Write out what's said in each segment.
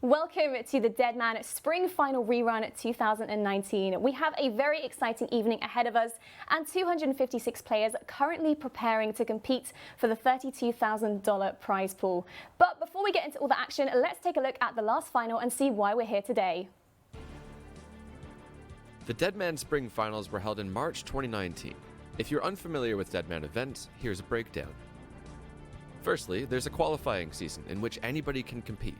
Welcome to the Deadman Spring Final Rerun 2019. We have a very exciting evening ahead of us and 256 players currently preparing to compete for the $32,000 prize pool. But before we get into all the action, let's take a look at the last final and see why we're here today. The Deadman Spring Finals were held in March 2019. If you're unfamiliar with Deadman events, here's a breakdown. Firstly, there's a qualifying season in which anybody can compete.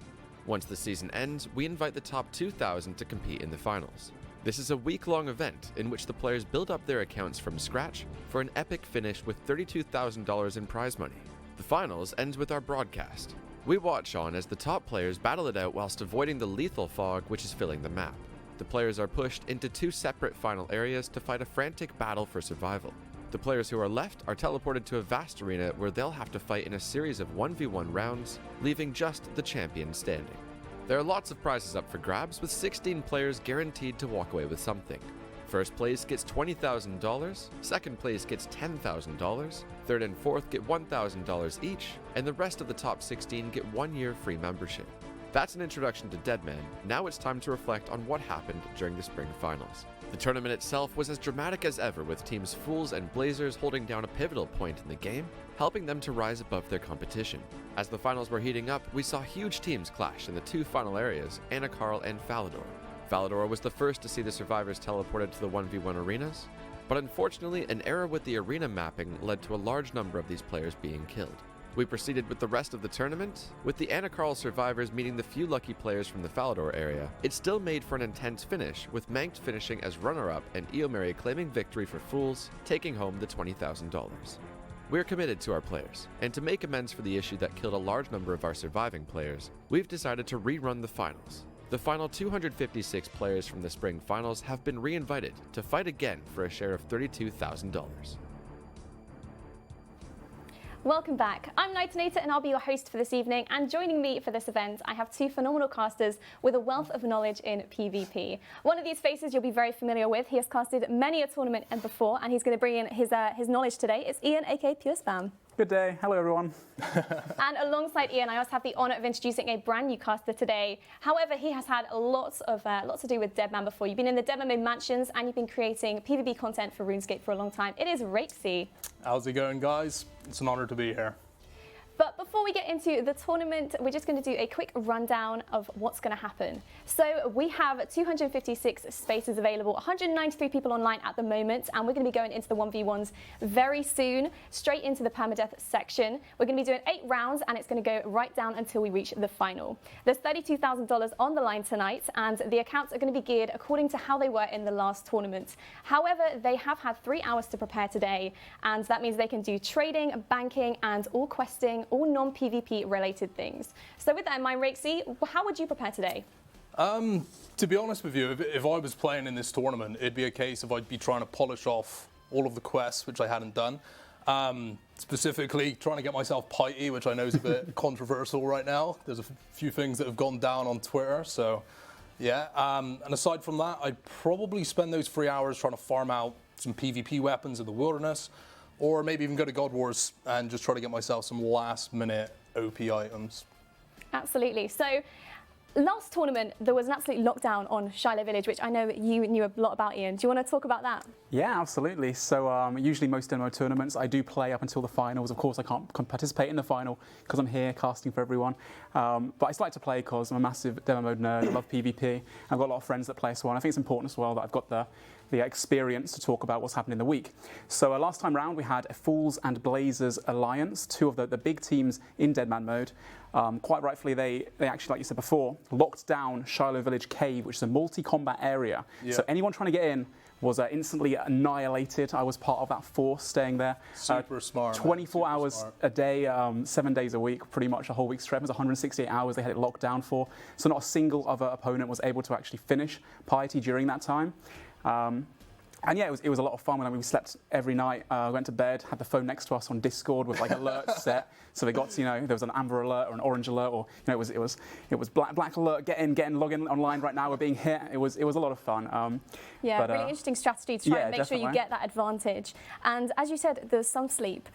Once the season ends, we invite the top 2,000 to compete in the finals. This is a week-long event in which the players build up their accounts from scratch for an epic finish with $32,000 in prize money. The finals ends with our broadcast. We watch on as the top players battle it out whilst avoiding the lethal fog which is filling the map. The players are pushed into two separate final areas to fight a frantic battle for survival. The players who are left are teleported to a vast arena where they'll have to fight in a series of 1v1 rounds, leaving just the champion standing. There are lots of prizes up for grabs, with 16 players guaranteed to walk away with something. First place gets $20,000, second place gets $10,000, third and fourth get $1,000 each, and the rest of the top 16 get 1 year free membership. That's an introduction to Deadman. Now it's time to reflect on what happened during the spring finals. The tournament itself was as dramatic as ever, with teams Fools and Blazers holding down a pivotal point in the game, helping them to rise above their competition. As the finals were heating up, we saw huge teams clash in the two final areas, Anakarl and Falador. Falador was the first to see the survivors teleported to the 1v1 arenas, but unfortunately an error with the arena mapping led to a large number of these players being killed. We proceeded with the rest of the tournament, with the Anakarl survivors meeting the few lucky players from the Falador area. It still made for an intense finish, with Manked finishing as runner-up and Eomeri claiming victory for Fools, taking home the $20,000. We're committed to our players, and to make amends for the issue that killed a large number of our surviving players, we've decided to rerun the finals. The final 256 players from the spring finals have been re-invited to fight again for a share of $32,000. Welcome back. I'm Nightinator and I'll be your host for this evening, and joining me for this event I have two phenomenal casters with a wealth of knowledge in PvP. One of these faces you'll be very familiar with. He has casted many a tournament and before, and he's going to bring in his knowledge today. It's Ian, aka Pure Spam. Good day. Hello, everyone. And alongside Ian, I also have the honour of introducing a brand new caster today. However, he has had lots to do with Deadman before. You've been in the Deadman Mansions and you've been creating PvP content for RuneScape for a long time. It is Rakesy. How's it going, guys? It's an honour to be here. But before we get into the tournament, we're just going to do a quick rundown of what's going to happen. So we have 256 spaces available, 193 people online at the moment, and we're going to be going into the 1v1s very soon, straight into the permadeath section. We're going to be doing 8 rounds, and it's going to go right down until we reach the final. There's $32,000 on the line tonight, and the accounts are going to be geared according to how they were in the last tournament. However, they have had 3 hours to prepare today, and that means they can do trading, banking, and all questing, all non-PvP related things. So with that in mind, Rakesy, how would you prepare today? To be honest with you, if I was playing in this tournament, it'd be a case of I'd be trying to polish off all of the quests, which I hadn't done. Specifically, trying to get myself piety, which I know is a bit controversial right now. There's a few things that have gone down on Twitter, so yeah. And aside from that, I'd probably spend those 3 hours trying to farm out some PvP weapons in the wilderness, or maybe even go to God Wars and just try to get myself some last-minute OP items. Absolutely. So last tournament, there was an absolute lockdown on Shiloh Village, which I know that you knew a lot about, Ian. Do you want to talk about that? Yeah, absolutely. So usually most demo tournaments, I do play up until the finals. Of course, I can't participate in the final because I'm here casting for everyone. But I still like to play because I'm a massive demo mode nerd. I love PvP. I've got a lot of friends that play as well. And I think it's important as well that I've got the experience to talk about what's happened in the week. So last time round we had a Fools and Blazers alliance, two of the big teams in Deadman mode. Quite rightfully, they actually, like you said before, locked down Shiloh Village Cave, which is a multi-combat area. Yeah. So anyone trying to get in was instantly annihilated. I was part of that force staying there. Super smart. 24 hours a day, 7 days a week, pretty much a whole week's trip. It was 168 hours they had it locked down for. So not a single other opponent was able to actually finish Piety during that time. And yeah, it was a lot of fun. When we slept every night, went to bed, had the phone next to us on Discord with like alerts set. So they got to, there was an amber alert or an orange alert, or it was black alert. Log in online right now. We're being hit. It was a lot of fun. Yeah, really interesting strategy to try and make sure you get that advantage. And as you said, there's some sleep.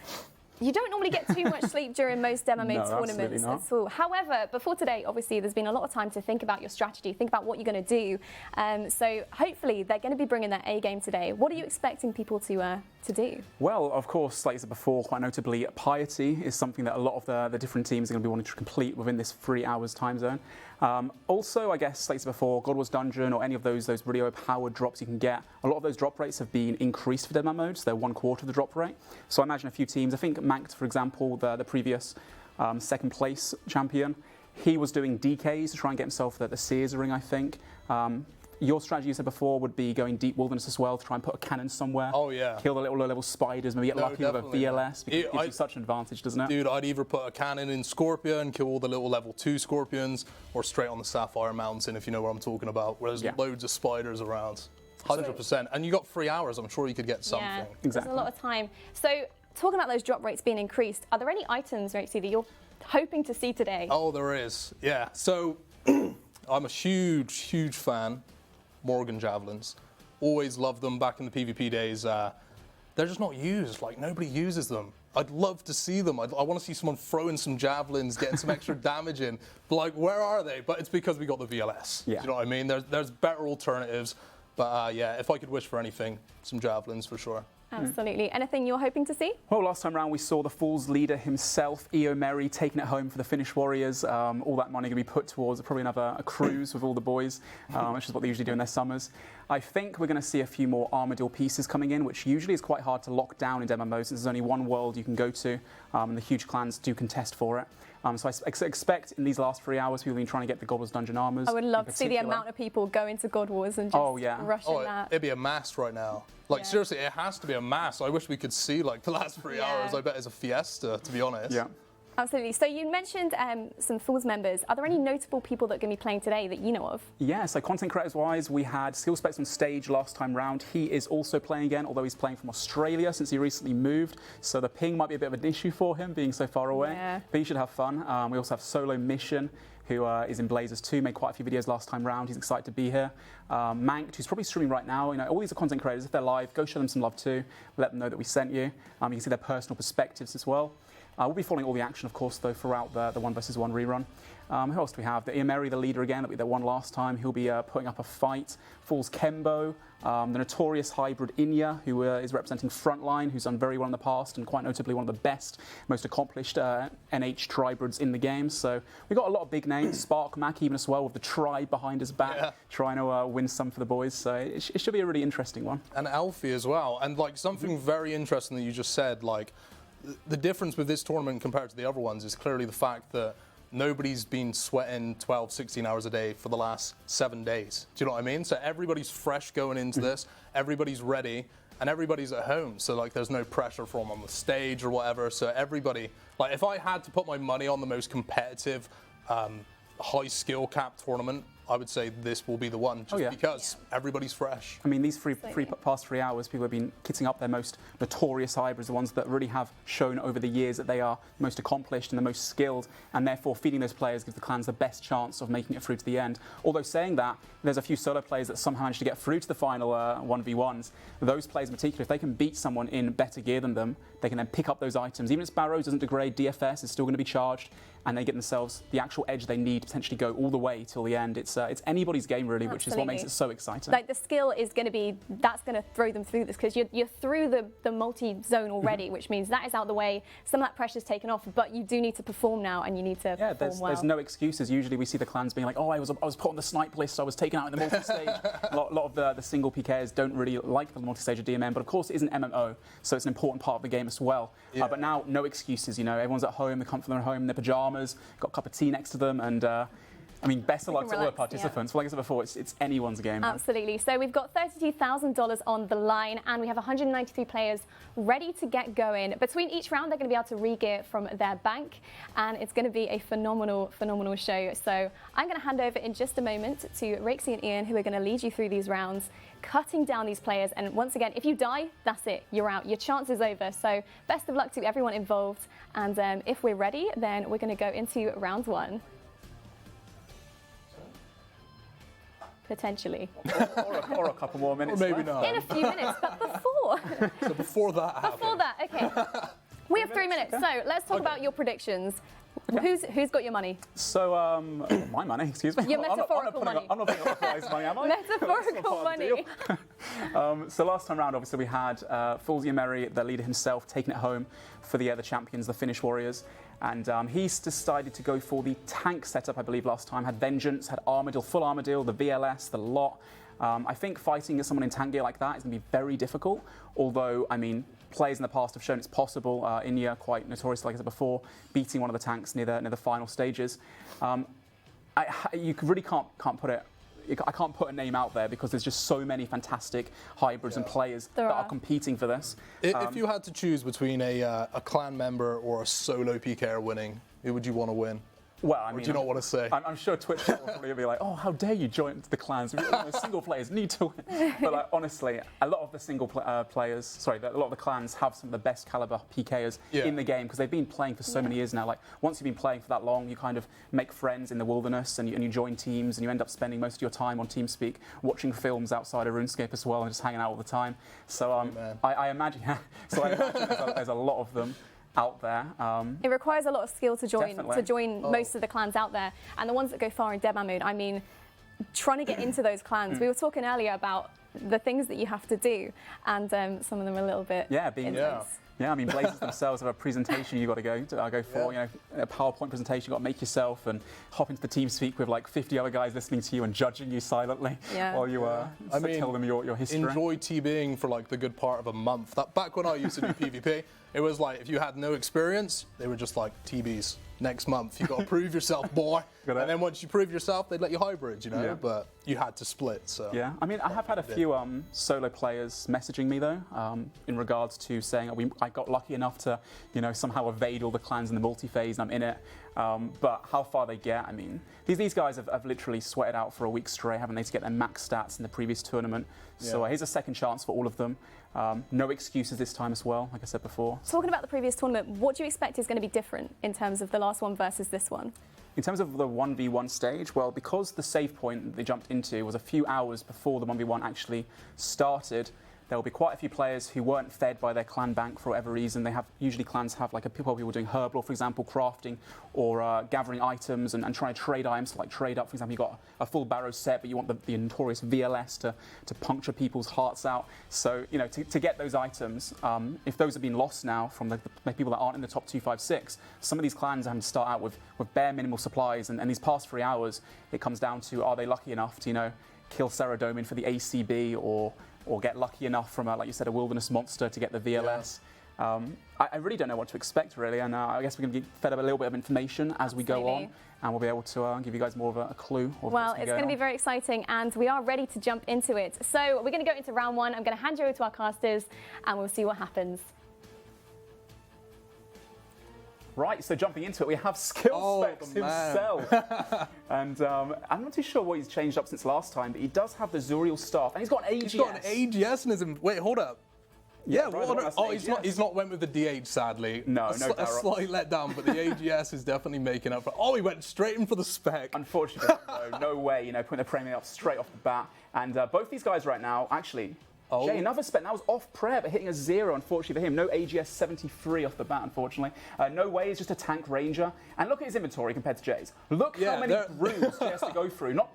You don't normally get too much sleep during most demo mode tournaments at all. However, before today, obviously, there's been a lot of time to think about your strategy, think about what you're going to do. So hopefully, they're going to be bringing their A game today. What are you expecting people to do? Well, of course, like I said before, quite notably, piety is something that a lot of the different teams are going to be wanting to complete within this 3 hours time zone. Also, I guess, like I said before, God Wars Dungeon or any of those really overpowered drops you can get, a lot of those drop rates have been increased for Deadman mode, so they're 1/4 of the drop rate. So I imagine a few teams, I think Mankt, for example, the previous second place champion, he was doing DKs to try and get himself the Sears ring, I think. Your strategy, you said before, would be going deep wilderness as well to try and put a cannon somewhere. Oh, yeah. Kill the little low-level spiders, maybe get lucky with a VLS, because it gives you such an advantage, doesn't it? Dude, I'd either put a cannon in Scorpia and kill all the little level 2 Scorpions, or straight on the Sapphire Mountain, if you know what I'm talking about, where there's loads of spiders around. 100%. And you got 3 hours, I'm sure you could get something. Yeah, exactly. There's a lot of time. So, talking about those drop rates being increased, are there any items, Rexy, that you're hoping to see today? Oh, there is. Yeah. So, I'm a huge fan. Morgan javelins. Always loved them back in the PvP days. They're just not used. Like, nobody uses them. I'd love to see them. I want to see someone throwing some javelins, getting some extra damage in. But, like, where are they? But it's because we got the VLS. Yeah. Do you know what I mean? There's better alternatives. But, yeah, if I could wish for anything, some javelins for sure. Absolutely. Anything you're hoping to see? Well, last time round we saw the Fool's leader himself, EO Merry, taking it home for the Finnish Warriors. All that money going to be put towards probably a cruise with all the boys, which is what they usually do in their summers. I think we're going to see a few more Armadillo pieces coming in, which usually is quite hard to lock down in demo mode since there's only one world you can go to, and the huge clans do contest for it. So I expect in these last 3 hours, people have been trying to get the God Wars Dungeon armors. I would love to see the amount of people go into God Wars and just rushing that. It'd be a mass right now. Like, seriously, it has to be a mass. I wish we could see, like, the last 3 hours. I bet it's a fiesta, to be honest. Yeah. Absolutely. So you mentioned some Fools members. Are there any notable people that are going to be playing today that you know of? Yeah, so content creators-wise, we had Skill Specs on stage last time round. He is also playing again, although he's playing from Australia since he recently moved. So the ping might be a bit of an issue for him, being so far away. Yeah. But he should have fun. We also have Solo Mission, who is in Blazers 2, made quite a few videos last time round. He's excited to be here. Mankt, who's probably streaming right now. All these are content creators. If they're live, go show them some love too. Let them know that we sent you. You can see their personal perspectives as well. We'll be following all the action, of course, though, throughout the 1v1 rerun. Who else do we have? The Emery, the leader again, that won last time. He'll be putting up a fight. Falls Kembo, the notorious hybrid Inya, who is representing Frontline, who's done very well in the past and quite notably one of the best, most accomplished NH tribrids in the game. So we've got a lot of big names. Spark Mac even as well, with the tribe behind his back, trying to win some for the boys. So it should be a really interesting one. And Alfie as well. And like something very interesting that you just said, like, the difference with this tournament compared to the other ones is clearly the fact that nobody's been sweating 12, 16 hours a day for the last 7 days. Do you know what I mean? So everybody's fresh going into this, everybody's ready, and everybody's at home. So like there's no pressure from on the stage or whatever. So everybody, like if I had to put my money on the most competitive, high skill cap tournament, I would say this will be the one, just because everybody's fresh. I mean, these past 3 hours, people have been kitting up their most notorious hybrids, the ones that really have shown over the years that they are most accomplished and the most skilled, and therefore feeding those players gives the clans the best chance of making it through to the end. Although saying that, there's a few solo players that somehow managed to get through to the final 1v1s. Those players in particular, if they can beat someone in better gear than them, they can then pick up those items. Even if Sparrows doesn't degrade, DFS is still going to be charged, and they get themselves the actual edge they need to potentially go all the way till the end. It's anybody's game really, which is what makes it so exciting. Like the skill is going to be, that's going to throw them through this, because you're through the multi-zone already, which means that is out of the way. Some of that pressure's taken off, but you do need to perform now, and you need to perform well. There's no excuses. Usually we see the clans being like, oh, I was put on the snipe list, so I was taken out in the multi-stage. a lot of the single PKs don't really like the multi-stage of DMM, but of course it is an MMO, so it's an important part of the game as well. But now, no excuses. Everyone's at home, they come from their home in their pajamas, got a cup of tea next to them, and I mean, best of luck to all the relax, participants. Like I said before, it's anyone's game. Man. Absolutely. So we've got $32,000 on the line, and we have 193 players ready to get going. Between each round, they're going to be able to re-gear from their bank, and it's going to be a phenomenal, phenomenal show. So I'm going to hand over in just a moment to Rexy and Ian, who are going to lead you through these rounds, cutting down these players. And once again, if you die, that's it. You're out. Your chance is over. So best of luck to everyone involved. And if we're ready, then we're going to go into round one. Potentially. or a couple more minutes. Or maybe left. not. In a few minutes, but before. So before that happens. Before that, okay. We have 3 minutes, so let's talk about your predictions. Who's got your money? So, my money, excuse me. Your metaphorical money. I'm not putting up the prize money, am I? Metaphorical money. So last time round, obviously, we had Foolsy and Merry, the leader himself, taking it home for the champions, the Finnish Warriors. And he's decided to go for the tank setup, I believe, last time. Had Vengeance, had Armadil, full Armadil, the VLS, the lot. I think fighting someone in tank gear like that is going to be very difficult. Although, I mean, players in the past have shown it's possible. Inya, quite notorious, like I said before, beating one of the tanks near the final stages. You really can't put it. I can't put a name out there because there's just so many fantastic hybrids and players that are competing for this. If you had to choose between a clan member or a solo PKer winning, who would you want to win? Well, I mean, or do you not want to say? I'm sure Twitch will probably be like, oh, how dare you join the clans? Single players need to win. But like, honestly, a lot of the a lot of the clans have some of the best caliber PKers in the game because they've been playing for so many years now. Like, once you've been playing for that long, you kind of make friends in the wilderness and you join teams and you end up spending most of your time on TeamSpeak watching films outside of RuneScape as well and just hanging out all the time. So I imagine, there's a lot of them out there. It requires a lot of skill to join Definitely. most of the clans out there, and the ones that go far in Deadman mode. I mean, trying to get into those clans. We were talking earlier about the things that you have to do, and some of them are a little bit intense. Yeah, I mean, Blazers themselves have a presentation you've got to go for. You know, a PowerPoint presentation you've got to make yourself and hop into the TeamSpeak with like 50 other guys listening to you and judging you silently while you tell them your history. Enjoy TBing for like the good part of a month. Back when I used to do PvP, it was like if you had no experience, they were just like TBs. Next month, you've got to prove yourself, boy. And then once you prove yourself, they'd let you hybrid, you know. Yeah. But you had to split. So yeah, I mean, I have had a few solo players messaging me though, in regards to saying I got lucky enough to, somehow evade all the clans in the multi-phase and I'm in it. But how far they get, I mean, these guys have literally sweated out for a week straight, haven't they, to get their max stats in the previous tournament. Yeah. So here's a second chance for all of them. No excuses this time as well, like I said before. Talking about the previous tournament, what do you expect is going to be different in terms of the last one versus this one? In terms of the 1v1 stage, well, because the save point they jumped into was a few hours before the 1v1 actually started, there will be quite a few players who weren't fed by their clan bank for whatever reason. Usually clans have like people doing herblore, for example, crafting or gathering items and trying to trade items, so like trade up. For example, you've got a full barrow set, but you want the notorious VLS to puncture people's hearts out. So, to get those items, if those have been lost now from the people that aren't in the top 256, some of these clans are having to start out with bare minimal supplies. And these past 3 hours, it comes down to, are they lucky enough to, kill Seradomin for the ACB or get lucky enough from, like you said, a wilderness monster to get the VLS. Yeah. I really don't know what to expect, really, and I guess we're going to be fed up a little bit of information as we go on, and we'll be able to give you guys more of a clue. Well, it's going to be very exciting, and we are ready to jump into it. So we're going to go into round one. I'm going to hand you over to our casters, and we'll see what happens. Right, so jumping into it, we have Skillspecs himself. And I'm not too sure what he's changed up since last time, but he does have the Zuriel staff, and he's got an AGS. He's got an AGS in his... Wait, hold up. Yeah, he's not went with the DH, sadly. No, a slight letdown, but the AGS is definitely making up for... Oh, he went straight in for the spec. Unfortunately, no way, putting the premium up straight off the bat. And both these guys right now, actually... Jay, another spec. That was off prayer, but hitting a 0, unfortunately for him. No AGS 73 off the bat, unfortunately. No way, he's just a tank ranger. And look at his inventory compared to Jay's. Look how many brews Jay has to go through. Not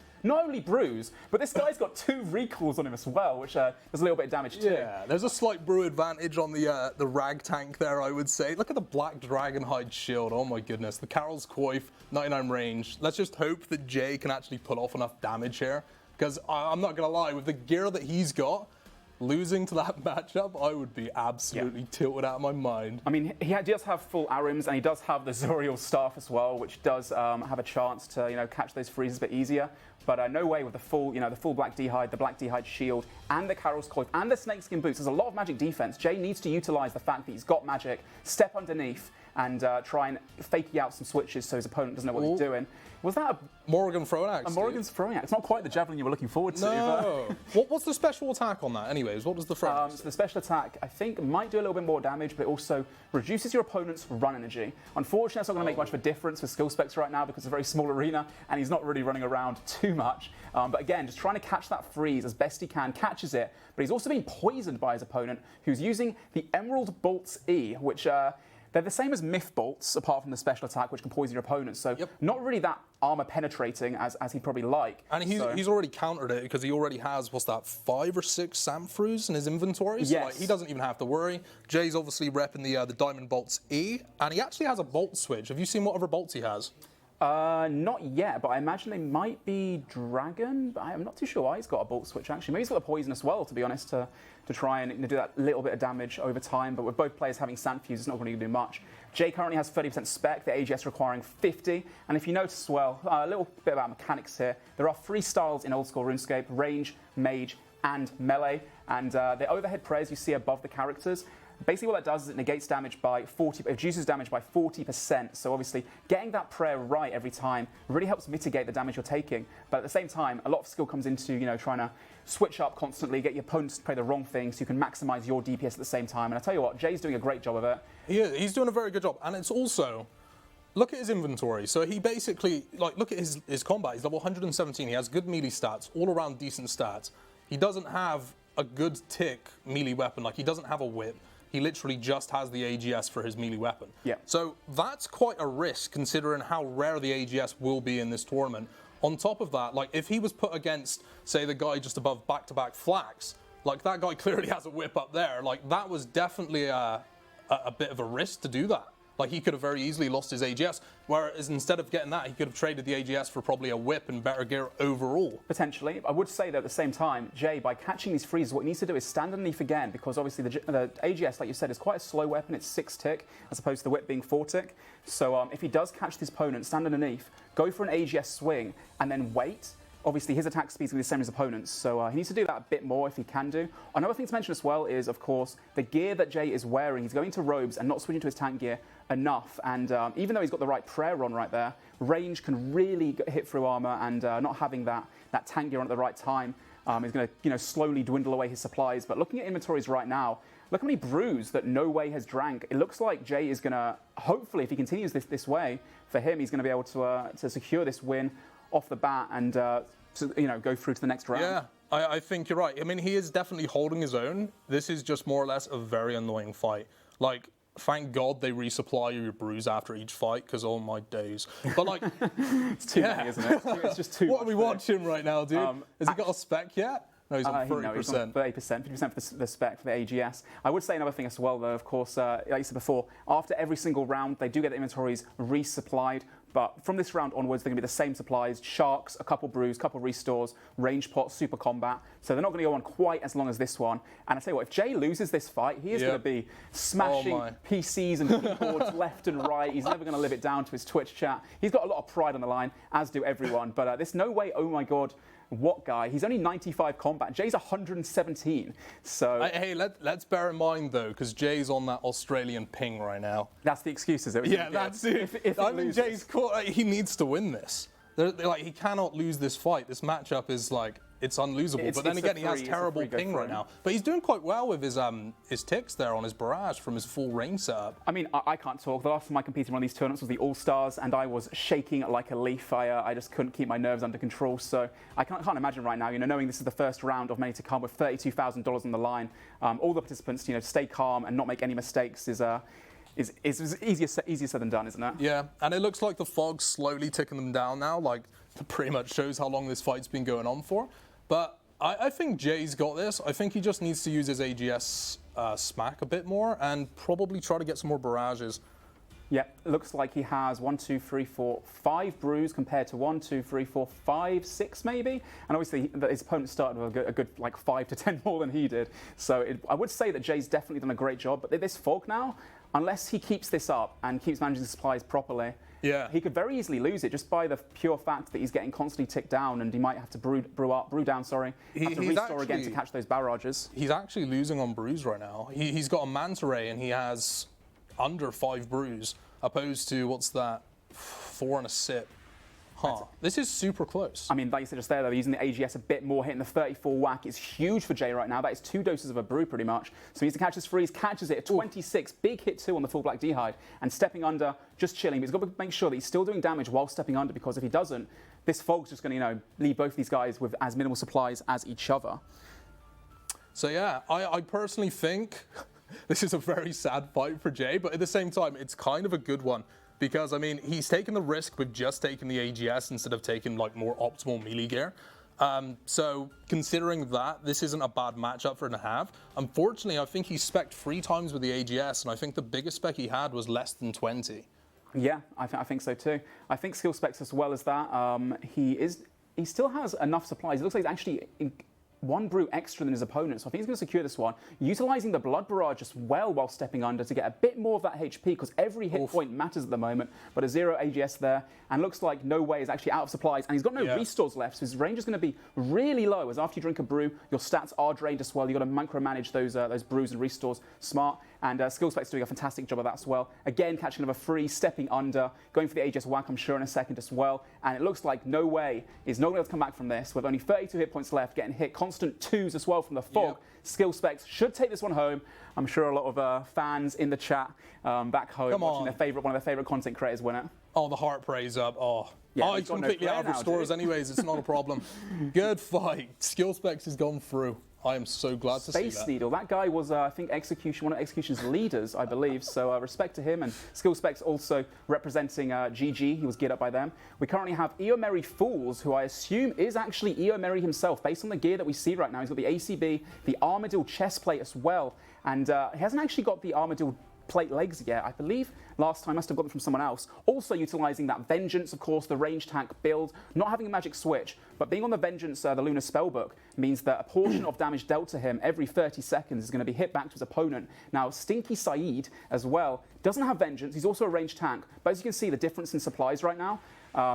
only brews, but this guy's got 2 recalls on him as well, which does a little bit of damage too. Yeah, there's a slight brew advantage on the rag tank there, I would say. Look at the black dragonhide shield. Oh my goodness. The Carol's Coif, 99 range. Let's just hope that Jay can actually pull off enough damage here. Because I'm not going to lie, with the gear that he's got, losing to that matchup, I would be absolutely tilted out of my mind. I mean, he does have full Arims, and he does have the Zoriel staff as well, which does have a chance to, catch those freezes a bit easier. But no way with the full, the full Black D'hide, the Black D'hide shield, and the Carol's Coif, and the Snakeskin boots. There's a lot of magic defense. Jay needs to utilize the fact that he's got magic, step underneath, and try and fake out some switches so his opponent doesn't know what he's doing. Was that a Morrigan throwing axe? A Morrigan's throwing axe. It's not quite the javelin you were looking forward to. No. What's the special attack on that, anyways? What does the phrase? So the special attack, I think, might do a little bit more damage, but it also reduces your opponent's run energy. Unfortunately, that's not going to make much of a difference for skill specs right now because it's a very small arena, and he's not really running around too much. But again, just trying to catch that freeze as best he can, catches it, but he's also being poisoned by his opponent, who's using the Emerald Bolts E, which... they're the same as Myth Bolts, apart from the special attack, which can poison your opponent. So not really that armor penetrating as he'd probably like. And he's already countered it because he already has, 5 or 6 Samfrus in his inventory. So Yes. he doesn't even have to worry. Jay's obviously repping the Diamond Bolts E, and he actually has a bolt switch. Have you seen what other bolts he has? Not yet, but I imagine they might be Dragon. But I'm not too sure why he's got a Bolt Switch, actually. Maybe he's got a Poison as well, to be honest, to try and do that little bit of damage over time. But with both players having Sand Fuse, it's not really going to do much. Jay currently has 30% spec, the AGS requiring 50. And if you notice as well, a little bit about mechanics here. There are 3 styles in Old School RuneScape: Range, Mage, and Melee. And the overhead prayers you see above the characters, basically what that does is it negates damage by 40, it reduces damage by 40%. So obviously getting that prayer right every time really helps mitigate the damage you're taking. But at the same time, a lot of skill comes into, trying to switch up constantly, get your opponents to play the wrong thing so you can maximize your DPS at the same time. And I tell you what, Jay's doing a great job of it. He's doing a very good job. And it's also, look at his inventory. So he basically, look at his combat. He's level 117. He has good melee stats, all around decent stats. He doesn't have a good tick melee weapon. He doesn't have a whip. He literally just has the AGS for his melee weapon. Yeah. So that's quite a risk considering how rare the AGS will be in this tournament. On top of that, if he was put against, say, the guy just above back-to-back Flax, that guy clearly has a whip up there. That was definitely a bit of a risk to do that. He could have very easily lost his AGS, whereas instead of getting that, he could have traded the AGS for probably a whip and better gear overall. Potentially. I would say that at the same time, Jay, by catching these freezes, what he needs to do is stand underneath again, because obviously the AGS, like you said, is quite a slow weapon. It's 6 tick, as opposed to the whip being 4 tick. So if he does catch his opponent, stand underneath, go for an AGS swing, and then wait. Obviously, his attack speed is going to be the same as opponents, so he needs to do that a bit more if he can do. Another thing to mention as well is, of course, the gear that Jay is wearing. He's going to robes and not switching to his tank gear enough, and even though he's got the right prayer on right there, range can really hit through armor, and not having that tank gear on at the right time is going to slowly dwindle away his supplies. But looking at inventories right now, look how many brews that No Way has drank. It looks like Jay is going to, hopefully, if he continues this way, for him, he's going to be able to secure this win off the bat and go through to the next round. Yeah, I think you're right. I mean, he is definitely holding his own. This is just more or less a very annoying fight. Thank God they resupply your brews after each fight, because oh my days. But it's too many, isn't it? It's just too What much are we watching right now, dude? Has he got a spec yet? No, he's on 30%. No, he's on 30%, 50% for the spec for the AGS. I would say another thing as well, though, of course, like I said before, after every single round, they do get the inventories resupplied. But from this round onwards, they're going to be the same supplies: Sharks, a couple brews, couple restores, range pot, super combat. So they're not going to go on quite as long as this one. And I tell you what, if Jay loses this fight, he is going to be smashing PCs and keyboards left and right. He's never going to live it down to his Twitch chat. He's got a lot of pride on the line, as do everyone. But this No Way, oh my God, what guy? He's only 95 combat. Jay's 117. So hey, let's bear in mind though, because Jay's on that Australian ping right now. That's the excuse, is it? Yeah, that's it. If I mean, Jay's caught. He needs to win this. He cannot lose this fight. This matchup is it's unlosable. But then again, he has terrible ping right now. But he's doing quite well with his ticks there on his barrage from his full range setup. I mean, I can't talk. The last time I competed in one of these tournaments was the All-Stars, and I was shaking like a leaf. I just couldn't keep my nerves under control. So I can't imagine right now, knowing this is the first round of many to come with $32,000 on the line. All the participants, stay calm and not make any mistakes is easier said than done, isn't it? Yeah, and it looks like the fog's slowly ticking them down now. That pretty much shows how long this fight's been going on for. But I think Jay's got this. I think he just needs to use his AGS smack a bit more and probably try to get some more barrages. Yep, looks like he has 1, 2, 3, 4, 5 brews compared to 1, 2, 3, 4, 5, 6 maybe. And obviously his opponent started with a good like 5 to 10 more than he did. So I would say that Jay's definitely done a great job. But this fog now, unless he keeps this up and keeps managing the supplies properly, he could very easily lose it just by the pure fact that he's getting constantly ticked down, and he might have to brew down, have to restore again to catch those barrages. He's actually losing on brews right now. He's got a manta ray and he has under 5 brews, opposed to, what's that, 4 and a sip. Huh. This is super close. I mean, like you said just there, though, using the AGS a bit more, hitting the 34 whack is huge for Jay right now. That is 2 doses of a brew, pretty much. So he needs to catch his freeze, catches it at 26, big hit 2 on the full black D'hide, and stepping under, just chilling. But he's got to make sure that he's still doing damage while stepping under, because if he doesn't, this fog's just going to, leave both these guys with as minimal supplies as each other. So yeah, I personally think this is a very sad fight for Jay, but at the same time, it's kind of a good one. Because, I mean, he's taken the risk with just taking the AGS instead of taking, like, more optimal melee gear. So, considering that, this isn't a bad matchup for him to have. Unfortunately, I think he spec'd 3 times with the AGS, and I think the biggest spec he had was less than 20. Yeah, I think so too. I think skill specs as well as that. He still has enough supplies. It looks like he's actually 1 brew extra than his opponent, so I think he's going to secure this one, utilising the Blood Barrage as well while stepping under to get a bit more of that HP, because every hit point matters at the moment, but a 0 AGS there, and looks like No Way is actually out of supplies, and he's got no restores left, so his range is going to be really low, as after you drink a brew, your stats are drained as well. You've got to micromanage those brews and restores smart, and Skill Spec's doing a fantastic job of that as well. Again, catching another free, stepping under, going for the AGS whack, I'm sure, in a second as well, and it looks like No Way is not going to be able to come back from this, with only 32 hit points left, getting hit constant 2s as well from the fog. Skill Specs should take this one home. I'm sure a lot of fans in the chat back home watching one of their favourite content creators win it. Oh, the heart praise up. Yeah, he's completely out of restores anyways. It's not a problem. Good fight. Skill Specs has gone through. I am so glad to see that. Space Needle. That guy was, I think, one of Execution's leaders, I believe. So respect to him. And Skill Specs also representing GG. He was geared up by them. We currently have Eomeri Fools, who I assume is actually Eomeri himself, based on the gear that we see right now. He's got the ACB, the Armadillo chest plate as well. And he hasn't actually got the Armadillo plate legs yet. I believe last time I must have got them from someone else. Also utilising that Vengeance, of course, the range tank build, not having a magic switch, but being on the Vengeance, the Lunar Spellbook, means that a portion of damage dealt to him every 30 seconds is going to be hit back to his opponent. Now, Stinky Saeed, as well, doesn't have Vengeance. He's also a ranged tank, but as you can see, the difference in supplies right now,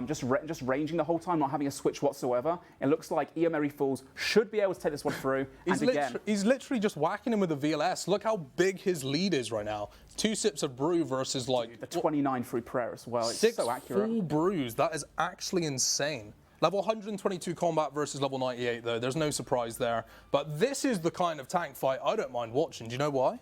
just ranging the whole time, not having a switch whatsoever. It looks like Eomeri Fools should be able to take this one through. He's literally just whacking him with a VLS. Look how big his lead is right now. 2 sips of brew versus like the 29 through prayer as well. It's 6 so accurate. full brews. That is actually insane. Level 122 combat versus level 98 though. There's no surprise there. But this is the kind of tank fight I don't mind watching. Do you know why?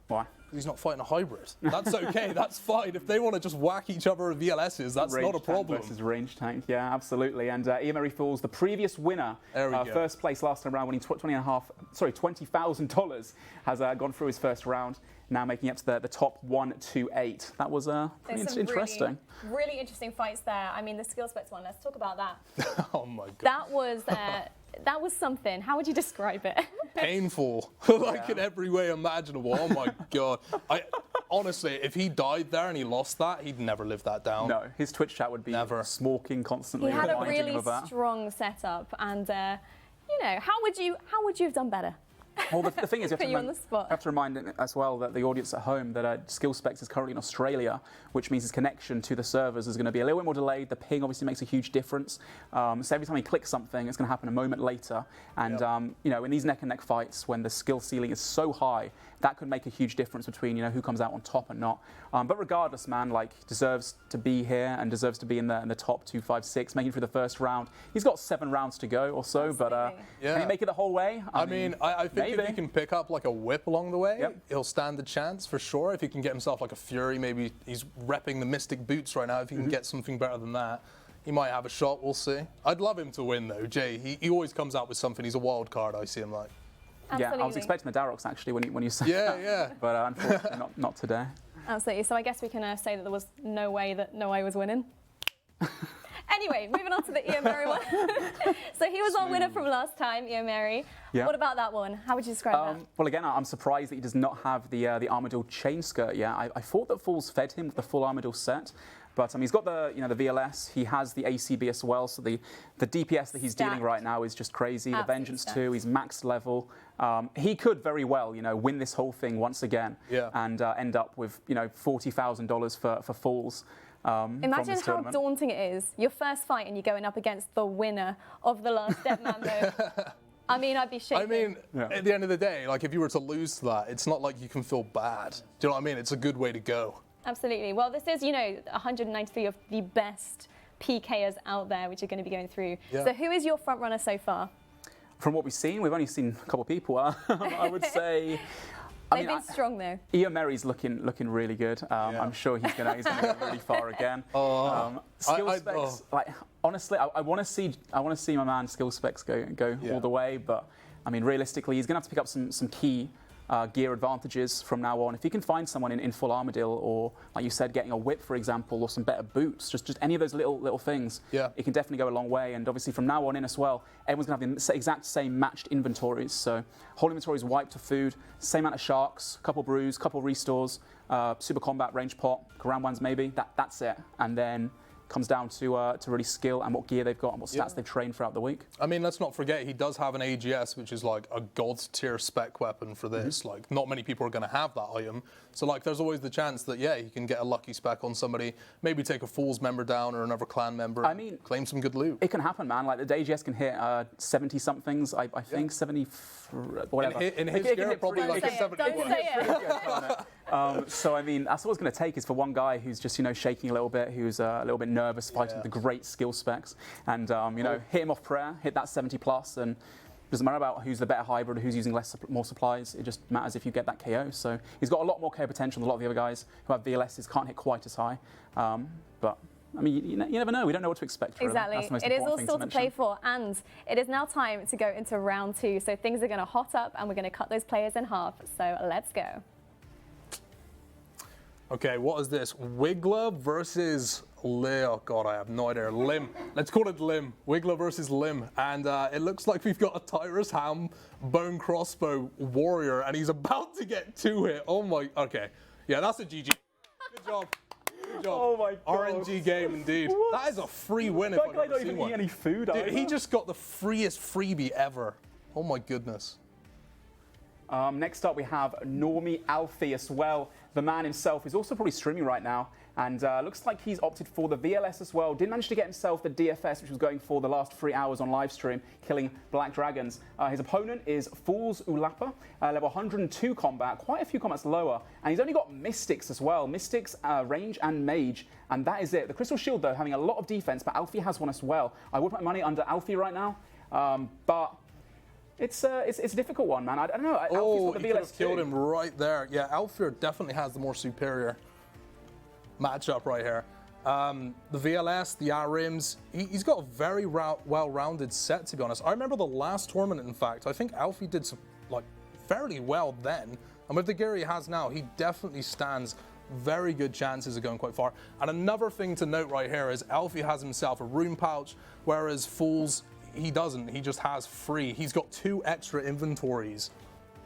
Why? He's not fighting a hybrid. That's okay. That's fine. If they want to just whack each other with VLSs, that's not a problem. Versus range tank, yeah, absolutely. And Eomeri Fools, the previous winner, first place last time round, winning $20,000, has gone through his first round. Now making it to the top 128. That was pretty interesting. Really interesting fights there. I mean, the Skill Specs one. Let's talk about that. Oh my god. That was something. How would you describe it? Painful, like in every way imaginable. Oh my god. Honestly, if he died there and he lost that, he'd never live that down. No, his Twitch chat would be smoking constantly. He had a really strong setup, and how would you have done better? Well, the thing is, you have to remind as well that the audience at home that Skill Specs is currently in Australia, which means his connection to the servers is going to be a little bit more delayed. The ping obviously makes a huge difference. So every time he clicks something, it's going to happen a moment later. And in these neck-and-neck fights, when the skill ceiling is so high, that could make a huge difference between who comes out on top and not. But regardless, man, deserves to be here and deserves to be in the top 2, 5, 6, making it through the first round. He's got 7 rounds to go or so, but can he make it the whole way? I mean, I think if he can pick up like a whip along the way, he'll stand a chance for sure. If he can get himself like a Fury, maybe he's repping the Mystic Boots right now. If he can get something better than that, he might have a shot. We'll see. I'd love him to win though. Jay, he always comes out with something. He's a wild card. I see him like. Absolutely. Yeah, I was expecting the Darox actually when you said that. Yeah. But unfortunately, not today. Absolutely. So I guess we can say that there was no way that No Way was winning. Anyway, moving on to the Iomeri one. So he was our winner from last time, Iomeri. Yeah. What about that one? How would you describe that? Well, again, I'm surprised that he does not have the Armadil chain skirt yet. I thought that Fools fed him with the full Armadil set. But he's got the the VLS. He has the ACB as well. So the DPS that he's dealing right now is just crazy. Absolutely the Vengeance too. He's max level. He could very well win this whole thing once again. Yeah. And end up with $40,000 for Fools. Imagine how daunting it is. Your first fight and you're going up against the winner of the last Deadman mode. I mean, I'd be shaking. I mean, at the end of the day, like if you were to lose to that, it's not like you can feel bad. Do you know what I mean? It's a good way to go. Absolutely. Well, this is, 193 of the best PKers out there, which are going to be going through. Yeah. So who is your front runner so far? From what we've seen, we've only seen a couple of people. I would say. They've been strong though. Iomeri's looking really good. I'm sure he's gonna go really far again. Skill specs, like honestly, I want to see my man skill specs go all the way. But I mean, realistically, he's gonna have to pick up some key gear advantages from now on. If he can find someone in full Armadil, or like you said, getting a whip, for example, or some better boots, just any of those little things, it can definitely go a long way. And obviously from now on in as well, everyone's gonna have the exact same matched inventories. So whole inventory is wiped to food, same amount of sharks, couple brews, couple restores, super combat, range pot, ground ones maybe. That's it. And then comes down to really skill and what gear they've got and what stats they've trained throughout the week. I mean, let's not forget he does have an AGS, which is like a god tier spec weapon for this. Like, not many people are going to have that item. So like, there's always the chance that he can get a lucky spec on somebody, maybe take a Fool's member down or another clan member. I mean, claim some good loot. It can happen, man. Like the AGS can hit 70 somethings. I think 70, whatever. In his gear, probably like a 70. Don't say it. So I mean, that's all it's going to take is for one guy who's just shaking a little bit, who's a little bit nervous, fighting with the great skill specs, and hit him off prayer, hit that 70 plus, and it doesn't matter about who's the better hybrid or who's using more supplies. It just matters if you get that KO. So he's got a lot more KO potential than a lot of the other guys who have VLSs, can't hit quite as high. But I mean, you never know. We don't know what to expect. Exactly. It is all still to play for, and it is now time to go into round 2. So things are going to hot up, and we're going to cut those players in half. So let's go. Okay, what is this? Wiggler versus oh god, I have no idea. Lim. Let's call it Lim. Wiggler versus Lim. And it looks like we've got a Tyrus Ham bone crossbow warrior, and he's about to get 2 hit. Oh my, okay. Yeah, that's a GG. Good job. Good job. Oh my god. RNG game indeed. What? That is a free win if I've That guy ever don't seen even one. eat any food. Dude, he just got the freest freebie ever. Oh my goodness. Next up, we have Normie Alphaeus. Well, the man himself is also probably streaming right now, and looks like he's opted for the VLS as well. Did manage to get himself the DFS, which was going for the last 3 hours on live stream, killing Black Dragons. His opponent is Fools Ulapa, level 102 combat, quite a few combats lower, and he's only got Mystics as well. Mystics, range, and Mage, and that is it. The Crystal Shield, though, having a lot of defense, but Alfie has one as well. I would put my money under Alfie right now, but it's a difficult one, man. I don't know. Oh, Alfie's he got could the have killed him right there. Yeah, Alfie definitely has the more superior matchup right here. The VLS, the R-Rims, he's got a very well-rounded set, to be honest. I remember the last tournament, in fact. I think Alfie did fairly well then. And with the gear he has now, he definitely stands very good chances of going quite far. And another thing to note right here is Alfie has himself a rune pouch, whereas Fools, he doesn't. He just has free. He's got 2 extra inventories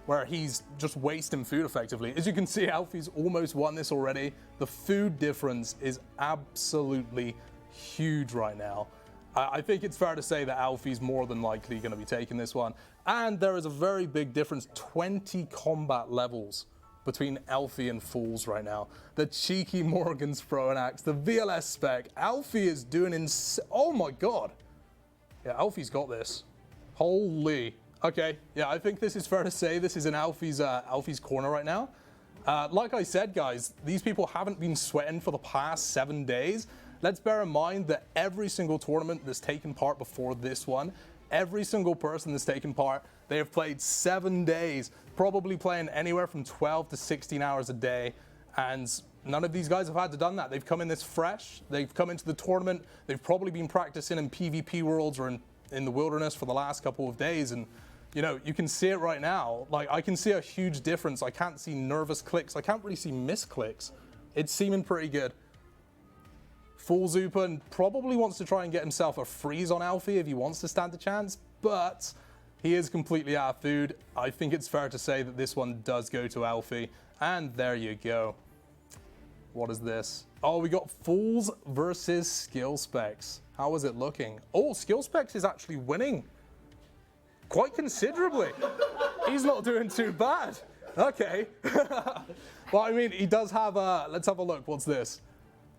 where he's just wasting food effectively. As you can see, Alfie's almost won this already. The food difference is absolutely huge right now. I think it's fair to say that Alfie's more than likely going to be taking this one. And there is a very big difference, 20 combat levels between Alfie and Fools right now. The cheeky Morgan's throwing axe, the VLS spec. Alfie is doing oh my god. Yeah, Alfie's got this. Holy. Okay, yeah, I think this is fair to say this is in Alfie's corner right now. Like I said, guys, these people haven't been sweating for the past 7 days. Let's bear in mind that every single tournament that's taken part before this one, every single person that's taken part, they have played 7 days, probably playing anywhere from 12 to 16 hours a day. And none of these guys have had to done that. They've come in this fresh. They've come into the tournament. They've probably been practicing in PvP worlds or in the wilderness for the last couple of days. And, you can see it right now. Like, I can see a huge difference. I can't see nervous clicks. I can't really see misclicks. It's seeming pretty good. Fool's open, probably wants to try and get himself a freeze on Alfie if he wants to stand a chance, but he is completely out of food. I think it's fair to say that this one does go to Alfie, and there you go. What is this? Oh, we got Fools versus Skill Specs. How is it looking? Oh, Skill Specs is actually winning quite considerably. He's not doing too bad. Okay. Well, I mean, he does have a, let's have a look. What's this?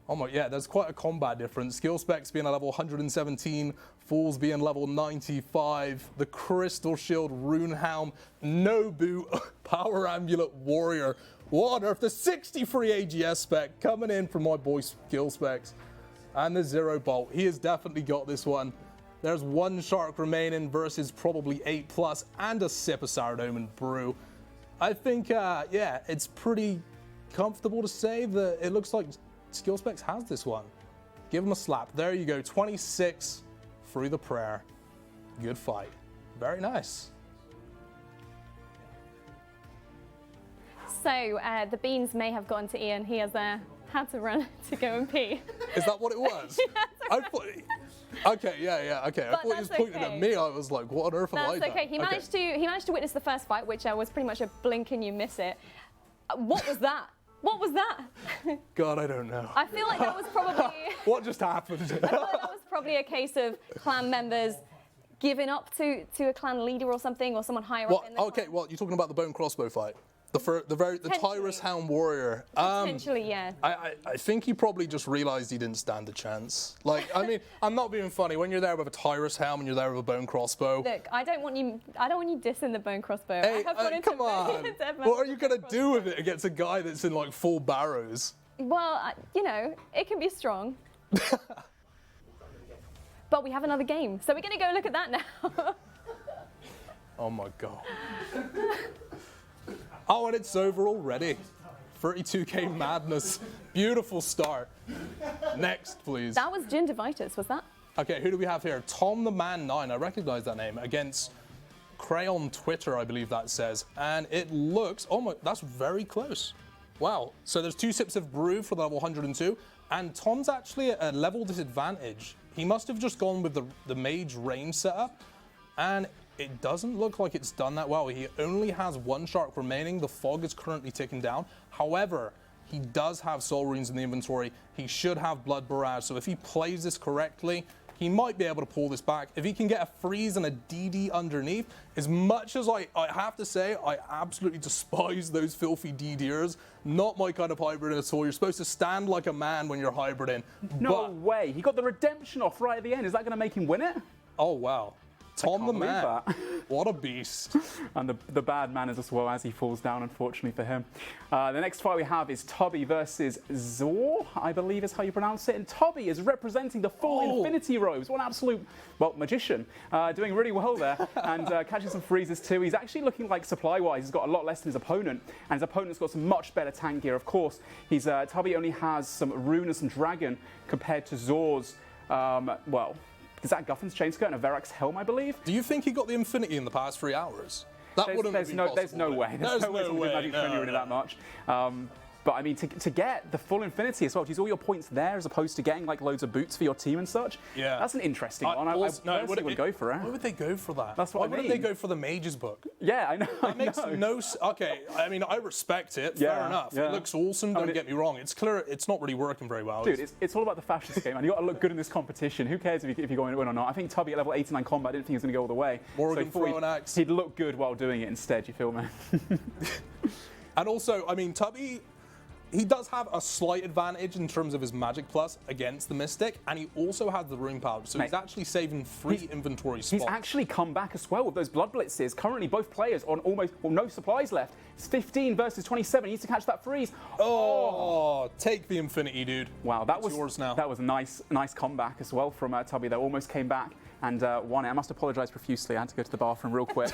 Oh my, yeah, there's quite a combat difference. Skill Specs being a level 117, Fools being level 95, the Crystal Shield, Rune Helm, No Boot, Power Amulet Warrior. What on earth? The 63 AGS spec coming in from my boy Skill Specs. And the Zero Bolt. He has definitely got this one. There's one Shark remaining versus probably 8+ and a sip of Sourdough and Brew. I think, yeah, it's pretty comfortable to say that it looks like Skill Specs has this one. Give him a slap. There you go, 26 through the prayer. Good fight. Very nice. So the beans may have gone to Ian. He has had to run to go and pee. Is that what it was? I thought, okay, yeah, okay. I But thought he was that's pointing okay. at me. I was like, what on earth have I That's done? okay. He managed to witness the first fight, which was pretty much a blink and you miss it. What was that? What was that? God, I don't know. I feel like that was probably. What just happened? I feel like that was probably a case of clan members giving up to a clan leader or something, or someone higher up in the Okay, clan. well, you're talking about the bone crossbow fight. The Tyrus Hound Warrior. Potentially, yeah. I think he probably just realized he didn't stand a chance. Like, I mean, I'm not being funny. When you're there with a Tyrus Helm and you're there with a bone crossbow. Look, I don't want you dissing the bone crossbow. Hey, I have gone into come on. Deadman What are you with going bone to do with it against a guy that's in like full barrows? Well, you know, it can be strong. But we have another game, so we're going to go look at that now. Oh my God. Oh, and it's over already. 32K madness. Beautiful start. Next, please. That was gingivitis, was that? Okay, who do we have here? Tom the Man 9. I recognize that name. Against Crayon Twitter, I believe that says. And it looks, oh my, that's very close. Wow. So there's 2 sips of brew for the level 102. And Tom's actually at a level disadvantage. He must have just gone with the mage range setup. And it doesn't look like it's done that well. He only has 1 shark remaining. The fog is currently ticking down. However, he does have soul runes in the inventory. He should have blood barrage. So if he plays this correctly, he might be able to pull this back. If he can get a freeze and a DD underneath, as much as I have to say, I absolutely despise those filthy DDers. Not my kind of hybrid at all. You're supposed to stand like a man when you're hybriding. No way. He got the redemption off right at the end. Is that going to make him win it? Oh, wow. Tom the can't believe Man. that. What a beast. And the bad man is as well as he falls down, unfortunately for him. The next fight we have is Toby versus Zhou, I believe is how you pronounce it. And Toby is representing the full Infinity Robes. What an absolute, well, magician. Doing really well there and catching some freezes too. He's actually looking like supply-wise, he's got a lot less than his opponent. And his opponent's got some much better tank gear, of course. Toby only has some rune and some dragon compared to Zhou's, well, is that Guffin's Chainskirt and a Verax Helm, I believe? Do you think he got the Infinity in the past 3 hours? That wouldn't have been possible. There's no way. There's no way someone did Magic Treasury that much. But I mean, to get the full Infinity as well, to use all your points there as opposed to getting like loads of boots for your team and such, yeah, that's an interesting one. I personally would go for it. Why would they go for that? That's what I mean. Why wouldn't they go for the Mage's Book? Yeah, I know. That makes no sense. Okay, I mean, I respect it. Yeah, fair enough. yeah. It looks awesome. Don't get me wrong. It's clear it's not really working very well. Dude, it's all about the fashion game, and you got to look good in this competition. Who cares if you're going to win or not? I think Toby at level 89 combat, I didn't think he was going to go all the way. Morgan throwing axe. He'd look good while doing it instead. You feel me? And also, I mean, Toby, he does have a slight advantage in terms of his magic plus against the Mystic, and he also has the rune pouch, so he's actually saving 3 inventory spots. He's actually come back as well with those blood blitzes. Currently, both players on almost no supplies left. It's 15 versus 27. He needs to catch that freeze. Oh, take the Infinity, dude. Wow, that It's was yours now. That was a nice comeback as well from Toby. That almost came back and won it. I must apologise profusely. I had to go to the bathroom real quick.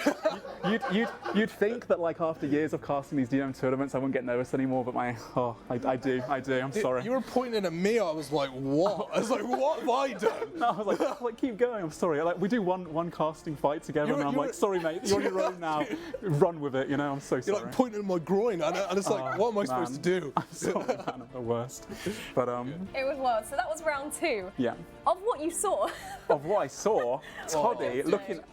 You'd think that like after years of casting these DM tournaments, I wouldn't get nervous anymore, but I do. I'm sorry. You were pointing at me. I was like, what? I was like, what have I done? No, I was like, keep going. I'm sorry. Like, we do one casting fight together, and I'm like, sorry, mate. You're on your own now. Run with it. You know, I'm so sorry. You're like pointing at my groin, and it's like, what am I supposed to do? I'm sorry, man. I'm the worst. But It was wild. So that was round 2. Yeah. Of what you saw. Of what I saw, Toby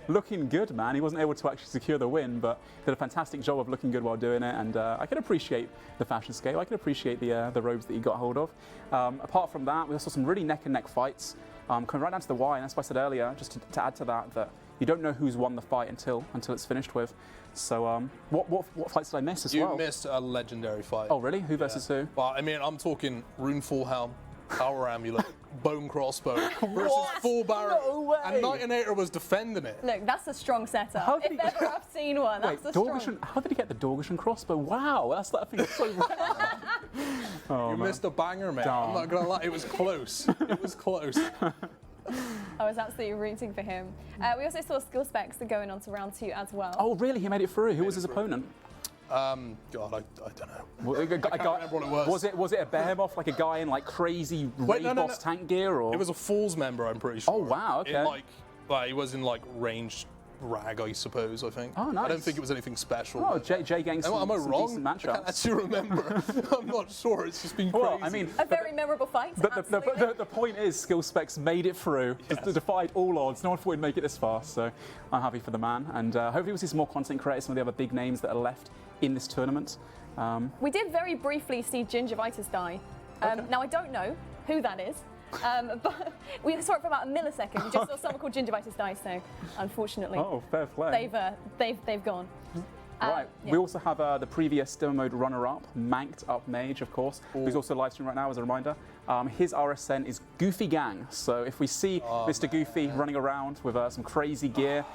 looking good, man. He wasn't able to actually secure the win, but did a fantastic job of looking good while doing it. And I can appreciate the fashion scale. I can appreciate the robes that he got hold of. Apart from that, we also saw some really neck and neck fights. Coming right down to the wire, and that's why I said earlier, just to add to that you don't know who's won the fight until it's finished with. So what fights did I miss as well? You missed a legendary fight. Oh really? Who versus who? Well, I mean, I'm talking Rune Fullhelm, Power Amulet, Bone Crossbow versus Full Barrow. No way. And Knightinator was defending it. Look, that's a strong setup. If ever I've seen one, that's a strong. How did he get the Dorgish crossbow? Wow, that thing is so rare. You missed a banger, mate. I'm not gonna lie, it was close. It was close. I was absolutely rooting for him. We also saw skill specs going on to round 2 as well. Oh really? He made it through. Who was his opponent? God, I don't know. Well, I can't remember what it was. Was it a behemoth, like a guy in like crazy boss tank gear, or? It was a Fool's member, I'm pretty sure. Oh wow, okay. He was in like ranged rag, I suppose. I think. Oh nice. I don't think it was anything special. Oh, Jay getting some am I wrong? decent matchups. I can't actually remember. I'm not sure. It's just been Well, crazy. I mean, A very memorable fight. the point is, skill specs made it through. Yes. Defied all odds. No one thought he'd make it this far, so I'm happy for the man. And hopefully we'll see some more content creators, some of the other big names that are left in this tournament. We did very briefly see Gingivitis die. Now I don't know who that is. But we saw it for about a millisecond. We just saw someone called Gingivitis die, so unfortunately, Oh, fair play. they've gone. Right. Yeah. We also have the previous demo mode runner-up, Manked Up Mage, of course, who's also live streaming right now as a reminder. His RSN is Goofy Gang. So if we see Mr. Goofy running around with some crazy gear,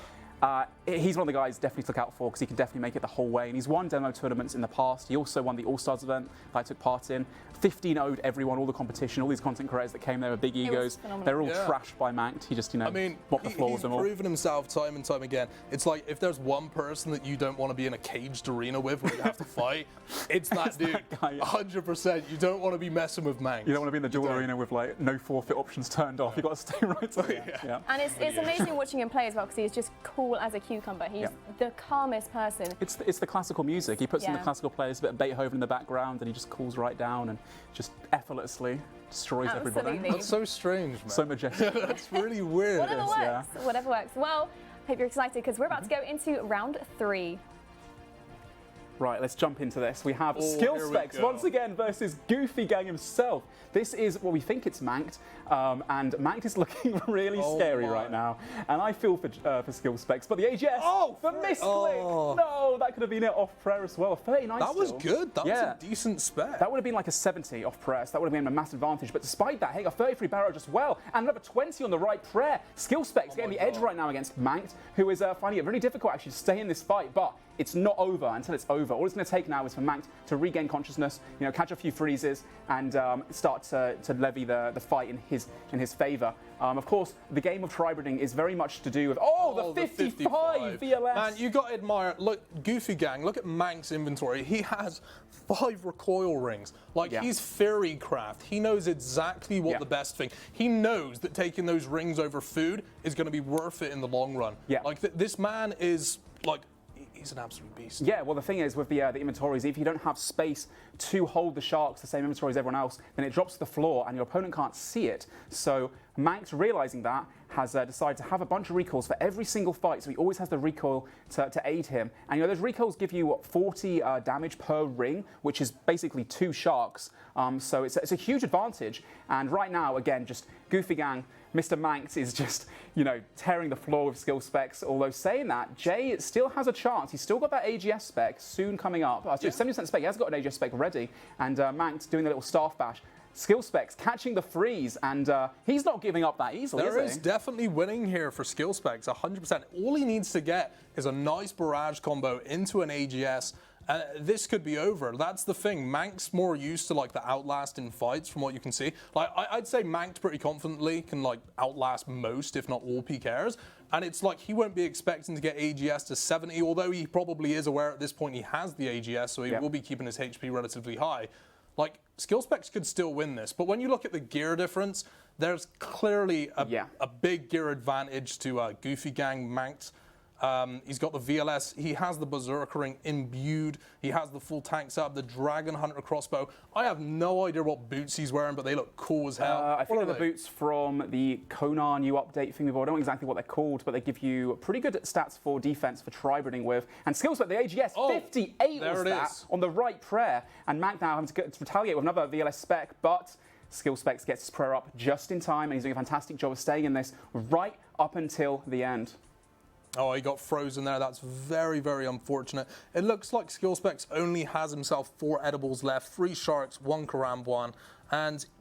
he's one of the guys definitely to look out for because he can definitely make it the whole way. And he's won demo tournaments in the past. He also won the All-Stars event that I took part in. 15-0'd everyone, all the competition, all these content creators that came there with big egos. They're all trashed by Manked. He just, mopped the floor with them all. He's proven himself time and time again. It's like if there's one person that you don't want to be in a caged arena with where you have to fight, it's that dude. That guy, yeah. 100%. You don't want to be messing with Manked. You don't want to be in the duel arena with like no forfeit options turned off. You've got to stay right there. Yeah. And it's amazing watching him play as well because he's just cool as a cucumber. He's the calmest person. It's the classical music. He puts in the classical players, a bit of Beethoven in the background, and he just cools right down and just effortlessly destroys everybody. That's so strange, man. So majestic. That's really weird. Whatever works. Whatever works. Well, hope you're excited because we're about to go into round 3. Right, let's jump into this. We have Skill Specs once again versus Goofy Gang himself. This is what we think it's Manked, and Manked is looking really scary right now. And I feel for Skill Specs, but the AGS, the misclick. No, that could have been it off prayer as well. 39 That was good. That was a decent spec. That would have been like a 70 off prayer, so that would have been a massive advantage. But despite that, he got 33 barrage as well, and another 20 on the right prayer. Skill Specs getting the edge right now against Manked, who is finding it really difficult actually to stay in this fight, but it's not over until it's over. All it's going to take now is for Manked to regain consciousness, catch a few freezes, and start to levy the fight in his favour. Of course, the game of Tribriding is very much to do with the 55 VLS. Man, you got to admire. Look, Goofy Gang. Look at Manked's inventory. He has 5 recoil rings. He's fairy craft. He knows exactly what the best thing. He knows that taking those rings over food is going to be worth it in the long run. Yeah. This man is he's an absolute beast. Yeah, well, the thing is with the inventories, if you don't have space to hold the sharks the same inventory as everyone else, then it drops to the floor and your opponent can't see it. So Manked, realizing that, has decided to have a bunch of recalls for every single fight, so he always has the recoil to aid him. And those recoils give you 40 damage per ring, which is basically 2 sharks. So it's a huge advantage. And right now, again, just Goofy Gang, Mr. Manked is just, tearing the floor with skill specs. Although saying that, Jay still has a chance. He's still got that AGS spec soon coming up. 70% spec, he has got an AGS spec ready. And Manked doing the little staff bash. Skill specs catching the freeze, and he's not giving up that easily. There is definitely winning here for skill specs, 100%. All he needs to get is a nice barrage combo into an AGS, this could be over. That's the thing. Mank's more used to like the outlast in fights, from what you can see. Like I'd say Mank pretty confidently can like outlast most, if not all, PKers. And it's like he won't be expecting to get AGS to 70, although he probably is aware at this point he has the AGS, so he will be keeping his HP relatively high. Like, skill specs could still win this, but when you look at the gear difference, there's clearly a big gear advantage to Goofy Gang Manked. He's got the VLS, he has the Berserker Ring imbued, he has the full tank setup, the Dragon Hunter crossbow. I have no idea what boots he's wearing, but they look cool as hell. I think they're the boots from the Konar new update thing. I don't know exactly what they're called, but they give you pretty good stats for defense for tri-breeding with. And skill spec, the AGS, 58 was that on the right prayer. And Mank now having to retaliate with another VLS spec, but skill specs gets his prayer up just in time, and he's doing a fantastic job of staying in this right up until the end. Oh, he got frozen there. That's very, very unfortunate. It looks like Skill Specs only has himself 4 edibles left, 3 sharks, 1 Karambwan,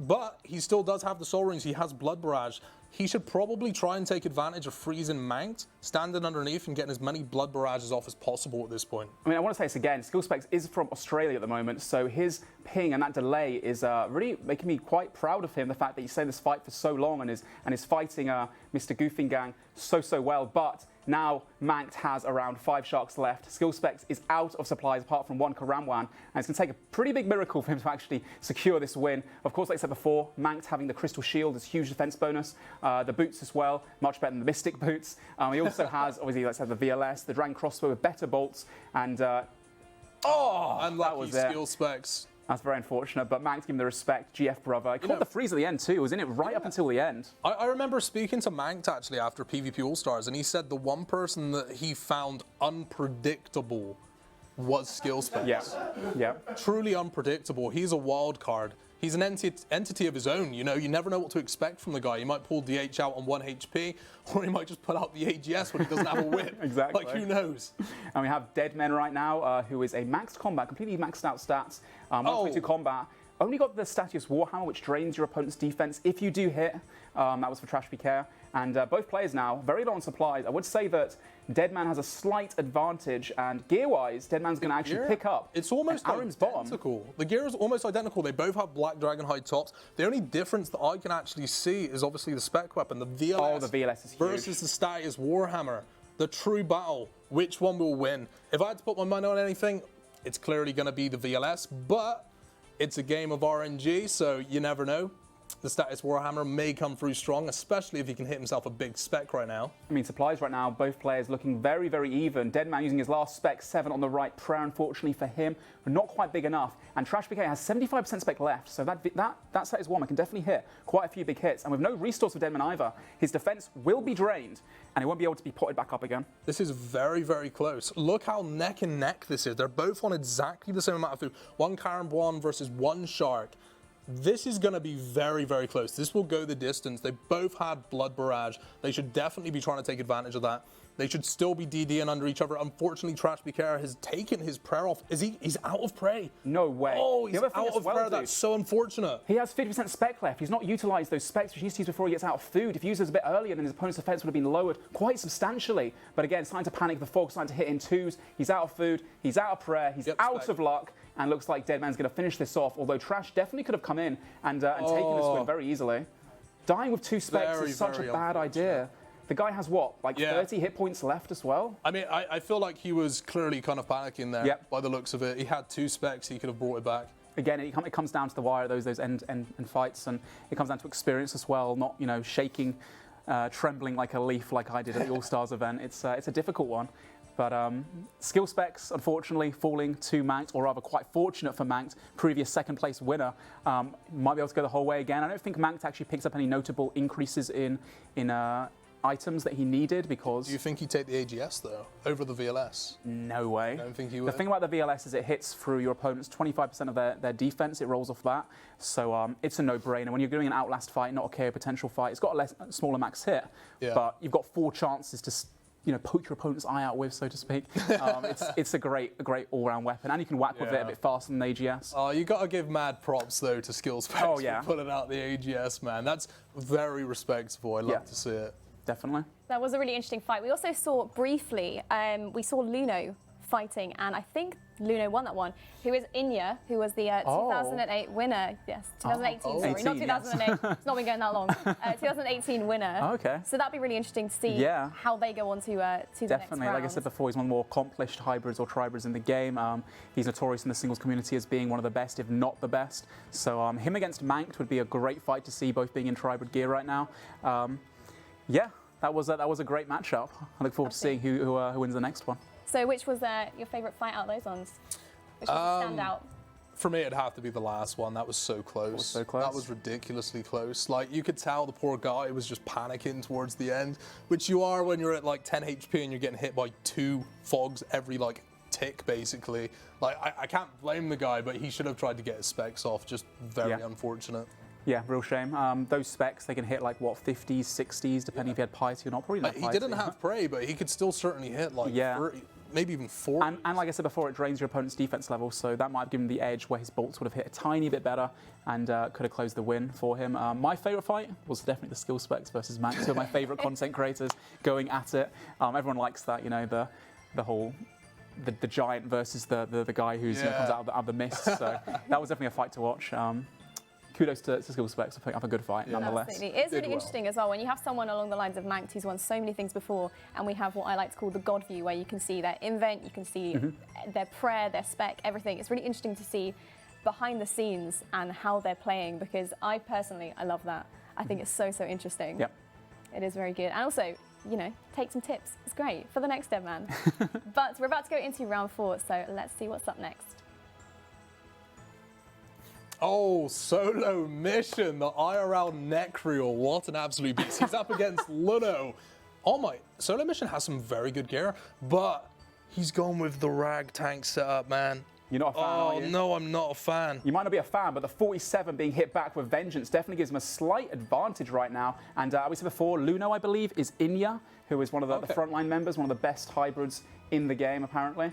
but he still does have the soul rings. He has Blood Barrage. He should probably try and take advantage of freezing Manked, standing underneath and getting as many Blood Barrages off as possible at this point. I mean, I want to say this again. Skill Specs is from Australia at the moment, so his ping and that delay is really making me quite proud of him. The fact that he's stayed in this fight for so long and is fighting Mr. Goofing Gang so well, but now Mank has around 5 sharks left. Skill Specs is out of supplies apart from 1 Karamwan, and it's going to take a pretty big miracle for him to actually secure this win. Of course, like I said before, Mank having the Crystal Shield is a huge defense bonus. The boots as well, much better than the Mystic boots. He also has, obviously, like I said, the VLS, the Dragon Crossbow with better bolts, and unlucky Skill Specs. That's very unfortunate, but Mank's giving the respect, GF brother. He caught the freeze at the end too, wasn't it? Right up until the end. I remember speaking to Mank actually after PvP All-Stars, and he said the one person that he found unpredictable was Skill Specs. Yeah. Truly unpredictable. He's a wild card. He's an entity of his own, you know. You never know what to expect from the guy. He might pull DH out on 1 HP, or he might just pull out the AGS when he doesn't have a whip. Exactly. Like, who knows? And we have Deadman right now, who is a maxed combat, completely maxed out stats. 122 combat. Only got the Statius Warhammer, which drains your opponent's defense if you do hit. That was for Trash Care. And both players now, very low on supplies. I would say that Deadman has a slight advantage, and gear-wise, Deadman's going to actually pick up. It's almost Arim's identical. Bottom. The gear is almost identical. They both have black dragon hide tops. The only difference that I can actually see is obviously the spec weapon, the VLS. Oh, the VLS is huge. Versus the Statius Warhammer. The true battle. Which one will win? If I had to put my money on anything, it's clearly going to be the VLS, but it's a game of RNG, so you never know. The Statius Warhammer may come through strong, especially if he can hit himself a big spec right now. I mean, supplies right now, both players looking very, very even. Deadman using his last spec, 7 on the right prayer, unfortunately for him, but not quite big enough. And Trash PK has 75% spec left, so that set is one. Can definitely hit quite a few big hits. And with no restores for Deadman either, his defense will be drained, and he won't be able to be potted back up again. This is very, very close. Look how neck and neck this is. They're both on exactly the same amount of food. 1 Karambwan versus 1 Shark. This is going to be very, very close. This will go the distance. They both had Blood Barrage. They should definitely be trying to take advantage of that. They should still be DDing under each other. Unfortunately, Trash Care has taken his prayer off. He's out of prey. No way. Oh, he's out of prayer. That's so unfortunate. He has 50% spec left. He's not utilised those specs, which he needs to use before he gets out of food. If he uses a bit earlier, then his opponent's defense would have been lowered quite substantially. But again, starting to panic. The fog's starting to hit in twos. He's out of food. He's out of prayer. He's out of luck. And looks like Deadman's going to finish this off, although Trash definitely could have come in and taken this win very easily. Dying with 2 specs is such a bad idea. The guy has what, like 30 hit points left as well? I mean, I feel like he was clearly kind of panicking there by the looks of it. He had 2 specs, he could have brought it back. Again, it comes down to the wire, those end fights, and it comes down to experience as well, not, you know, shaking, trembling like a leaf like I did at the All-Stars event. It's a difficult one. But skill specs, unfortunately, falling to Mank, or rather quite fortunate for Mank, previous second place winner, might be able to go the whole way again. I don't think Mank actually picks up any notable increases in items that he needed because... Do you think he'd take the AGS, though, over the VLS? No way. I don't think he would. The thing about the VLS is it hits through your opponent's 25% of their defense. It rolls off that. So it's a no-brainer. When you're doing an Outlast fight, not a KO potential fight, it's got a smaller max hit, but you've got 4 chances to... poke your opponent's eye out with, so to speak. It's a great all-round weapon, and you can whack with it a bit faster than the AGS. Oh, you got to give mad props though to Skill Specs for pulling out the AGS, man. That's very respectable. I love to see it. Definitely. That was a really interesting fight. We also saw briefly, we saw Luno fighting, and I think Luno won that one. Who is Inya, who was the 2008 winner. Yes, 2018, sorry, not 2008. Yes. It's not been going that long. 2018 winner. Oh, okay. So that'd be really interesting to see how they go on to the next round. Definitely, like I said before, he's one of the more accomplished hybrids or tribrids in the game. He's notorious in the singles community as being one of the best, if not the best. So him against Manked would be a great fight to see, both being in tribrid gear right now. Yeah, that was a great matchup. I look forward to seeing who wins the next one. So which was your favourite fight out of those ones? Which was the standout? For me, it'd have to be the last one. That was so close. That was ridiculously close. Like, you could tell the poor guy was just panicking towards the end, which you are when you're at like 10 HP and you're getting hit by 2 fogs every like tick, basically. Like, I can't blame the guy, but he should have tried to get his specs off. Just very unfortunate. Yeah, real shame. Those specs, they can hit like, what, 50s, 60s, depending if he had piety or not. Probably not He didn't have prey, but he could still certainly hit like 30, maybe even 40. And like I said before, it drains your opponent's defense level, so that might have given him the edge where his bolts would have hit a tiny bit better and could have closed the win for him. My favourite fight was definitely the skill specs versus Max, two of my favourite content creators going at it. Everyone likes that, you know, the whole... The giant versus the guy who's you know, comes out of the mist. So that was definitely a fight to watch. Kudos to Skill Specs for putting up a good fight, nonetheless. Absolutely. It's really interesting as well when you have someone along the lines of Manked who's won so many things before, and we have what I like to call the God view, where you can see their invent, you can see their prayer, their spec, everything. It's really interesting to see behind the scenes and how they're playing, because I personally love that. I think it's so interesting. Yep. It is very good. And also, you know, take some tips. It's great for the next Deadman. But we're about to go into round 4, so let's see what's up next. Oh, solo mission, the IRL Necreal. What an absolute beast. He's up against Luno. Oh my, solo mission has some very good gear, but he's gone with the rag tank setup, man. You're not a fan, are you? No, I'm not a fan. You might not be a fan, but the 47 being hit back with Vengeance definitely gives him a slight advantage right now. And we said before, Luno, I believe, is Inya, who is one of the frontline members, one of the best hybrids in the game, apparently.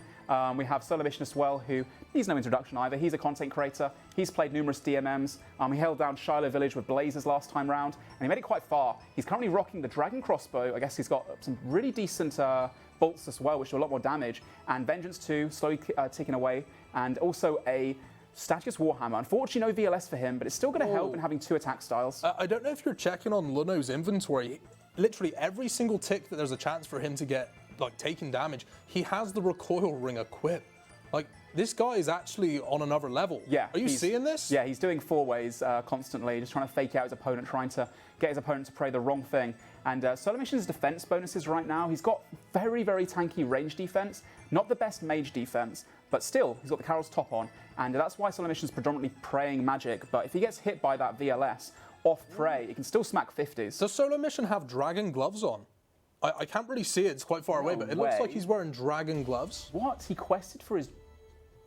We have Solo Mission as well, who needs no introduction either. He's a content creator. He's played numerous DMMs. He held down Shiloh Village with Blazers last time round, and he made it quite far. He's currently rocking the Dragon Crossbow. I guess he's got some really decent bolts as well, which do a lot more damage. And Vengeance 2, slowly ticking away. And also a Statius Warhammer. Unfortunately, no VLS for him, but it's still going to help in having 2 attack styles. I don't know if you're checking on Luno's inventory. Literally every single tick that there's a chance for him to get like taking damage, he has the recoil ring equipped. Like, this guy is actually on another level. Yeah. Are you seeing this? Yeah, he's doing 4-ways constantly, just trying to fake out his opponent, trying to get his opponent to pray the wrong thing. And Solo Mission's defense bonuses right now, he's got very tanky range defense, not the best mage defense, but still, he's got the Carol's top on, and that's why Solo Mission's predominantly praying magic. But if he gets hit by that VLS off prey, he can still smack 50s. Does Solo Mission have dragon gloves on? I can't really see it, it's quite far away, but it looks like he's wearing dragon gloves. What? He quested for his...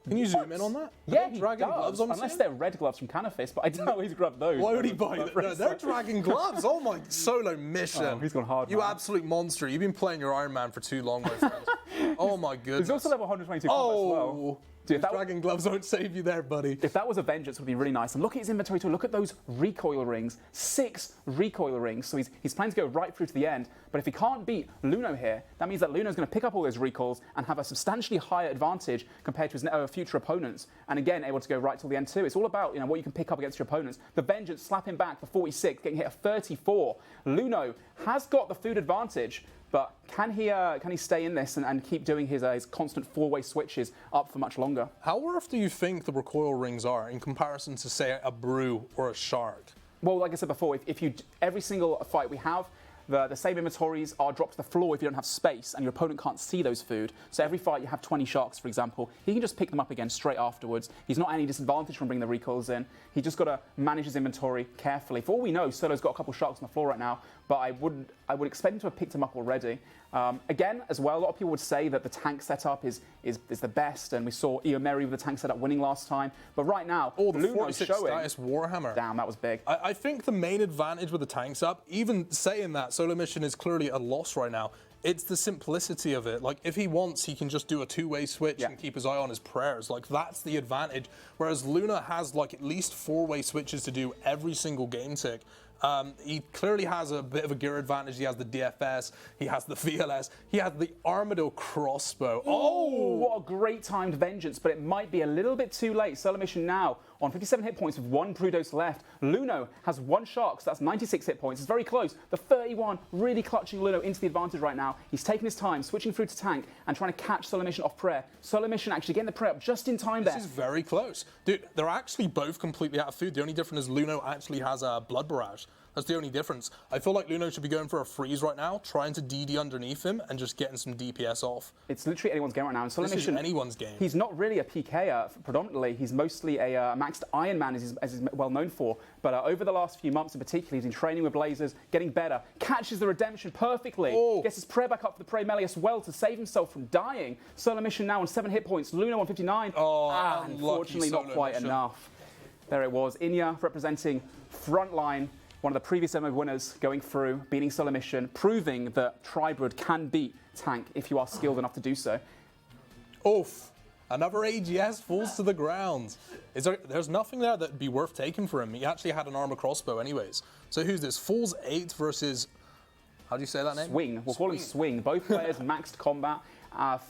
Can you zoom in on that? Yeah, he dragon does, gloves on unless they're red gloves from Canifist, but I don't know he's grabbed those. Why would he buy them? No, they're dragon gloves. Oh my, Solo Mission. Oh, he's gone hard, You man. absolute monster. You've been playing your Iron Man for too long, my friend. Oh my goodness. He's also level 122 combat as well. Dude, dragon gloves won't save you there, buddy. If that was a Vengeance, it would be really nice. And look at his inventory too. Look at those recoil rings. 6 recoil rings. So he's planning to go right through to the end. But if he can't beat Luno here, that means that Luno's going to pick up all those recoils and have a substantially higher advantage compared to his future opponents. And again, able to go right till the end too. It's all about what you can pick up against your opponents. The Vengeance slapping back for 46, getting hit a 34. Luno has got the food advantage. But can he stay in this and keep doing his constant 4-way switches up for much longer? How worth do you think the recoil rings are in comparison to, say, a brew or a shark? Well, like I said before, if you every single fight we have, the same inventories are dropped to the floor if you don't have space and your opponent can't see those food. So every fight you have 20 sharks, for example, he can just pick them up again straight afterwards. He's not at any disadvantage from bringing the recoils in. He just got to manage his inventory carefully. For all we know, Solo's got a couple sharks on the floor right now, but I would expect him to have picked them up already. Again, as well, a lot of people would say that the tank setup is the best, and we saw Eomeri with the tank setup winning last time. But right now, the Luno's 46 showing. Status Warhammer. Damn, that was big. I think the main advantage with the tanks up, even saying that Solo Mission is clearly a loss right now, it's the simplicity of it. Like, if he wants, he can just do a 2-way switch and keep his eye on his prayers. Like, that's the advantage. Whereas Luna has, like, at least 4-way switches to do every single game tick. He clearly has a bit of a gear advantage. He has the DFS, he has the VLS, he has the Armadillo crossbow. Oh, what a great timed vengeance, but it might be a little bit too late. Solo mission now on 57 hit points with 1 Brudos left. Luno has 1 shark, so that's 96 hit points. It's very close. The 31 really clutching Luno into the advantage right now. He's taking his time, switching through to tank and trying to catch Solo mission off prayer. Solo mission actually getting the prayer up just in time there. This is very close. Dude, they're actually both completely out of food. The only difference is Luno actually has a blood barrage. That's the only difference. I feel like Luno should be going for a freeze right now, trying to DD underneath him and just getting some DPS off. It's literally anyone's game right now. And Solo This mission, is anyone's game. He's not really a PKer predominantly. He's mostly a maxed Iron Man, as he's well known for. But over the last few months in particular, he's been training with lasers, getting better, catches the redemption perfectly, gets his prayer back up for the Prey Melee as well to save himself from dying. Solo mission now on 7 hit points. Luno on 59. Unfortunately not quite enough. There it was. Inya representing Frontline. One of the previous MMO winners going through, beating Solo mission, proving that Tribrid can beat tank if you are skilled enough to do so. Oof. Another AGS falls to the ground. There's nothing there that'd be worth taking for him. He actually had an armor crossbow anyways. So who's this? Fool's 8 versus... How do you say that name? Swing. We'll call him Swing. Both players maxed combat.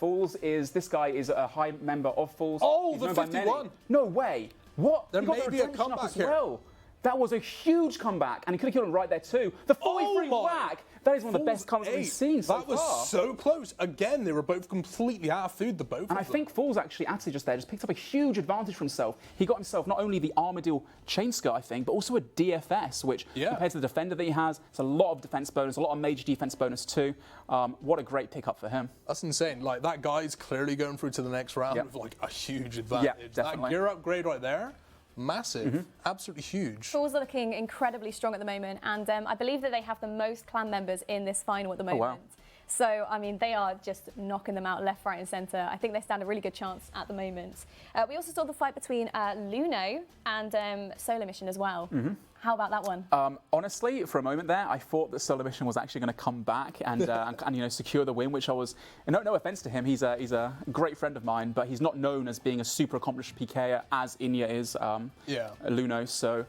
Fools is... This guy is a high member of Fools. Oh, He's the known by 51. many. No way. What? There He got may the be a redemption up comeback as here. well. That was a huge comeback, and he could have killed him right there too. The 43 whack. That is one of the best comebacks we've seen so far. That was so close. Again, they were both completely out of food, the both of them. And I think Fools actually just picked up a huge advantage for himself. He got himself not only the Armadillo chain skirt, I think, but also a DFS, which compared to the defender that he has, it's a lot of defense bonus, a lot of major defense bonus too. What a great pickup for him. That's insane. Like, that guy's clearly going through to the next round with like a huge advantage. Yeah, definitely. That gear upgrade right there, massive, absolutely huge. Fools are looking incredibly strong at the moment, and I believe that they have the most clan members in this final at the moment. wow. So, I mean, they are just knocking them out left, right, and centre. I think they stand a really good chance at the moment. We also saw the fight between Luno and Solo Mission as well. How about that one? Honestly, for a moment there, I thought that Solo Mission was actually going to come back and, and secure the win, which I was. No offense to him, he's a great friend of mine, but he's not known as being a super accomplished PKer as Inya is. Luno. So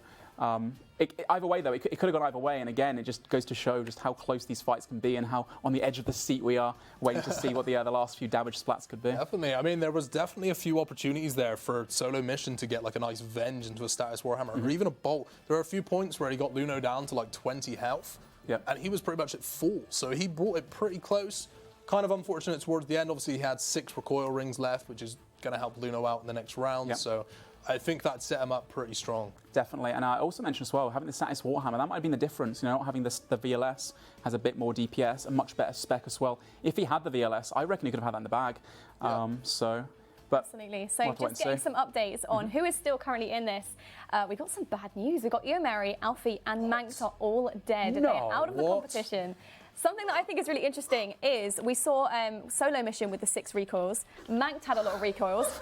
either way, though, it could have gone either way. And again, it just goes to show just how close these fights can be and how on the edge of the seat we are, waiting to see what the last few damage splats could be. Definitely. I mean, there was definitely a few opportunities there for Solo Mission to get like a nice venge into a status Warhammer, or even a bolt. There were a few points where he got Luno down to like 20 health, and he was pretty much at full. So he brought it pretty close. Kind of unfortunate towards the end. Obviously, he had 6 recoil rings left, which is going to help Luno out in the next round. So I think that set him up pretty strong. Definitely, and I also mentioned as well, having the status Warhammer, that might have been the difference. Not having the VLS has a bit more DPS, a much better spec as well. If he had the VLS, I reckon he could have had that in the bag. But absolutely. So just getting some updates on who is still currently in this. We got some bad news. We've got Normie Alphaeus and Manx are all dead. They're out of the competition. Something that I think is really interesting is we saw Solo Mission with the 6 recoils. Manx had a lot of recoils.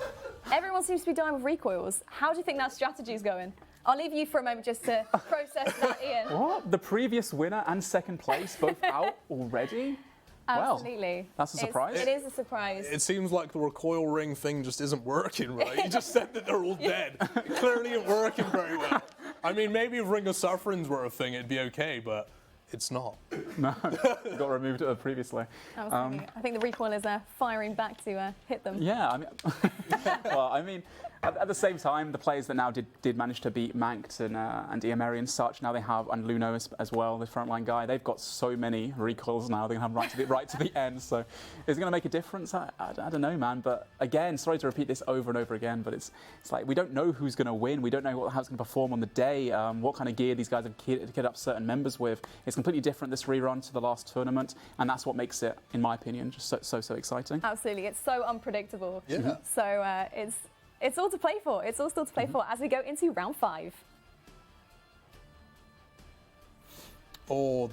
Everyone seems to be dying with recoils. How do you think that strategy is going? I'll leave you for a moment just to process that, Ian. What? The previous winner and second place both out already? Absolutely. Well, that's a surprise. It is a surprise. It seems like the recoil ring thing just isn't working, right? You just said that they're all dead. It clearly ain't working very well. I mean, maybe if Ring of Sufferings were a thing, it'd be okay, but it's not. No, got removed previously. I think the recoil is firing back to hit them. Yeah, I mean, at the same time, the players that now did manage to beat Manx and Emery and such, now they have, and Luno as well, the frontline guy, they've got so many recoils now, they're going to have right to the end, so is it going to make a difference? I don't know, man, but again, sorry to repeat this over and over again, but it's like we don't know who's going to win, we don't know how it's going to perform on the day, what kind of gear these guys have kit up certain members with. It's completely different this rerun to the last tournament, and that's what makes it, in my opinion, just so exciting. Absolutely, it's so unpredictable. Yeah. So it's all to play for. It's all still to play for as we go into round 5. Oh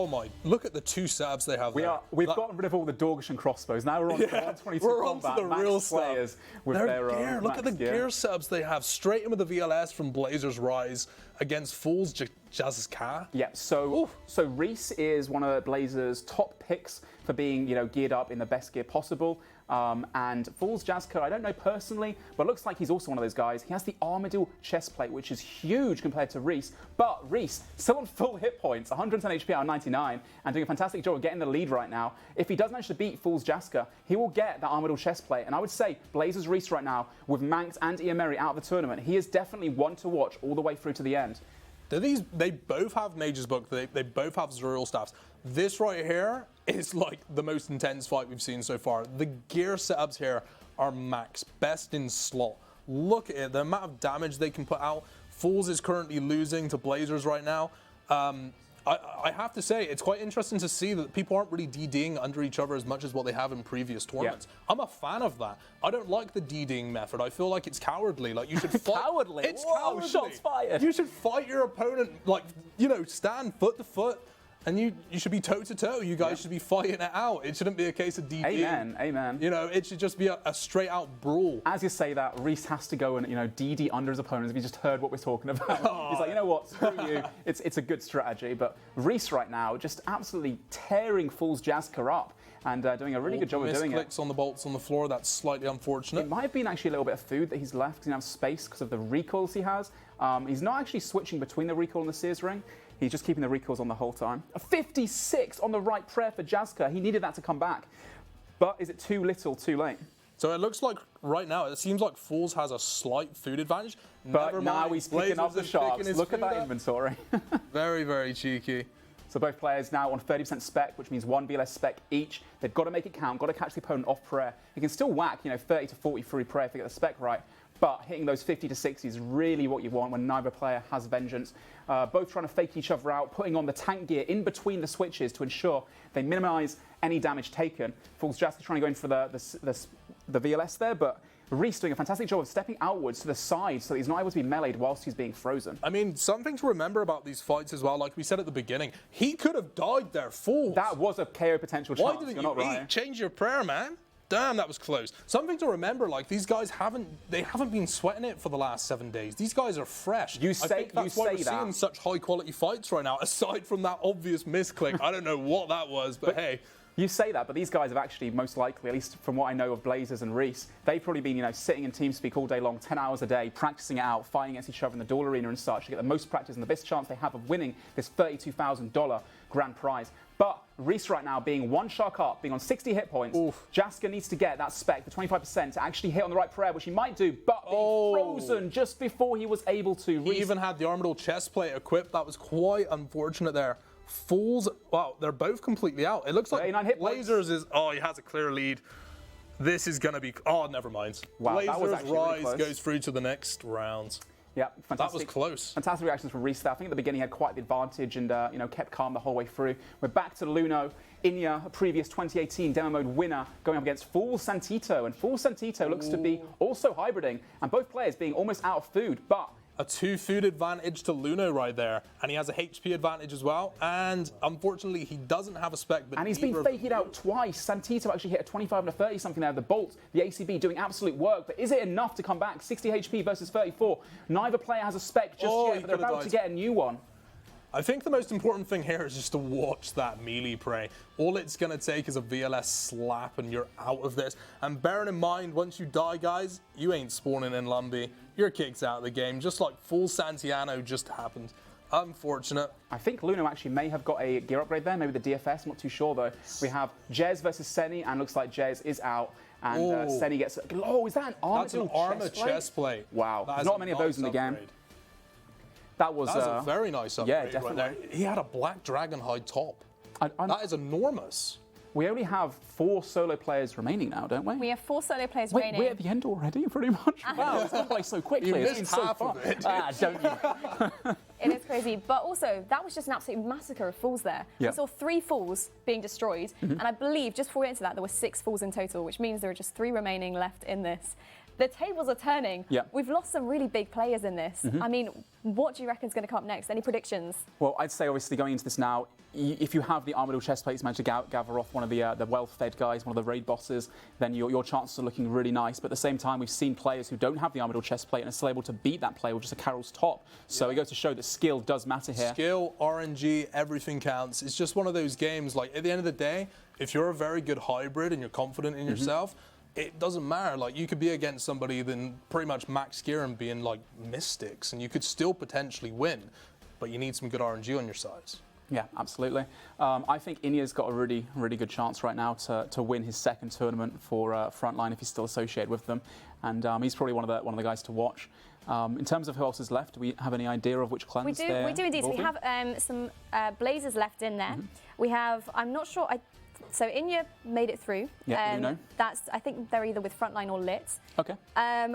my! Look at the 2 setups they have. We've gotten rid of all the Dorgish and crossbows. Now we're on to 122 we're combat. On to the real players with their gear. Look at the gear subs they have. Straight in with the VLS from Blazer's Rise. against Fools Jazzka. Yeah, so Reese is one of Blazers' top picks for being, geared up in the best gear possible. And Fools Jazzka, I don't know personally, but looks like he's also one of those guys. He has the Armadillo chest plate, which is huge compared to Reese. But Reese, still on full hit points, 110 HP out of 99, and doing a fantastic job of getting the lead right now. If he does manage to beat Fools Jazzka, he will get that Armadillo chest plate. And I would say Blazers Reese right now, with Manx and Iameri out of the tournament, he is definitely one to watch all the way through to the end. They both have Mage's Book, they both have Zuriel staffs. This right here is like the most intense fight we've seen so far. The gear setups here are max, best in slot. Look at it, the amount of damage they can put out. Fools is currently losing to Blazers right now. I have to say, it's quite interesting to see that people aren't really DDing under each other as much as what they have in previous tournaments. Yeah. I'm a fan of that. I don't like the DDing method. I feel like it's cowardly. Like, you should fight. Cowardly? It's Whoa, cowardly. shots fired. You should fight your opponent, like, stand foot to foot. And you should be toe-to-toe. You guys should be fighting it out. It shouldn't be a case of DD. Amen, amen. It should just be a straight-out brawl. As you say that, Reese has to go and, DD under his opponents. If you just heard what we're talking about. He's like, you know what, screw you. It's a good strategy. But Reese right now just absolutely tearing Fools Jazzka up and doing a really good job of doing it. Clicks on the bolts on the floor. That's slightly unfortunate. It might have been actually a little bit of food that he's left. He doesn't have space because of the recoils he has. He's not actually switching between the recoil and the Sears ring. He's just keeping the recoils on the whole time. A 56 on the right prayer for Jazzka. He needed that to come back. But is it too little, too late? So it looks like right now, it seems like Fools has a slight food advantage. But now he's picking up the shots. Look at that inventory. Very, very cheeky. So both players now on 30% spec, which means one VLS spec each. They've got to make it count, got to catch the opponent off prayer. You can still whack, 30 to 40 free prayer if you get the spec right. But hitting those 50 to 60 is really what you want when neither player has vengeance. Both trying to fake each other out, putting on the tank gear in between the switches to ensure they minimize any damage taken. Fools Jazzka trying to go in for the VLS there, but Reese doing a fantastic job of stepping outwards to the side so that he's not able to be meleeed whilst he's being frozen. I mean, something to remember about these fights as well, like we said at the beginning, he could have died there, Fools. That was a KO potential chance. Why didn't you eat? Change your prayer, man. Damn, that was close. Something to remember, like, these guys haven't been sweating it for the last 7 days. These guys are fresh. I think that's why we're seeing such high-quality fights right now, aside from that obvious misclick. I don't know what that was, but hey. You say that, but these guys have actually, most likely, at least from what I know of Blazers and Reese, they've probably been, sitting in TeamSpeak all day long, 10 hours a day, practicing it out, fighting against each other in the duel arena and such to get the most practice and the best chance they have of winning this $32,000 grand prize. But Reese right now being one shark up, being on 60 hit points, Jazzka needs to get that spec, the 25%, to actually hit on the right prayer, which he might do, but being frozen just before he was able to. He even had the Armadillo chest plate equipped. That was quite unfortunate there. Fools, wow, they're both completely out. It looks like Blazers is, he has a clear lead. This is going to be, never mind. Wow, Blazers rise goes through to the next round. Yeah, fantastic. That was close. Fantastic reactions from Reese. I think at the beginning he had quite the advantage and kept calm the whole way through. We're back to Luno. Inya, a previous 2018 demo mode winner, going up against Fool Santito. And Fool Santito looks to be also hybriding, and both players being almost out of food, but a 2 food advantage to Luno right there. And he has a HP advantage as well. And unfortunately, he doesn't have a spec. But and he's been faking out twice. Santito actually hit a 25 and a 30 something there. The bolt, the ACB doing absolute work. But is it enough to come back? 60 HP versus 34. Neither player has a spec just yet, but they're about to get a new one. I think the most important thing here is just to watch that melee prey. All it's going to take is a VLS slap and you're out of this. And bearing in mind, once you die, guys, you ain't spawning in Lumbee. You're kicked out of the game, just like Full Santiano just happened. Unfortunate. I think Luno actually may have got a gear upgrade there, maybe the DFS, I'm not too sure though. We have Jez versus Seni, and looks like Jez is out. And Seni gets, is that an armor? That's an armor chest plate. Wow, there's not many of those in the game. That was a very nice upgrade. Yeah, definitely. Right there. He had a black dragon hide top. That is enormous. We only have 4 solo players remaining now, don't we? We have 4 solo players remaining. We're at the end already, pretty much. Wow, it's gone by so quickly. You it's missed been half so of it. Don't you? It is crazy. But also, that was just an absolute massacre of Fools there. Yep. We saw 3 Fools being destroyed. And I believe, just before we get into that, there were 6 Fools in total, which means there are just 3 remaining left in this. The tables are turning. Yep. We've lost some really big players in this. I mean, what do you reckon is going to come up next? Any predictions? Well, I'd say obviously going into this now, if you have the Armadyl chest plates, manage to gather off one of the well-fed guys, one of the raid bosses, then your chances are looking really nice. But at the same time, we've seen players who don't have the Armadyl chest plate and are still able to beat that player with just a Carol's top. So it goes to show that skill does matter here. Skill, RNG, everything counts. It's just one of those games, like, at the end of the day, if you're a very good hybrid and you're confident in yourself, it doesn't matter. Like, you could be against somebody then pretty much max gear and being like mystics, and you could still potentially win, but you need some good RNG on your sides. Yeah, absolutely. I think Inya's got a really, really good chance right now to win his second tournament for Frontline if he's still associated with them, and he's probably one of the guys to watch. In terms of who else is left, do we have any idea of which clans We do indeed. So we have some Blazers left in there. We have, I'm not sure, so Inya made it through. Yeah, Uno. I think they're either with Frontline or Lit. Okay.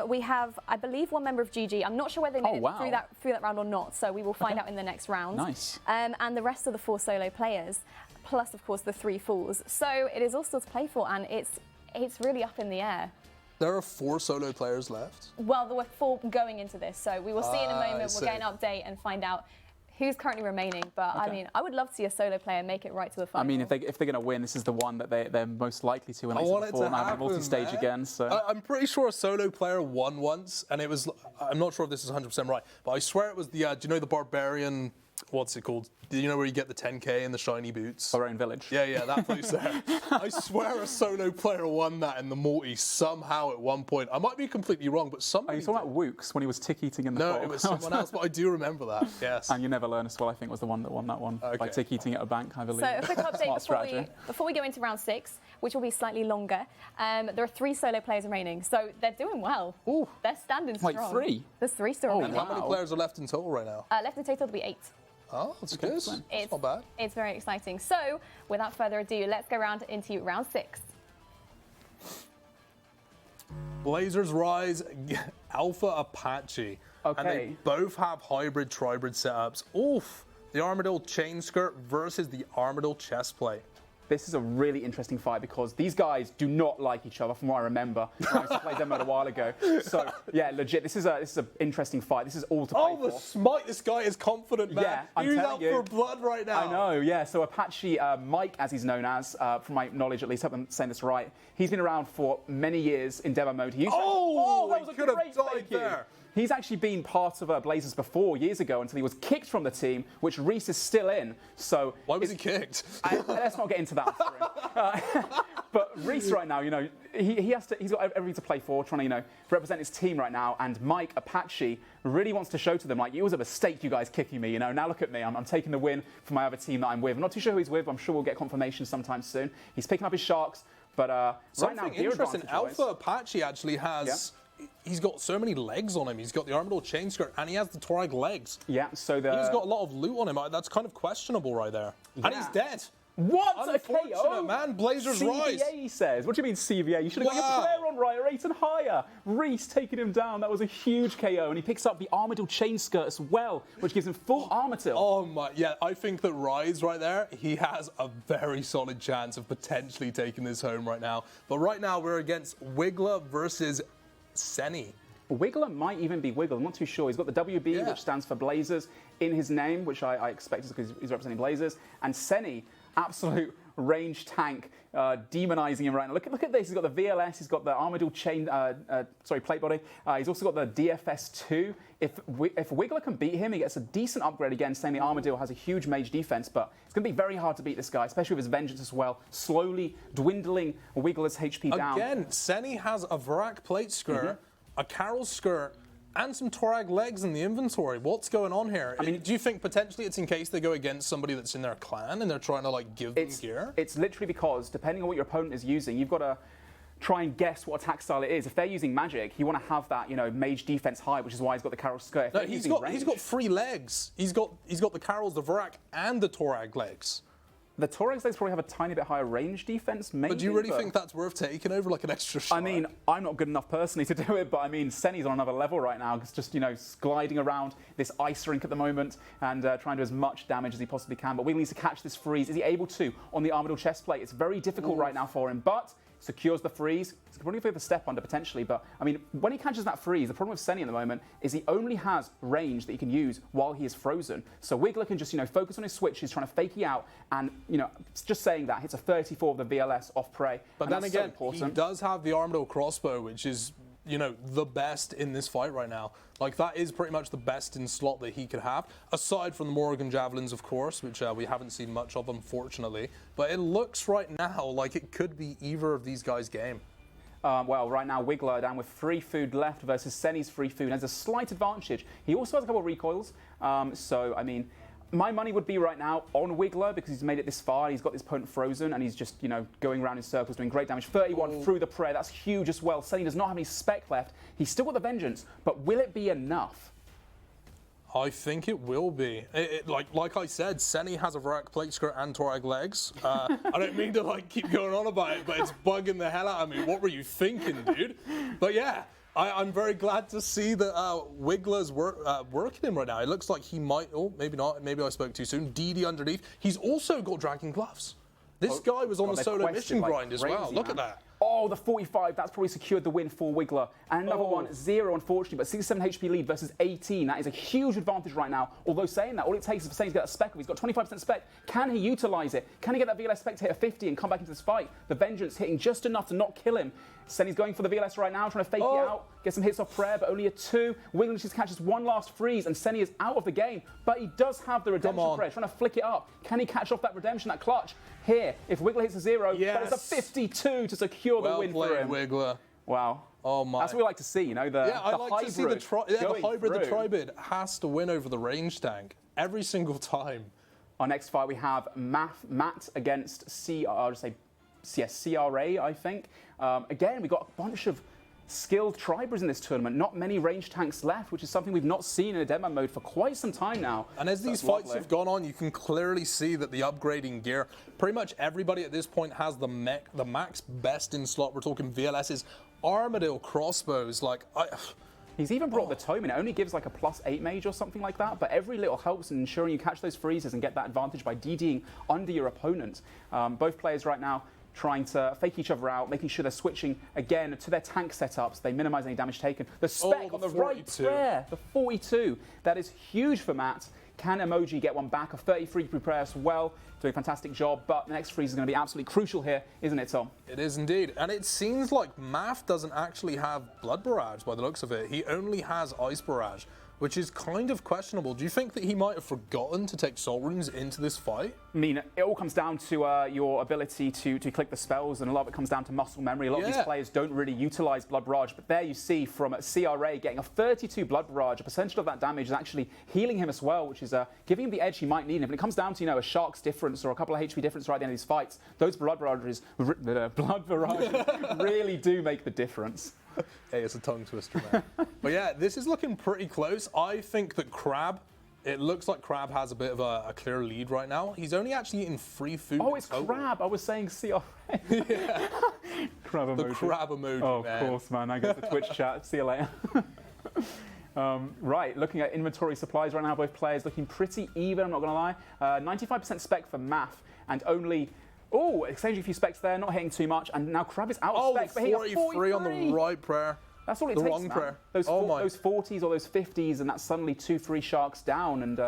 We have, I believe, one member of GG. I'm not sure whether they made it through that round or not, so we will find out in the next round. Nice. And the rest of the 4 solo players, plus, of course, the 3 Fools. So it is all still to play for, and it's really up in the air. There are 4 solo players left? Well, there were 4 going into this, so we will see in a moment. We'll get an update and find out who's currently remaining. But I mean, I would love to see a solo player make it right to the final. I mean, if they're going to win, this is the one that they're most likely to. And I want it to happen, multi-stage again. So I'm pretty sure a solo player won once, and it was. I'm not sure if this is 100% right, but I swear it was the. Do you know the Barbarian? What's it called? Do you know where you get the 10k and the shiny boots? Our own village. Yeah, that place there. I swear a solo player won that in the multi somehow at one point. I might be completely wrong, but somebody. Are you talking about Wooks when he was tick-eating in the No, fog? it was someone else, but I do remember that, yes. And You Never Learn as well, I think, was the one that won that one. By tick-eating at a bank, I believe. So a quick update before we go into round 6, which will be slightly longer. There are 3 solo players remaining, so they're doing well. Ooh. They're standing strong. Wait, 3? There's 3 still remaining. How many players are left in total right now? Left in total, there'll be 8. Oh, that's good. It's not bad. It's very exciting. So, without further ado, let's go round into round 6. Blazers Rise, Alpha Apache. Okay. And they both have hybrid, tribrid setups. Oof. The Armadyl chain skirt versus the Armadyl chest plate. This is a really interesting fight because these guys do not like each other, from what I remember. I used to play Deadman a while ago. So, yeah, legit, this is an interesting fight. This is all to play for. The smite! This guy is confident, man. Yeah, I'm He's telling out you. for blood right now. I know, yeah. So Apache, Mike, as he's known as, from my knowledge at least, I hope I'm saying this right, he's been around for many years in Deadman mode. He used that was he a could have great died thank you. there. He's actually been part of Blazers before, years ago, until he was kicked from the team, which Reese is still in. So why was he kicked? Let's not get into that for him. But Reese right now, he's got everything to play for, trying to, represent his team right now. And Mike Apache really wants to show to them, like, it was a mistake, you guys kicking me. Now look at me, I'm taking the win for my other team that I'm with. I'm not too sure who he's with. I'm sure we'll get confirmation sometime soon. He's picking up his Sharks, but right now, interesting. Alpha Apache actually has. Yeah. He's got so many legs on him. He's got the Armadyl chain skirt, and he has the Torag legs. Yeah, so he's got a lot of loot on him. That's kind of questionable right there. Yeah. And he's dead. What? Unfortunate, a KO? Man, Blazers Rise. CVA, he says. What do you mean CVA? You should have got your player on right, or 8 and higher. Reese taking him down. That was a huge KO, and he picks up the Armadyl chain skirt as well, which gives him full Armadyl. Oh my, yeah, I think that Rise right there, he has a very solid chance of potentially taking this home right now. But right now, we're against Wiggler versus Seni. Wiggler might even be Wiggle, I'm not too sure. He's got the WB, which stands for Blazers, in his name, which I expect is because he's representing Blazers. And Seni, absolute range tank, demonizing him right now. Look at this. He's got the VLS, he's got the Armadyl chain, plate body. He's also got the DFS2. If Wiggler can beat him, he gets a decent upgrade again, saying the Armadyl has a huge mage defense, but it's going to be very hard to beat this guy, especially with his Vengeance as well, slowly dwindling Wiggler's HP down. Again, Seni has a Varak plate skirt, a Carol skirt, and some Torag legs in the inventory. What's going on here? I mean, do you think potentially it's in case they go against somebody that's in their clan and they're trying to give them gear? It's literally because depending on what your opponent is using, you've got to try and guess what attack style it is. If they're using magic, you want to have that, mage defense high, which is why he's got the Carol skirt. No, he's got 3 legs. He's got the Carols, the Varak, and the Torag legs. The Torag legs probably have a tiny bit higher range defense, maybe. But do you really think that's worth taking over like an extra shot? I mean, I'm not good enough personally to do it, but I mean, Seni's on another level right now. It's just, gliding around this ice rink at the moment and trying to do as much damage as he possibly can. But we need to catch this freeze. Is he able to on the Armadyl chest plate? It's very difficult right now for him, but secures the freeze. He's probably going to step under potentially, but I mean, when he catches that freeze, the problem with Seni at the moment is he only has range that he can use while he is frozen. So Wiggler can just, focus on his switches, trying to fake you out, and, just saying that, hits a 34 of the VLS off prey. But then again, he does have the Armadillo crossbow, which is, the best in this fight right now. Like, that is pretty much the best in slot that he could have, aside from the Morrigan Javelins, of course, which we haven't seen much of, unfortunately. But it looks right now like it could be either of these guys' game. Well, right now, Wiggler down with free food left versus Seni's free food has a slight advantage. He also has a couple of recoils, so, I mean, my money would be right now on Wiggler because he's made it this far. He's got this opponent frozen and he's just, going around in circles doing great damage. 31 through the prayer. That's huge as well. Seni does not have any spec left. He's still got the Vengeance, but will it be enough? I think it will be. Like I said, Seni has a Varrock plate skirt and Torag legs. I don't mean to keep going on about it, but it's bugging the hell out of me. What were you thinking, dude? But yeah. I'm very glad to see that Wiggler's working him right now. It looks like he might, maybe not, maybe I spoke too soon. DD underneath. He's also got Dragon Gloves. This guy was on the solo mission grind as well. Look at that. Oh, the 45, that's probably secured the win for Wiggler. And another one, 0, unfortunately, but 67 HP lead versus 18. That is a huge advantage right now. Although saying that, all it takes is for Seni to get a spec. If he's got 25% spec, can he utilize it? Can he get that VLS spec to hit a 50 and come back into this fight? The Vengeance hitting just enough to not kill him. Seni's going for the VLS right now, trying to fake it out, get some hits off prayer, but only a 2. Wiggler just catches one last freeze, and Seni is out of the game. But he does have the redemption prayer, trying to flick it up. Can he catch off that redemption, that clutch? Here, if Wiggler hits a 0, but it's a 52 to secure the win for him. Wiggler. Wow. Oh my. That's what we like to see, I like to see the hybrid, the Tribid has to win over the range tank every single time. Our next fight we have Matt against CRA, I think. Again, we got a bunch of skilled tribers in this tournament. Not many range tanks left, which is something we've not seen in a Deadman mode for quite some time now. And as these fights have gone on, you can clearly see that the upgrading gear, pretty much everybody at this point has the max best in slot. We're talking VLS's, Armadillo crossbows. He's even brought the Toby. It only gives like a +8 mage or something like that, but every little helps in ensuring you catch those freezes and get that advantage by DDing under your opponent. Both players right now trying to fake each other out, making sure they're switching again to their tank setups. They minimize any damage taken. The spec on the right there, the 42. That is huge for Matt. Can Emoji get one back? A 33 through prayer as well. Doing a fantastic job, but the next freeze is going to be absolutely crucial here, isn't it, Tom? It is indeed. And it seems like Math doesn't actually have Blood Barrage by the looks of it. He only has Ice Barrage, which is kind of questionable. Do you think that he might have forgotten to take Soul Runes into this fight? I mean, it all comes down to your ability to click the spells, and a lot of it comes down to muscle memory. A lot of these players don't really utilize Blood Barrage, but there you see from CRA getting a 32 Blood Barrage, a percentage of that damage is actually healing him as well, which is giving him the edge he might need. And if it comes down to, a Shark's difference or a couple of HP difference right at the end of these fights, those Blood Barrages really do make the difference. Hey, it's a tongue twister, man. But yeah, this is looking pretty close. I think that it looks like Crab has a bit of a clear lead right now. He's only actually eating free food. Oh, it's Crab. I was saying CRA. Yeah. Crab emoji. The Crab emoji, Oh, of course, man. I get the Twitch chat. See you later. Right, looking at inventory supplies right now, both players looking pretty even, I'm not going to lie. 95% spec for Math, and only... Oh, exchanging a few specs there, not hitting too much, and now Crab is out of spec, but he has 43 on the right prayer. That's all it the takes, wrong man. prayer. Those 40s or those 50s, and that's suddenly 2-3 sharks down, and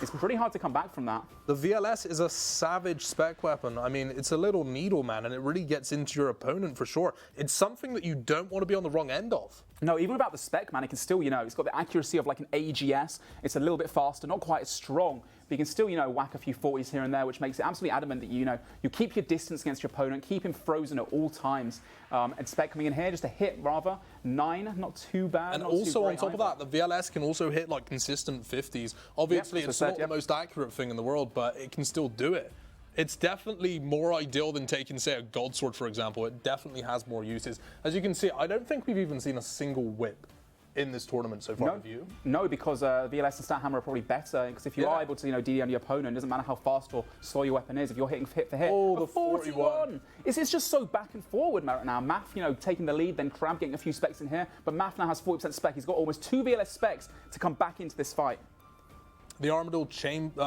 it's pretty hard to come back from that. The VLS is a savage spec weapon. I mean, it's a little needle, man, and it really gets into your opponent for sure. It's something that you don't want to be on the wrong end of. No, even without the spec, man, it can still, it's got the accuracy of like an AGS. It's a little bit faster, not quite as strong, but you can still, whack a few 40s here and there, which makes it absolutely adamant that, you keep your distance against your opponent, keep him frozen at all times. And spec coming in here, just a hit rather. 9, not too bad. And also on top of that, the VLS can also hit like consistent 50s. Obviously, it's not the most accurate thing in the world, but it can still do it. It's definitely more ideal than taking, say, a God Sword, for example. It definitely has more uses. As you can see, I don't think we've even seen a single whip in this tournament so far. Have you? No, because VLS and Stat Hammer are probably better. Because if you are able to, DD on your opponent, it doesn't matter how fast or slow your weapon is. If you're hitting hit for hit, the 41. It's just so back and forward right now. Math, taking the lead, then Crab getting a few specs in here. But Math now has 40% spec. He's got almost 2 VLS specs to come back into this fight. The Armadillo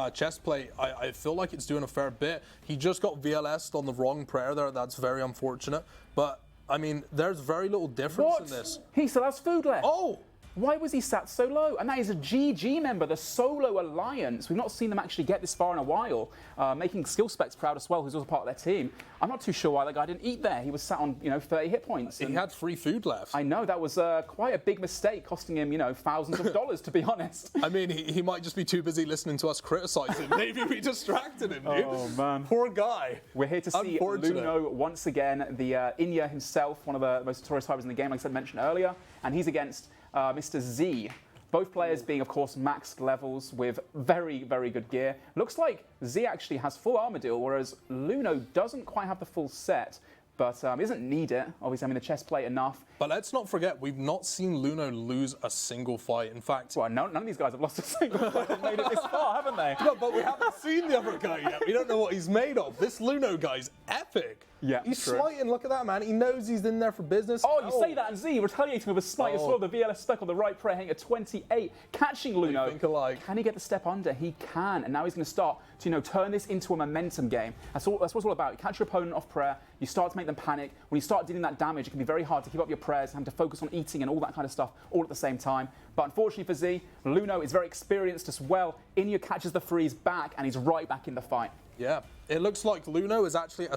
chest plate, I feel like it's doing a fair bit. He just got VLS'd on the wrong prayer there. That's very unfortunate. But, I mean, there's very little difference in this. He still has food left. Oh! Why was he sat so low? And that is a GG member, the Solo Alliance. We've not seen them actually get this far in a while, making Skill Specs proud as well, who's also part of their team. I'm not too sure why that guy didn't eat there. He was sat on, 30 hit points. He had free food left. I know, that was quite a big mistake, costing him, thousands of dollars, to be honest. I mean, he might just be too busy listening to us criticize him. Maybe we distracted him, dude. Oh, man. Poor guy. We're here to see Luno once again, the Inya himself, one of the most notorious fighters in the game, like I said, mentioned earlier. And he's against Mr. Z. Both players being, of course, maxed levels with very, very good gear. Looks like Z actually has full Armadillo, whereas Luno doesn't quite have the full set, but he doesn't need it. Obviously, I mean, the chest plate enough. But let's not forget, we've not seen Luno lose a single fight. In fact... Well, none of these guys have lost a single fight and made it this far, haven't they? No, but we haven't seen the other guy yet. We don't know what he's made of. This Luno guy's epic. Yeah, he's true. smiting. Look at that, man. He knows he's in there for business. Oh, you say that, and Z retaliating with a smite as well. The VLS spec on the right prayer hitting a 28, catching Luno. They think alike. Can he get the step under? He can, and now he's going to start to turn this into a momentum game. That's what it's all about. You catch your opponent off prayer. You start to make them panic. When you start dealing that damage, it can be very hard to keep up your prayers, having to focus on eating and all that kind of stuff all at the same time. But unfortunately for Z, Luno is very experienced as well. Inya catches the freeze back, and he's right back in the fight. Yeah, it looks like Luno is actually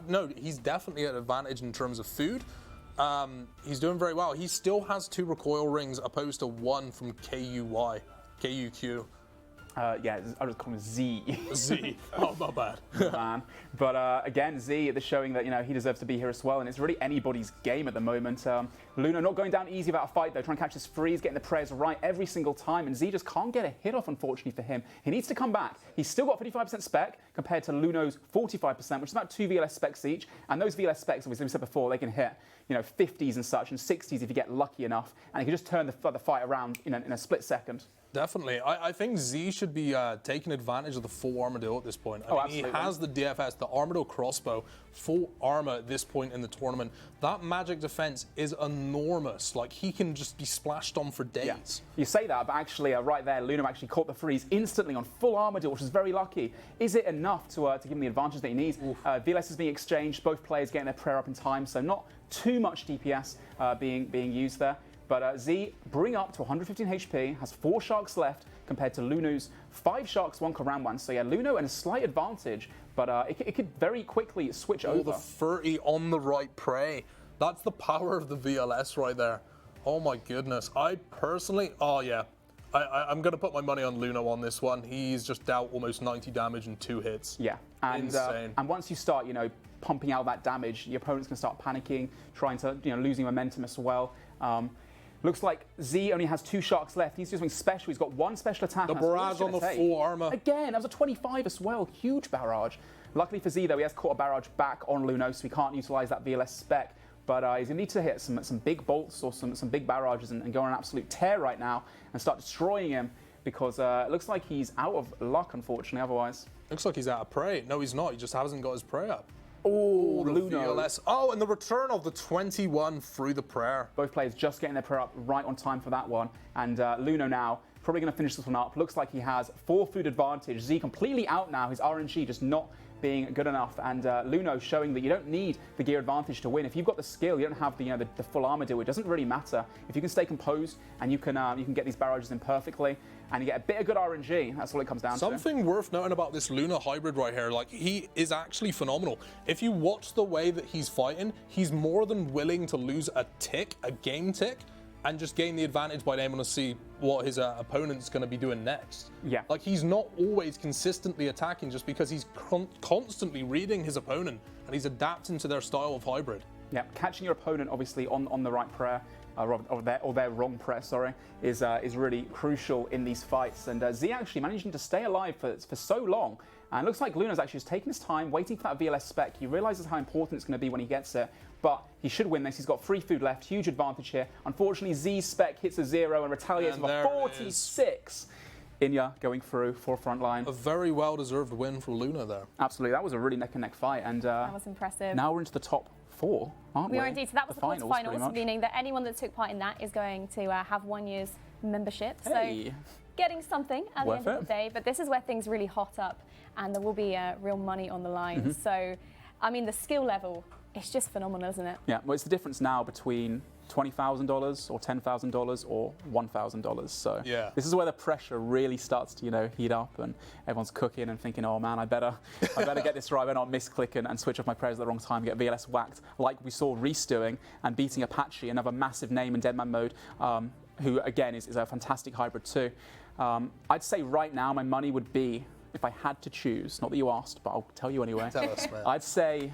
no, he's definitely at an advantage in terms of food. He's doing very well. He still has 2 recoil rings opposed to 1 from KUQ. Yeah, I'll just call him Z. Z. Oh, my bad. Man. But again, Z, they're showing that he deserves to be here as well, and it's really anybody's game at the moment. Luno not going down easy about a fight though, trying to catch this freeze, getting the prayers right every single time, and Z just can't get a hit off, unfortunately for him. He needs to come back. He's still got 55% spec compared to Luno's 45%, which is about 2 VLS specs each, and those VLS specs, obviously we said before, they can hit 50s and such, and 60s if you get lucky enough, and he can just turn the fight around in a split second. Definitely. I think Z should be taking advantage of the full Armadillo at this point. I mean, he has the DFS, the Armadillo crossbow, full armor at this point in the tournament. That magic defense is enormous. Like, he can just be splashed on for days. Yeah. You say that, but actually, right there, Luno actually caught the freeze instantly on full Armadillo, which is very lucky. Is it enough to give him the advantage that he needs? VLS is being exchanged, both players getting their prayer up in time, so not too much DPS being used there. But Z, bring up to 115 HP, has 4 sharks left compared to Luno's 5 sharks, 1 Karamwan. So yeah, Luno in a slight advantage, but it could very quickly switch over. The 30 on the right prey. That's the power of the VLS right there. Oh my goodness. I personally, I'm going to put my money on Luno on this one. He's just dealt almost 90 damage in 2 hits. Yeah, and insane. And once you start, pumping out that damage, your opponent's going to start panicking, trying to, losing momentum as well. Looks like Z only has 2 sharks left. He's doing special. He's got 1 special attack. The barrage on the full armor. Again, that was a 25 as well. Huge barrage. Luckily for Z, though, he has caught a barrage back on Luno, so he can't utilize that VLS spec. But he's going to need to hit some big bolts or some big barrages and go on an absolute tear right now and start destroying him, because it looks like he's out of luck, unfortunately, otherwise. Looks like he's out of prey. No, he's not. He just hasn't got his prey up. Oh, the Luno. VLS. Oh, and the return of the 21 through the prayer. Both players just getting their prayer up right on time for that one. And Luno now probably going to finish this one up. Looks like he has 4 food advantage. Z completely out now. His RNG just not being good enough. And Luno showing that you don't need the gear advantage to win. If you've got the skill, you don't have the full armor deal. It doesn't really matter. If you can stay composed and you can get these barrages in perfectly, and you get a bit of good RNG, that's all it comes down to. Something worth noting about this Luna hybrid right here, like, he is actually phenomenal. If you watch the way that he's fighting, he's more than willing to lose a game tick, and just gain the advantage by being able to see what his opponent's going to be doing next. Yeah. Like, he's not always consistently attacking just because he's constantly reading his opponent, and he's adapting to their style of hybrid. Yeah, catching your opponent obviously on the right prayer, or their wrong prayer, sorry, is really crucial in these fights. And Z actually managing to stay alive for so long. And it looks like Luna's actually just taking his time, waiting for that VLS spec. He realizes how important it's going to be when he gets it, but he should win this. He's got 3 food left, huge advantage here. Unfortunately, Z's spec hits a 0 and retaliates with a 46. Inya going through for front line. A very well-deserved win for Luna there. Absolutely, that was a really neck-and-neck fight. And that was impressive. Now we're into the top 4, aren't we? We are indeed. So that was the quarterfinals, meaning that anyone that took part in that is going to have 1 year's membership. Hey. So getting something at the Worth end of the it. day. But this is where things really hot up, and there will be real money on the line. So, I mean, the skill level, it's just phenomenal, isn't it? Yeah, well, it's the difference now between $20,000 or $10,000 or $1,000. So Yeah. this is where the pressure really starts to, heat up, and everyone's cooking and thinking, oh man, I better get this right. I better not misclick and switch off my prayers at the wrong time, get VLS whacked, like we saw Reese doing, and beating Apache, another massive name in Deadman mode, who again is a fantastic hybrid too. I'd say right now my money would be, if I had to choose, not that you asked, but I'll tell you anyway. Tell us, man. I'd say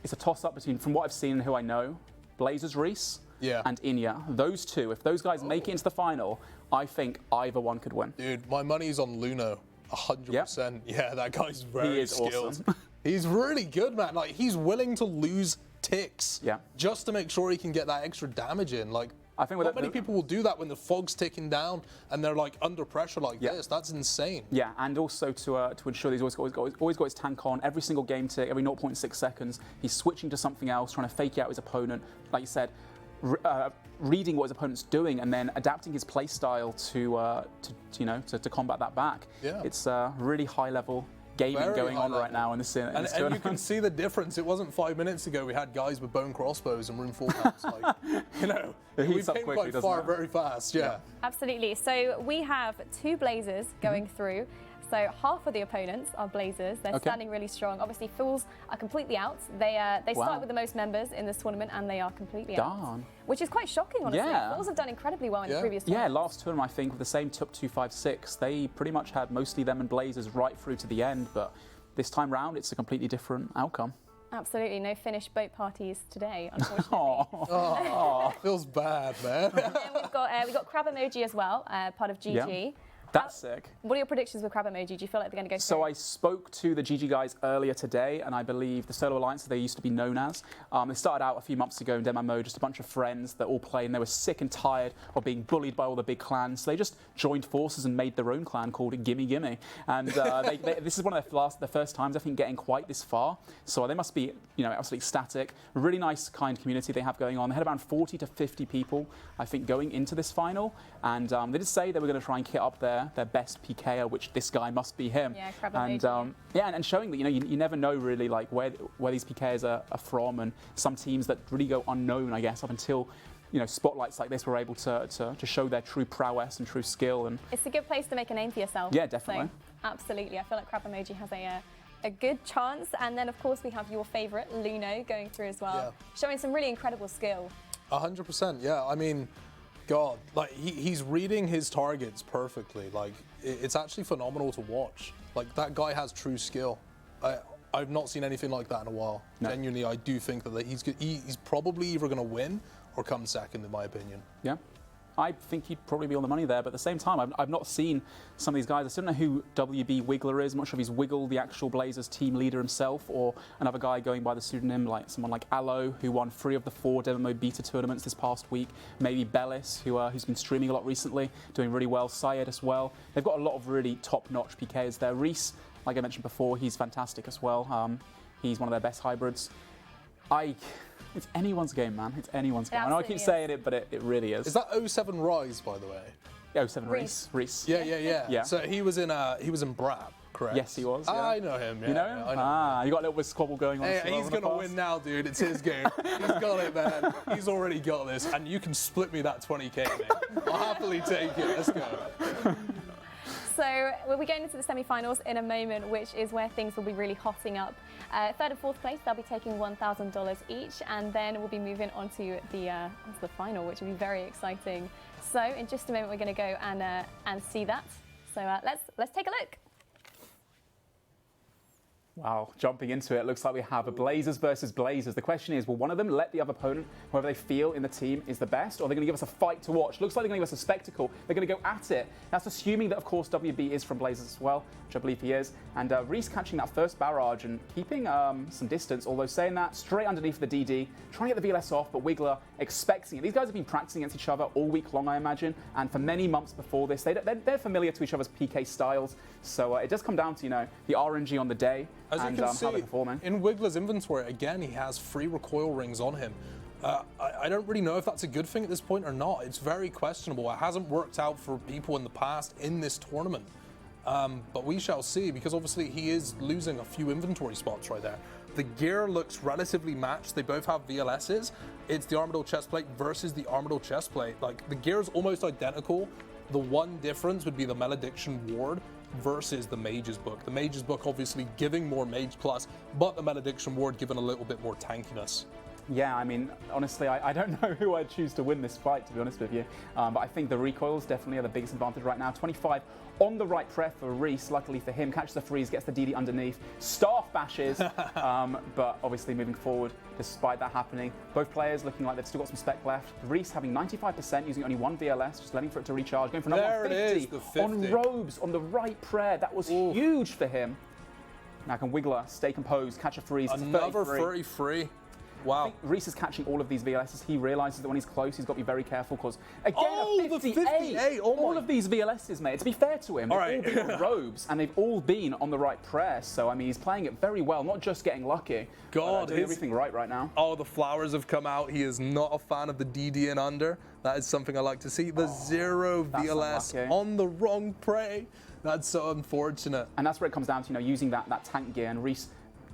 it's a toss-up between, from what I've seen and who I know, Blazers Reese and Inya. Those two, if those guys make it into the final, I think either one could win. Dude, my money's on Luno, 100%. Yeah, that guy's very skilled. Awesome. He's really good, man. Like, he's willing to lose ticks just to make sure he can get that extra damage in. Like, I think not many people will do that when the fog's ticking down and they're like under pressure like this. That's insane. Yeah, and also to ensure that he's always got his tank on every single game tick, every 0.6 seconds. He's switching to something else, trying to fake out his opponent. Like you said, reading what his opponent's doing and then adapting his play style to combat that back. Yeah. It's really high level gaming Very going high on level. right now in this And you tournament. can see the difference. It wasn't 5 minutes ago we had guys with bone crossbows and room 4 maps. Like, It we heats up came quickly, quite doesn't far it? very fast. Yeah. Absolutely. So we have 2 Blazers going through. So half of the opponents are Blazers. They're standing really strong. Obviously, Fools are completely out. They start with the most members in this tournament, and they are completely out. Which is quite shocking, honestly. Yeah. Fools have done incredibly well in the previous tournament. Yeah, last tournament, I think, with the same top 256, they pretty much had mostly them and Blazers right through to the end, but this time round, it's a completely different outcome. Absolutely. No Finnish boat parties today, unfortunately. Feels bad, man. And then we've got Crab Emoji as well, part of GG. Yeah. That's sick. What are your predictions with Crab Emoji? Do you feel like they're going to go through? So I spoke to the GG guys earlier today, and I believe the Solo Alliance, they used to be known as. They started out a few months ago in Deadman mode, just a bunch of friends that all played, and they were sick and tired of being bullied by all the big clans. So they just joined forces and made their own clan called Gimme Gimme. And this is one of the first times, I think, getting quite this far. So they must be, absolutely ecstatic. Really nice, kind community they have going on. They had around 40 to 50 people, I think, going into this final. And they did say they were going to try and kit up their best PKer, which this guy must be him. Yeah, Crab and Emoji. and showing that you never know really like where these PKers are from, and some teams that really go unknown, I guess, up until spotlights like this were able to show their true prowess and true skill. And it's a good place to make a name for yourself. Yeah, definitely. So, absolutely. I feel like Crab Emoji has a good chance. And then, of course, we have your favourite, Luno, going through as well, showing some really incredible skill. 100%, yeah. I mean, God, like he's reading his targets perfectly. Like it's actually phenomenal to watch. Like that guy has true skill. I've not seen anything like that in a while. No. Genuinely, I do think that he's probably either going to win or come second, in my opinion. Yeah. I think he'd probably be on the money there, but at the same time, I've not seen some of these guys. I still don't know who WB Wiggler is. I'm not sure if he's Wiggle, the actual Blazers team leader himself, or another guy going by the pseudonym, like someone like Aloe, who won 3 of the 4 Deadman Mode beta tournaments this past week. Maybe Bellis, who's been streaming a lot recently, doing really well. Syed as well. They've got a lot of really top-notch PKs there. Reese, like I mentioned before, he's fantastic as well. He's one of their best hybrids. It's anyone's game, man. It's anyone's game. I know I keep saying it, but it really is. Is that 07 Rise, by the way? 07 Reese. Yeah. So he was in Brab, correct? Yes, he was. Yeah. I know him. Yeah, you know him? I know. You got a little bit of squabble going on. Hey, he's gonna win now, dude. It's his game. He's got it, man. He's already got this, and you can split me that 20k, mate. I'll happily take it. Let's go. So we'll be going into the semi-finals in a moment, which is where things will be really hotting up. 3rd and 4th place, they'll be taking $1,000 each, and then we'll be moving on to the final, which will be very exciting. So in just a moment, we're going to go and see that. So let's take a look. Wow, jumping into it, looks like we have a Blazers versus Blazers. The question is, will one of them let the other opponent, whoever they feel in the team is the best, or are they going to give us a fight to watch? Looks like they're going to give us a spectacle. They're going to go at it. That's assuming that, of course, WB is from Blazers as well, which I believe he is. And Reese catching that first barrage and keeping some distance, although saying that, straight underneath the DD, trying to get the VLS off, but Wiggler expecting it. These guys have been practicing against each other all week long, I imagine, and for many months before this. They're familiar to each other's PK styles, so it does come down to, the RNG on the day. As and you can see, how they're performing. in Wiggler's inventory, again, he has 3 recoil rings on him. I don't really know if that's a good thing at this point or not. It's very questionable. It hasn't worked out for people in the past in this tournament. But we shall see, because obviously he is losing a few inventory spots right there. The gear looks relatively matched. They both have VLSs. It's the Armadyl chestplate versus the Armadyl chestplate. Like, the gear is almost identical. The one difference would be the Malediction Ward versus the Mage's Book. The Mage's Book obviously giving more Mage Plus, but the Malediction Ward giving a little bit more tankiness. Yeah, I mean, honestly, I don't know who I'd choose to win this fight, to be honest with you. But I think the recoils definitely are the biggest advantage right now. 25 on the right prep for Reese. Luckily for him, catches the freeze, gets the DD underneath. Staff bashes, but obviously moving forward, despite that happening, both players looking like they've still got some spec left. Reese having 95%, using only one VLS, just letting for it to recharge. Going for another 150 on Robes on the right prayer. That was huge for him. Now can Wiggler stay composed, catch a freeze. Another 33. Wow. I think Reese is catching all of these VLSs. He realises that when he's close, he's got to be very careful because, again, a 58. The 58. Oh, all of these VLSs, mate. To be fair to him, they've all been on Robes and they've all been on the right press. So, I mean, he's playing it very well, not just getting lucky. God, doing everything right now. Oh, the flowers have come out. He is not a fan of the DD and under. That is something I like to see. The 0 VLS on the wrong prey. That's so unfortunate. And that's where it comes down to, using that tank gear, and Reese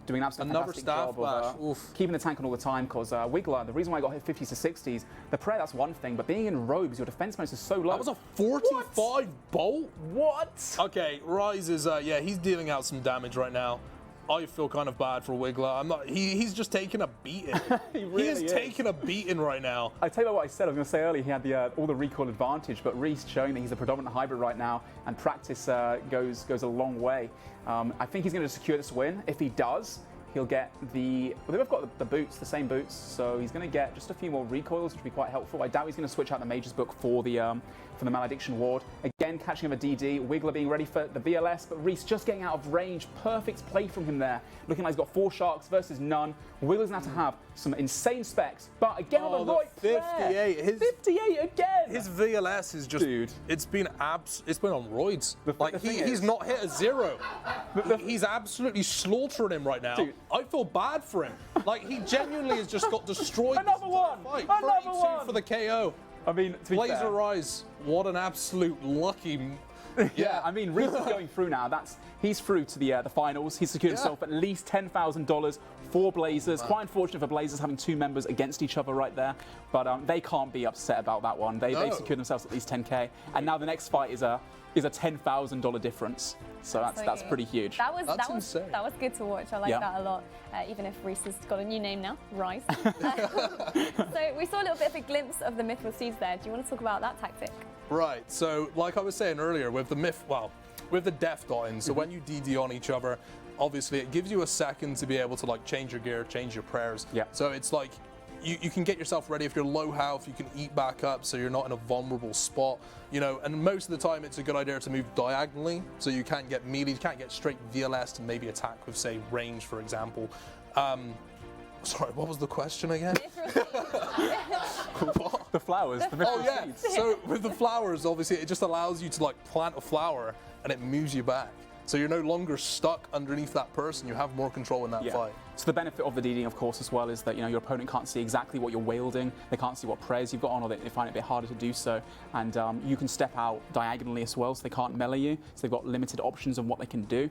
doing an absolutely fantastic job of keeping the tank on all the time, because Wiggler, the reason why I got hit 50s to 60s, the prayer, that's one thing, but being in Robes, your defense bonus is so low. That was a 45 bolt? What? Okay, Rise is, yeah, he's dealing out some damage right now. I feel kind of bad for Wiggler. He's just taking a beating. He really is taking a beating right now. I tell you what I said. I was going to say earlier he had all the recoil advantage, but Reese showing that he's a predominant hybrid right now, and practice goes a long way. I think he's going to secure this win. If he does, he'll get they've got the boots, the same boots, so he's going to get just a few more recoils, which would be quite helpful. I doubt he's going to switch out the Mage's Book for the Malediction Ward. Again, catching him a DD, Wiggler being ready for the VLS, but Reese just getting out of range. Perfect play from him there. Looking like he's got 4 sharks versus none. Wiggler's now to have some insane specs, but again on the right 58. 58 again. His VLS is just, dude. It's been on roids. He's not hit a 0. He's absolutely slaughtering him right now. Dude. I feel bad for him. Like, he genuinely has just got destroyed. Another one. Another one for the KO. I mean, to be Blazer fair, Rise, what an absolute lucky. Yeah, I mean, Reese is going through now. He's through to the finals. He's secured himself at least $10,000 for Blazers. Quite unfortunate for Blazers having 2 members against each other right there, but they can't be upset about that one. They've secured themselves at least 10K, and now the next fight is a $10,000 difference. So that's pretty huge. That was good to watch. I like that a lot. Even if Reese has got a new name now, Rise. So we saw a little bit of a glimpse of the myth with seeds there. Do you want to talk about that tactic? Right. So like I was saying earlier, with the death dotting. So when you DD on each other, obviously it gives you a second to be able to change your gear, change your prayers. Yeah. So it's like you can get yourself ready. If you're low health, you can eat back up so you're not in a vulnerable spot. And most of the time it's a good idea to move diagonally so you can't get melee, you can't get straight VLS to maybe attack with, say, range, for example. Sorry, what was the question again? The flowers. Seeds. So with the flowers, obviously, it just allows you to plant a flower and it moves you back. So you're no longer stuck underneath that person. You have more control in that fight. So the benefit of the DDing, of course, as well, is that your opponent can't see exactly what you're wielding. They can't see what prayers you've got on, or they find it a bit harder to do so. And you can step out diagonally as well, so they can't melee you. So they've got limited options on what they can do.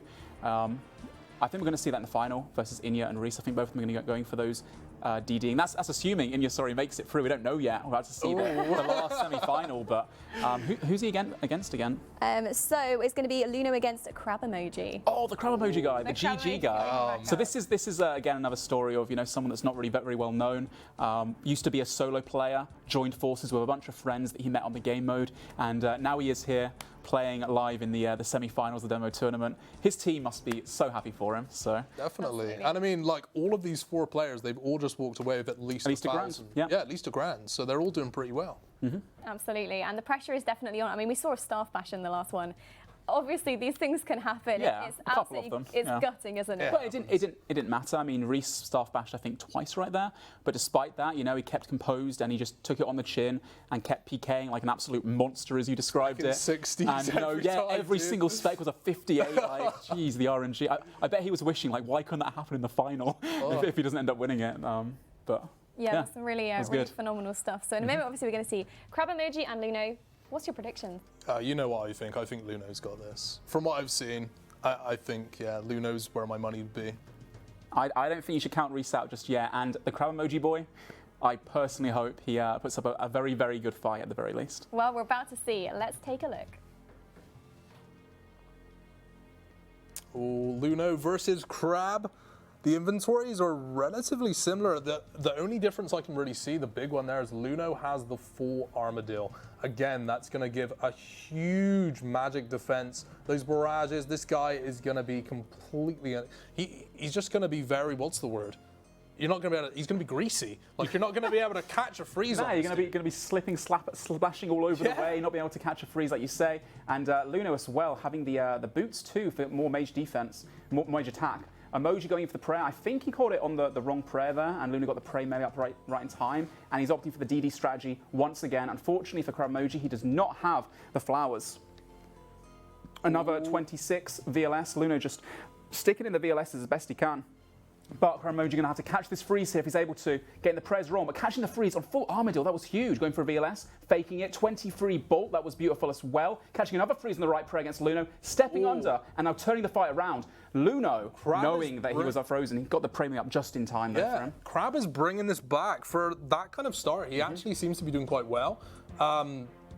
I think we're going to see that in the final versus Inya and Reese. I think both of them are going to be going for those DDing. That's assuming Inya, makes it through. We don't know yet. We're about to see the last semi-final. But who's he against again? So it's going to be Luno against Crab Emoji. Oh, the Crab Emoji guy, the GG guy. Oh, so this is again another story of someone that's not really very well known. Used to be a solo player, joined forces with a bunch of friends that he met on the game mode, and now he is here playing live in the semi-finals of the demo tournament. His team must be so happy for him. So definitely. And I mean, all of these 4 players, they've all just walked away with at least a grand. Yeah, at least $1,000. So they're all doing pretty well. Mm-hmm. Absolutely, and the pressure is definitely on. I mean, we saw a staff bash in the last one. Obviously, these things can happen. Yeah, it's a couple of them. It's gutting, isn't it? But it didn't matter. I mean, Reese staff bashed, I think, twice right there. But despite that, he kept composed and he just took it on the chin and kept PKing like an absolute monster, as you described it. 60s. And every single spec was a 58. Geez, the RNG. I bet he was wishing, why couldn't that happen in the final if he doesn't end up winning it? But Yeah, that's some really, really good. phenomenal stuff. So in a moment, obviously, we're going to see Crab Emoji and Luno. What's your prediction? You know what I think. I think Luno's got this. From what I've seen, I think, yeah, Luno's where my money would be. I don't think you should count Reese out just yet. And the Crab Emoji boy, I personally hope he puts up a very, very good fight at the very least. Well, we're about to see. Let's take a look. Oh, Luno versus Crab. The inventories are relatively similar. The only difference I can really see, the big one there, is Luno has the full Armadillo. Again, that's going to give a huge magic defense. Those barrages, this guy is going to be completely... He's just going to be very... What's the word? You're not going to be able to... He's going to be greasy. Like, you're not going to be able to catch a freeze on you're going to be slipping, splashing all over the way, not being able to catch a freeze like you say. And Luno as well, having the boots too for more mage defense, more mage attack. Emoji going in for the prayer. I think he caught it on the wrong prayer there, and Luno got the prayer maybe up right in time, and he's opting for the DD strategy once again. Unfortunately for Crab Emoji, he does not have the flowers. Another 26 VLS. Luno just sticking in the VLS as best he can. But Crab Emoji going to have to catch this freeze here if he's able to, getting the prayers wrong, but catching the freeze on full Armadillo, that was huge, going for a VLS, faking it, 23 bolt, that was beautiful as well, catching another freeze on the right prayer against Luno, stepping under, and now turning the fight around. Luno, knowing that he was unfrozen, he got the premium up just in time there for him. Crab is bringing this back for that kind of start. He actually seems to be doing quite well.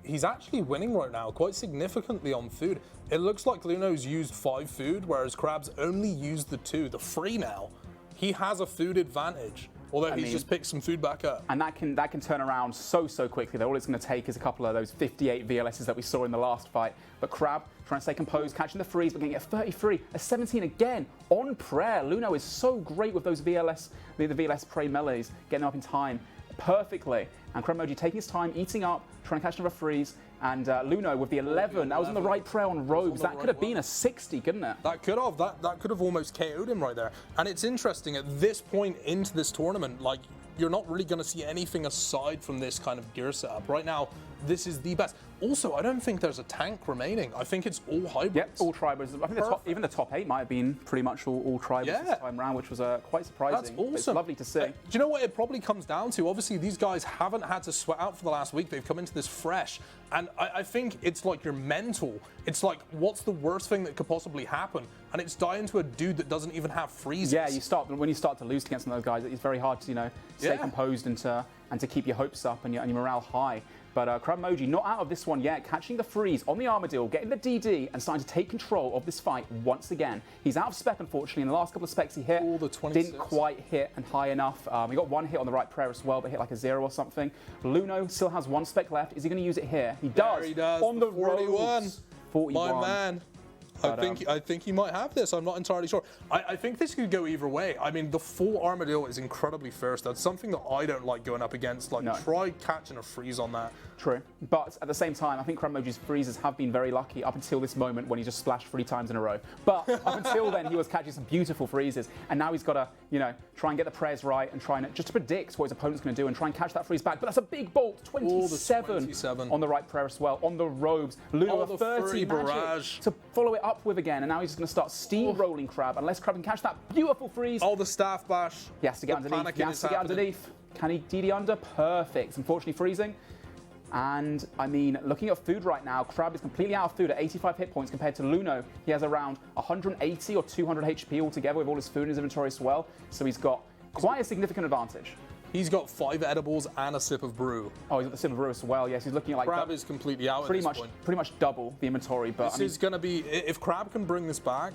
He's actually winning right now, quite significantly on food. It looks like Luno's used 5 food, whereas Crab's only used the 2, the free now. He has a food advantage, although he's just picked some food back up. And that can turn around so quickly that all it's going to take is a couple of those 58 VLSs that we saw in the last fight. But Crab trying to stay composed, catching the freeze, but getting a 33, a 17 again on prayer. Luno is so great with those VLS, the VLS prey melees, getting them up in time perfectly. And Crab Emoji taking his time, eating up, trying to catch another freeze. And Luno with the 11, that was on the right prayer on robes. That could have been a 60, couldn't it? That could have. That could have almost KO'd him right there. And it's interesting, at this point into this tournament, like, you're not really going to see anything aside from this kind of gear setup. Right now, this is the best. Also, I don't think there's a tank remaining. I think it's all hybrids. Yep, all tribals. I think even the top 8 might have been pretty much all tribals this time around, which was quite surprising. That's awesome. It's lovely to see. Do you know what it probably comes down to? Obviously, these guys haven't had to sweat out for the last week. They've come into this fresh. And I think it's like your mental. It's like, what's the worst thing that could possibly happen? And it's dying to a dude that doesn't even have freezes. Yeah, when you start to lose against some of those guys, it's very hard to, stay composed and to keep your hopes up and your morale high. But Crab Emoji not out of this one yet, catching the freeze on the Armadillo, getting the DD, and starting to take control of this fight once again. He's out of spec, unfortunately. In the last couple of specs he hit, didn't quite hit and high enough. He got 1 hit on the right prayer as well, but hit like a 0 or something. Luno still has 1 spec left. Is he going to use it here? He does. There he does. On the 41. 41. My man. But, I think he might have this. I'm not entirely sure. I think this could go either way. I mean, the full Armadillo is incredibly fierce. That's something that I don't like going up against. Like, try catching a freeze on that. True. But at the same time, I think Crab Emoji's freezes have been very lucky up until this moment when he just splashed 3 times in a row. But up until then, he was catching some beautiful freezes. And now he's got to, try and get the prayers right and try and just to predict what his opponent's going to do and try and catch that freeze back. But that's a big bolt. 27 on the right prayer as well. On the robes. Luno a 30 barrage to follow it up with again. And now he's just going to start steamrolling Crab unless Crab can catch that beautiful freeze. Oh, the staff bash. He has to get underneath. He has to get underneath. Can he DD under? Perfect. Unfortunately freezing. And, I mean, looking at food right now, Crab is completely out of food at 85 hit points compared to Luno. He has around 180 or 200 HP altogether with all his food in his inventory as well. So he's got quite a significant advantage. He's got 5 edibles and a sip of brew. Oh, he's got the sip of brew as well. Yes, he's looking at like... Crab is completely out at this point. Pretty much double the inventory. But this is going to be... If Crab can bring this back...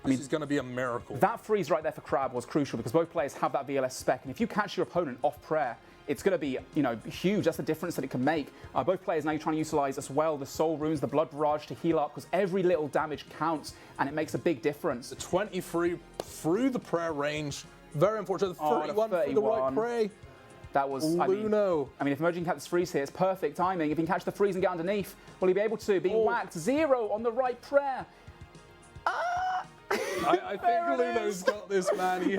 This is going to be a miracle. That freeze right there for Crab was crucial because both players have that VLS spec. And if you catch your opponent off prayer, it's going to be, huge. That's the difference that it can make. Both players now trying to utilize as well the soul runes, the blood barrage to heal up because every little damage counts and it makes a big difference. The 23 through the prayer range. Very unfortunate. The 31 through the right prayer. That was Luno. I mean, if Emerging catches freeze here, it's perfect timing. If he can catch the freeze and get underneath, will he be able to? Being whacked. 0 on the right prayer. I think Luno's got this, man. He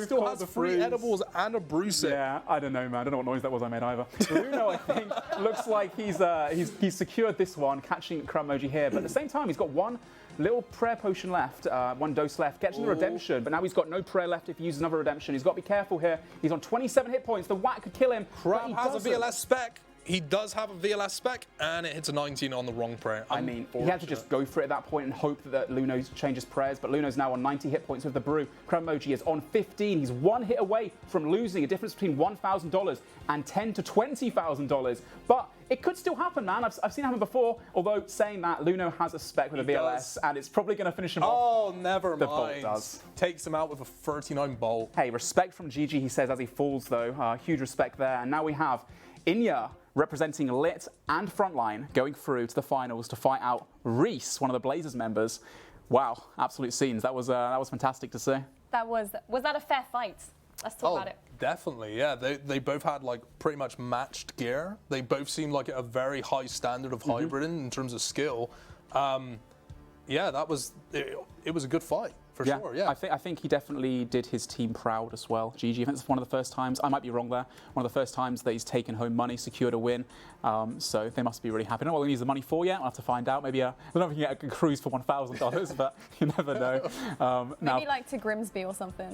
still has 3 edibles and a brew sip. Yeah, I don't know, man. I don't know what noise that was I made either. Luno, I think, looks like he's secured this one, catching crab emoji here. But at the same time, he's got one little prayer potion left, one dose left, catching the redemption. But now he's got no prayer left if he uses another redemption. He's got to be careful here. He's on 27 hit points. The whack could kill him. Crab has a VLS spec. He does have a VLS spec, and it hits a 19 on the wrong prayer. I mean, he had to just go for it at that point and hope that Luno changes prayers, but Luno's now on 90 hit points with the brew. Crab emoji is on 15. He's 1 hit away from losing, a difference between $1,000 and $10,000 to $20,000. But it could still happen, man. I've seen it happen before, although saying that, Luno has a spec with a VLS, and it's probably going to finish him off. Oh, never The bolt mind. does. Takes him out with a 39 bolt. Hey, respect from GG, he says, as he falls, though. Huge respect there. And now we have Inya representing Lit and Frontline going through to the finals to fight out Reese, one of the Blazers members. Wow, absolute scenes. That was fantastic to see. Was that a fair fight? Let's talk about it. Definitely, yeah. They both had like pretty much matched gear. They both seemed like a very high standard of hybrid in terms of skill. Yeah, that was it was a good fight. For sure, yeah. I think he definitely did his team proud as well. GG, I think it's one of the first times, I might be wrong there, one of the first times that he's taken home money, secured a win. So they must be really happy. I don't know what he needs the money for yet. I'll have to find out. Maybe I don't know if you can get a cruise for $1,000, but you never know. Maybe like to Grimsby or something.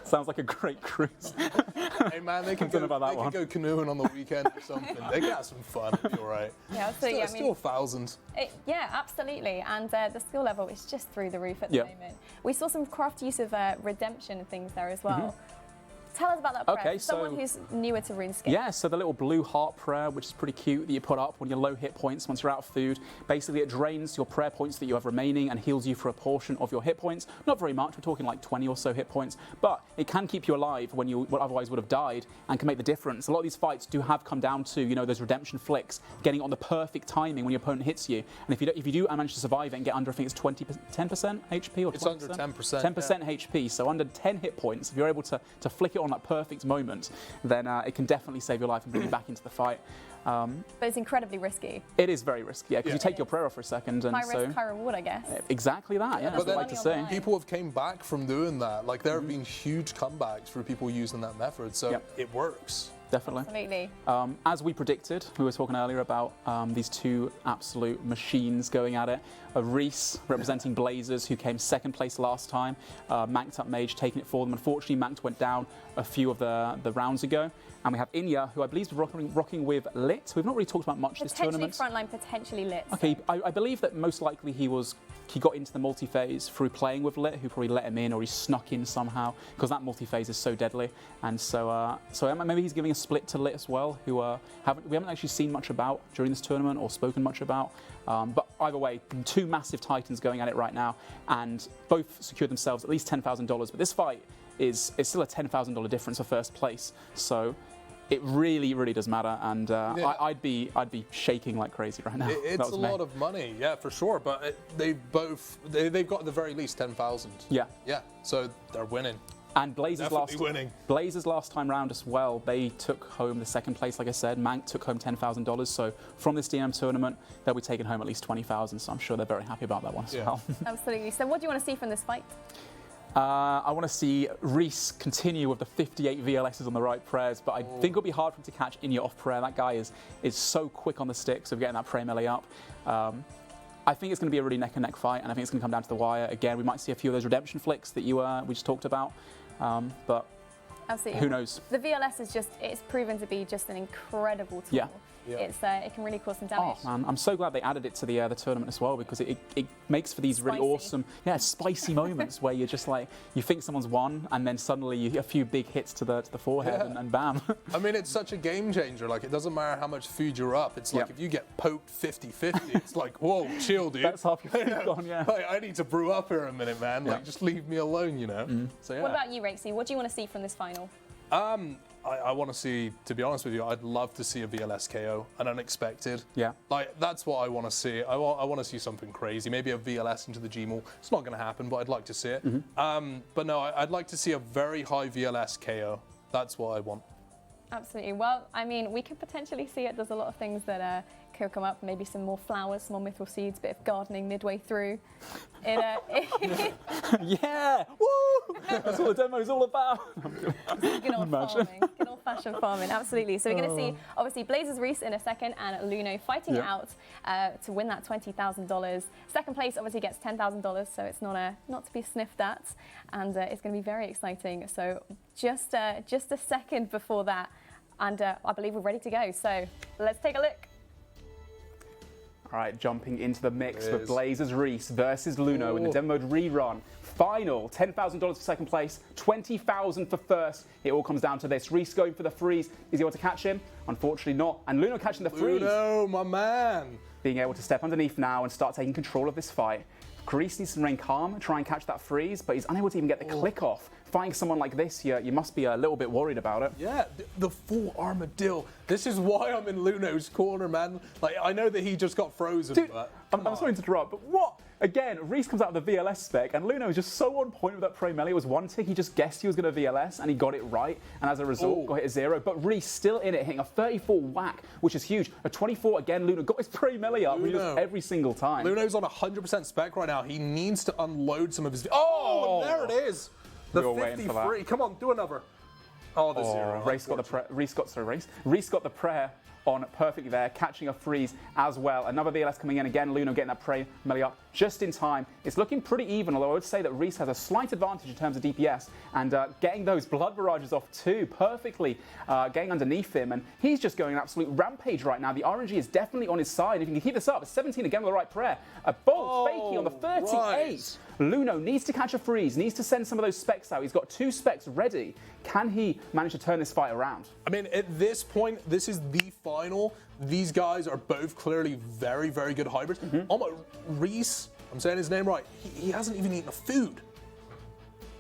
Sounds like a great cruise. Hey man, they can go canoeing on the weekend or something. They can have some fun. It'll be all right. Yeah, so it's still $1,000. Yeah, absolutely. And the skill level is just through the roof at the moment. We saw some craft use of redemption and things there as well. Tell us about that prayer. Okay, Someone who's newer to RuneScape. Yeah, so the little blue heart prayer, which is pretty cute, that you put up when you're low hit points, once you're out of food. Basically, it drains your prayer points that you have remaining and heals you for a portion of your hit points. Not very much, we're talking like 20 or so hit points, but it can keep you alive when you otherwise would have died and can make the difference. A lot of these fights do have come down to, you know, those redemption flicks, getting on the perfect timing when your opponent hits you. And if you do manage to survive it and get under, I think it's 10% HP or 20%? It's under 10%. 10% HP, so under 10 hit points, if you're able to flick it on that perfect moment, then it can definitely save your life and bring you back into the fight. But it's incredibly risky. It is very risky, yeah, because you take your prayer off for a second. And high risk, high reward, I guess. Exactly that, yeah, that's what I like to say. People have came back from doing that. Like, there have been huge comebacks for people using that method, so it works. Definitely. Absolutely. As we predicted, we were talking earlier about these two absolute machines going at it. Reese, representing Blazers, who came second place last time. Manked up Mage taking it for them. Unfortunately, Manked went down a few of the rounds ago. And we have Inya, who I believe is rocking with Lit. We've not really talked about much this tournament. Potentially Frontline, potentially Lit. Okay, I believe that most likely he got into the multi-phase through playing with Lit, who probably let him in, or he snuck in somehow, because that multi-phase is so deadly. And so maybe he's giving a split to Lit as well, who we haven't actually seen much about during this tournament or spoken much about. But either way, two massive titans going at it right now, and both secured themselves at least $10,000. But this fight is still a $10,000 difference for first place. So it really, really does matter, and I'd be shaking like crazy right now. It's a lot of money, yeah, for sure. But they've got at the very least 10,000. Yeah, yeah. So they're winning. And Blazers last time round as well, they took home the second place. Like I said, Mank took home $10,000. So from this DM tournament, they'll be taking home at least 20,000. So I'm sure they're very happy about that one as well. Absolutely. So what do you want to see from this fight? I want to see Reese continue with the 58 VLSs on the right prayers, but I think it'll be hard for him to catch Inya off prayer. That guy is so quick on the sticks of getting that prayer melee up. I think it's going to be a really neck and neck fight, and I think it's going to come down to the wire. Again, we might see a few of those redemption flicks that we just talked about, but absolutely, who knows? The VLS it's proven to be just an incredible tool. Yeah. It can really cause some damage. Oh man, I'm so glad they added it to the tournament as well, because it makes for these really awesome, spicy moments where you're just like, you think someone's won, and then suddenly you get a few big hits to the forehead, and bam. I mean, it's such a game changer. Like, it doesn't matter how much food you're up. It's like if you get poked 50-50, it's like, whoa, chill, dude. That's half your food gone, yeah. Like, I need to brew up here a minute, man. Like, just leave me alone, you know. So yeah. What about you, Rexy? What do you want to see from this final? I want to see, to be honest with you, I'd love to see a VLS KO, an unexpected. Yeah. Like, that's what I want to see. I want to see something crazy. Maybe a VLS into the Gmaul. It's not going to happen, but I'd like to see it. But no, I'd like to see a very high VLS KO. That's what I want. Absolutely. Well, I mean, we could potentially see it. There's a lot of things that could come up. Maybe some more flowers, some more mythril seeds, a bit of gardening midway through. Yeah! Woo! That's what the demo is all about. Good old farming, good old-fashioned farming, absolutely. So we're going to see, obviously, Blazers Reese in a second and Luno fighting it out to win that $20,000. Second place obviously gets $10,000, so it's not to be sniffed at, and it's going to be very exciting. So just a second before that, and I believe we're ready to go. So let's take a look. All right, jumping into the mix with Blazers Reese versus Luno in the demo mode rerun. Final, $10,000 for second place, $20,000 for first. It all comes down to this. Reese going for the freeze. Is he able to catch him? Unfortunately not. And Luno catching the freeze. Luno, my man. Being able to step underneath now and start taking control of this fight. Reese needs to remain calm, try and catch that freeze, but he's unable to even get the click off. Fighting someone like this, you must be a little bit worried about it. Yeah, the full armadillo. This is why I'm in Luno's corner, man. Like, I know that he just got frozen, Dude, but I'm sorry to interrupt, but what? Again, Reese comes out of the VLS spec, and Luno is just so on point with that Prey melee. It was one tick, he just guessed he was going to VLS, and he got it right, and as a result, got hit a 0. But Reese still in it, hitting a 34 whack, which is huge. A 24 again, Luno got his Prey melee up every single time. Luno's on 100% spec right now. He needs to unload some of his... Oh, and there it is. The 53. Come on, do another. Oh, the 0. Reese got the prayer on perfectly there, catching a freeze as well. Another VLS coming in again. Luno getting that Prey melee up just in time. It's looking pretty even, although I would say that Reese has a slight advantage in terms of DPS and getting those blood barrages off too perfectly, getting underneath him, and he's just going an absolute rampage right now. The RNG is definitely on his side. If he can keep this up, 17 again with the right prayer. A bolt fakey on the 38. Right. Luno needs to catch a freeze, needs to send some of those specs out. He's got 2 specs ready. Can he manage to turn this fight around? I mean, at this point, this is the final. These guys are both clearly very, very good hybrids. Reese, I'm saying his name right, he hasn't even eaten a food.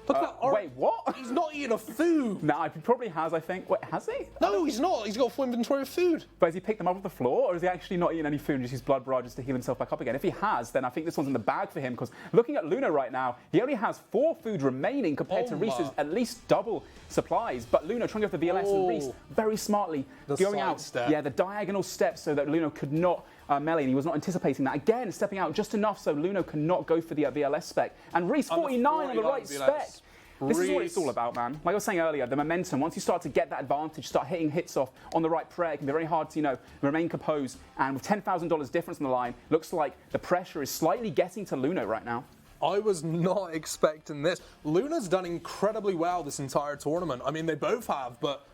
Look at that. Wait, what? He's not eating a food. Nah, he probably has, I think. Wait, has he? No, he's not. He's got a full inventory of food. But has he picked them up off the floor, or is he actually not eating any food and just used blood barrages to heal himself back up again? If he has, then I think this one's in the bag for him, because looking at Luno right now, he only has 4 food remaining compared to Reese's at least double supplies. But Luno trying to go for the VLS and Reese very smartly going out. Step. Yeah, the diagonal steps so that Luno could not melee, and he was not anticipating that. Again, stepping out just enough so Luno cannot go for the VLS spec. And Reese, 49 on the right spec. This is what it's all about, man. Like I was saying earlier, the momentum, once you start to get that advantage, start hitting hits off on the right prayer, it can be very hard to, remain composed. And with $10,000 difference on the line, looks like the pressure is slightly getting to Luno right now. I was not expecting this. Luna's done incredibly well this entire tournament. I mean, they both have, but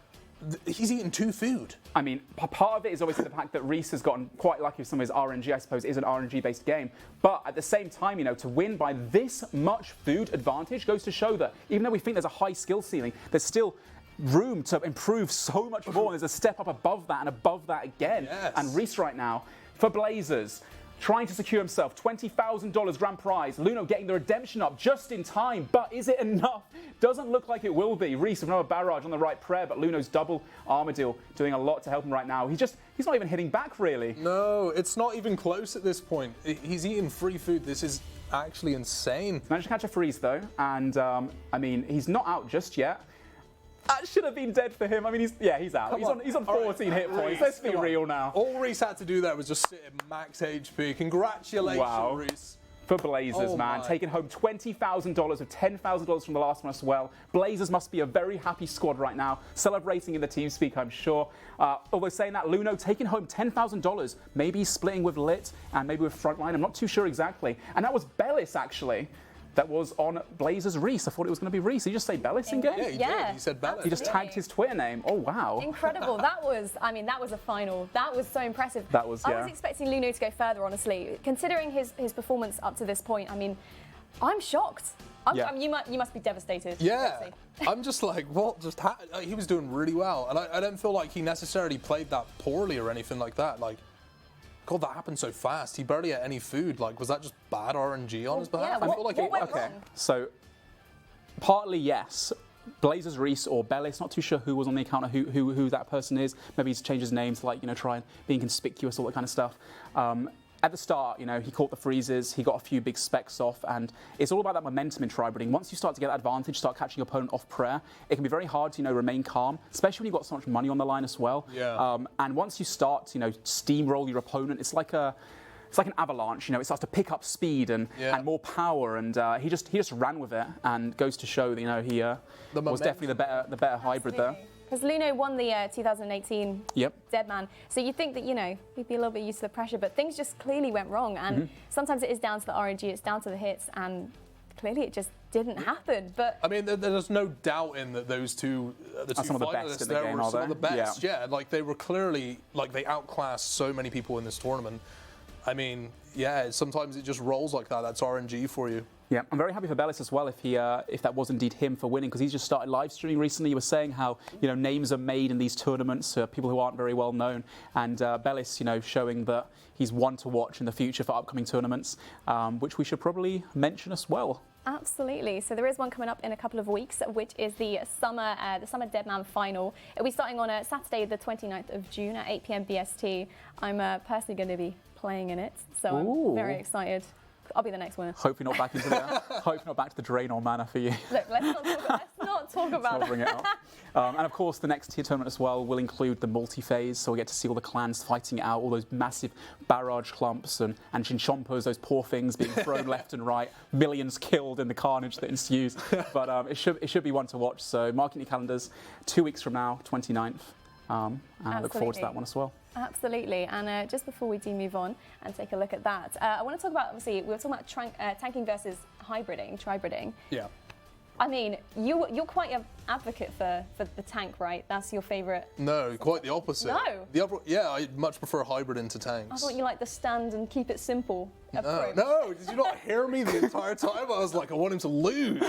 he's eaten 2 food. I mean, part of it is obviously the fact that Reese has gotten quite lucky with some of his RNG, I suppose. It is an RNG-based game. But at the same time, to win by this much food advantage goes to show that even though we think there's a high skill ceiling, there's still room to improve so much more. There's a step up above that and above that again. Yes. And Reese right now, for Blazers, trying to secure himself $20,000 grand prize. Luno getting the redemption up just in time, but is it enough? Doesn't look like it will be. Reese with another barrage on the right prayer, but Luno's double armadillo doing a lot to help him right now. He's not even hitting back, really. No, it's not even close at this point. He's eating free food. This is actually insane. Managed to catch a freeze, though, and I mean, he's not out just yet. That should have been dead for him. I mean, he's out. He's on 14 hit points. Let's be real now. All Reese had to do there was just sit at max HP. Congratulations, Reese. For Blazers, man. Taking home $20,000 with $10,000 from the last one as well. Blazers must be a very happy squad right now. Celebrating in the team speak, I'm sure. Although saying that, Luno taking home $10,000. Maybe splitting with Lit and maybe with Frontline. I'm not too sure exactly. And that was Bellis, actually. That was on Blazers Reese. I thought it was going to be Reese. Did you just say Bellis in game? Yeah, he did. He said Bellis. He just tagged his Twitter name. Oh, wow. Incredible. That was a final. That was so impressive. That was, yeah. I was expecting Luno to go further, honestly. Considering his performance up to this point, I mean, I'm shocked. I mean, you must be devastated. Yeah. I'm just like, what just happened? He was doing really well. And I don't feel like he necessarily played that poorly or anything like that. Like, God, that happened so fast. He barely ate any food. Like, was that just bad RNG on his behalf? Yeah, I feel like what went wrong? So, partly yes. Blazers Reese or Bellis, not too sure who was on the account or who that person is. Maybe he's changed his name to, like, try and being conspicuous, all that kind of stuff. At the start, he caught the freezes, he got a few big specs off, and it's all about that momentum in tri-breeding. Once you start to get that advantage, start catching your opponent off prayer, it can be very hard to, remain calm, especially when you've got so much money on the line as well. Yeah. And once you start to, steamroll your opponent, it's like a it's like an avalanche. You know, it starts to pick up speed and more power, and he just ran with it, and goes to show that, you know, he was definitely the better hybrid there. Because Luno won the 2018 Yep. Deadman, so you'd think that, you know, he'd be a little bit used to the pressure, but things just clearly went wrong, and sometimes it is down to the RNG, it's down to the hits, and clearly it just didn't happen. But I mean, there's no doubt in that those two, the two some of the best finalists in the there game, were are some they? of the best. Yeah, like they were clearly, like they outclassed so many people in this tournament. I mean, yeah, sometimes it just rolls like that. That's RNG for you. Yeah, I'm very happy for Bellis as well if that was indeed him for winning, because he's just started live streaming recently. He was saying how, you know, names are made in these tournaments, people who aren't very well known, and Bellis, you know, showing that he's one to watch in the future for upcoming tournaments, which we should probably mention as well. Absolutely. So there is one coming up in a couple of weeks, which is the summer Deadman final. It'll be starting on Saturday, the 29th of June at 8 p.m. BST. I'm personally going to be playing in it, so I'm very excited. I'll be the next winner. Hopefully not back into the hopefully not back to the Draenor manor for you. Look, let's not talk about Bring it up. And of course, the next tier tournament as well will include the multi-phase, so we get to see all the clans fighting it out, all those massive barrage clumps and chinchompas, those poor things being thrown left and right, millions killed in the carnage that ensues. But it should be one to watch. So mark in your calendars, 2 weeks from now, 29th. And I look forward to that one as well. Absolutely. And just before we do move on and take a look at that, I want to talk about, obviously, we were talking about tanking versus tri-breeding. Yeah. I mean, you're quite an advocate for the tank, right? That's your favourite. No, quite the opposite. No? Yeah, I much prefer hybrid into tanks. I thought you liked the stand and keep it simple approach. No, did you not hear me the entire time? I was like, I want him to lose.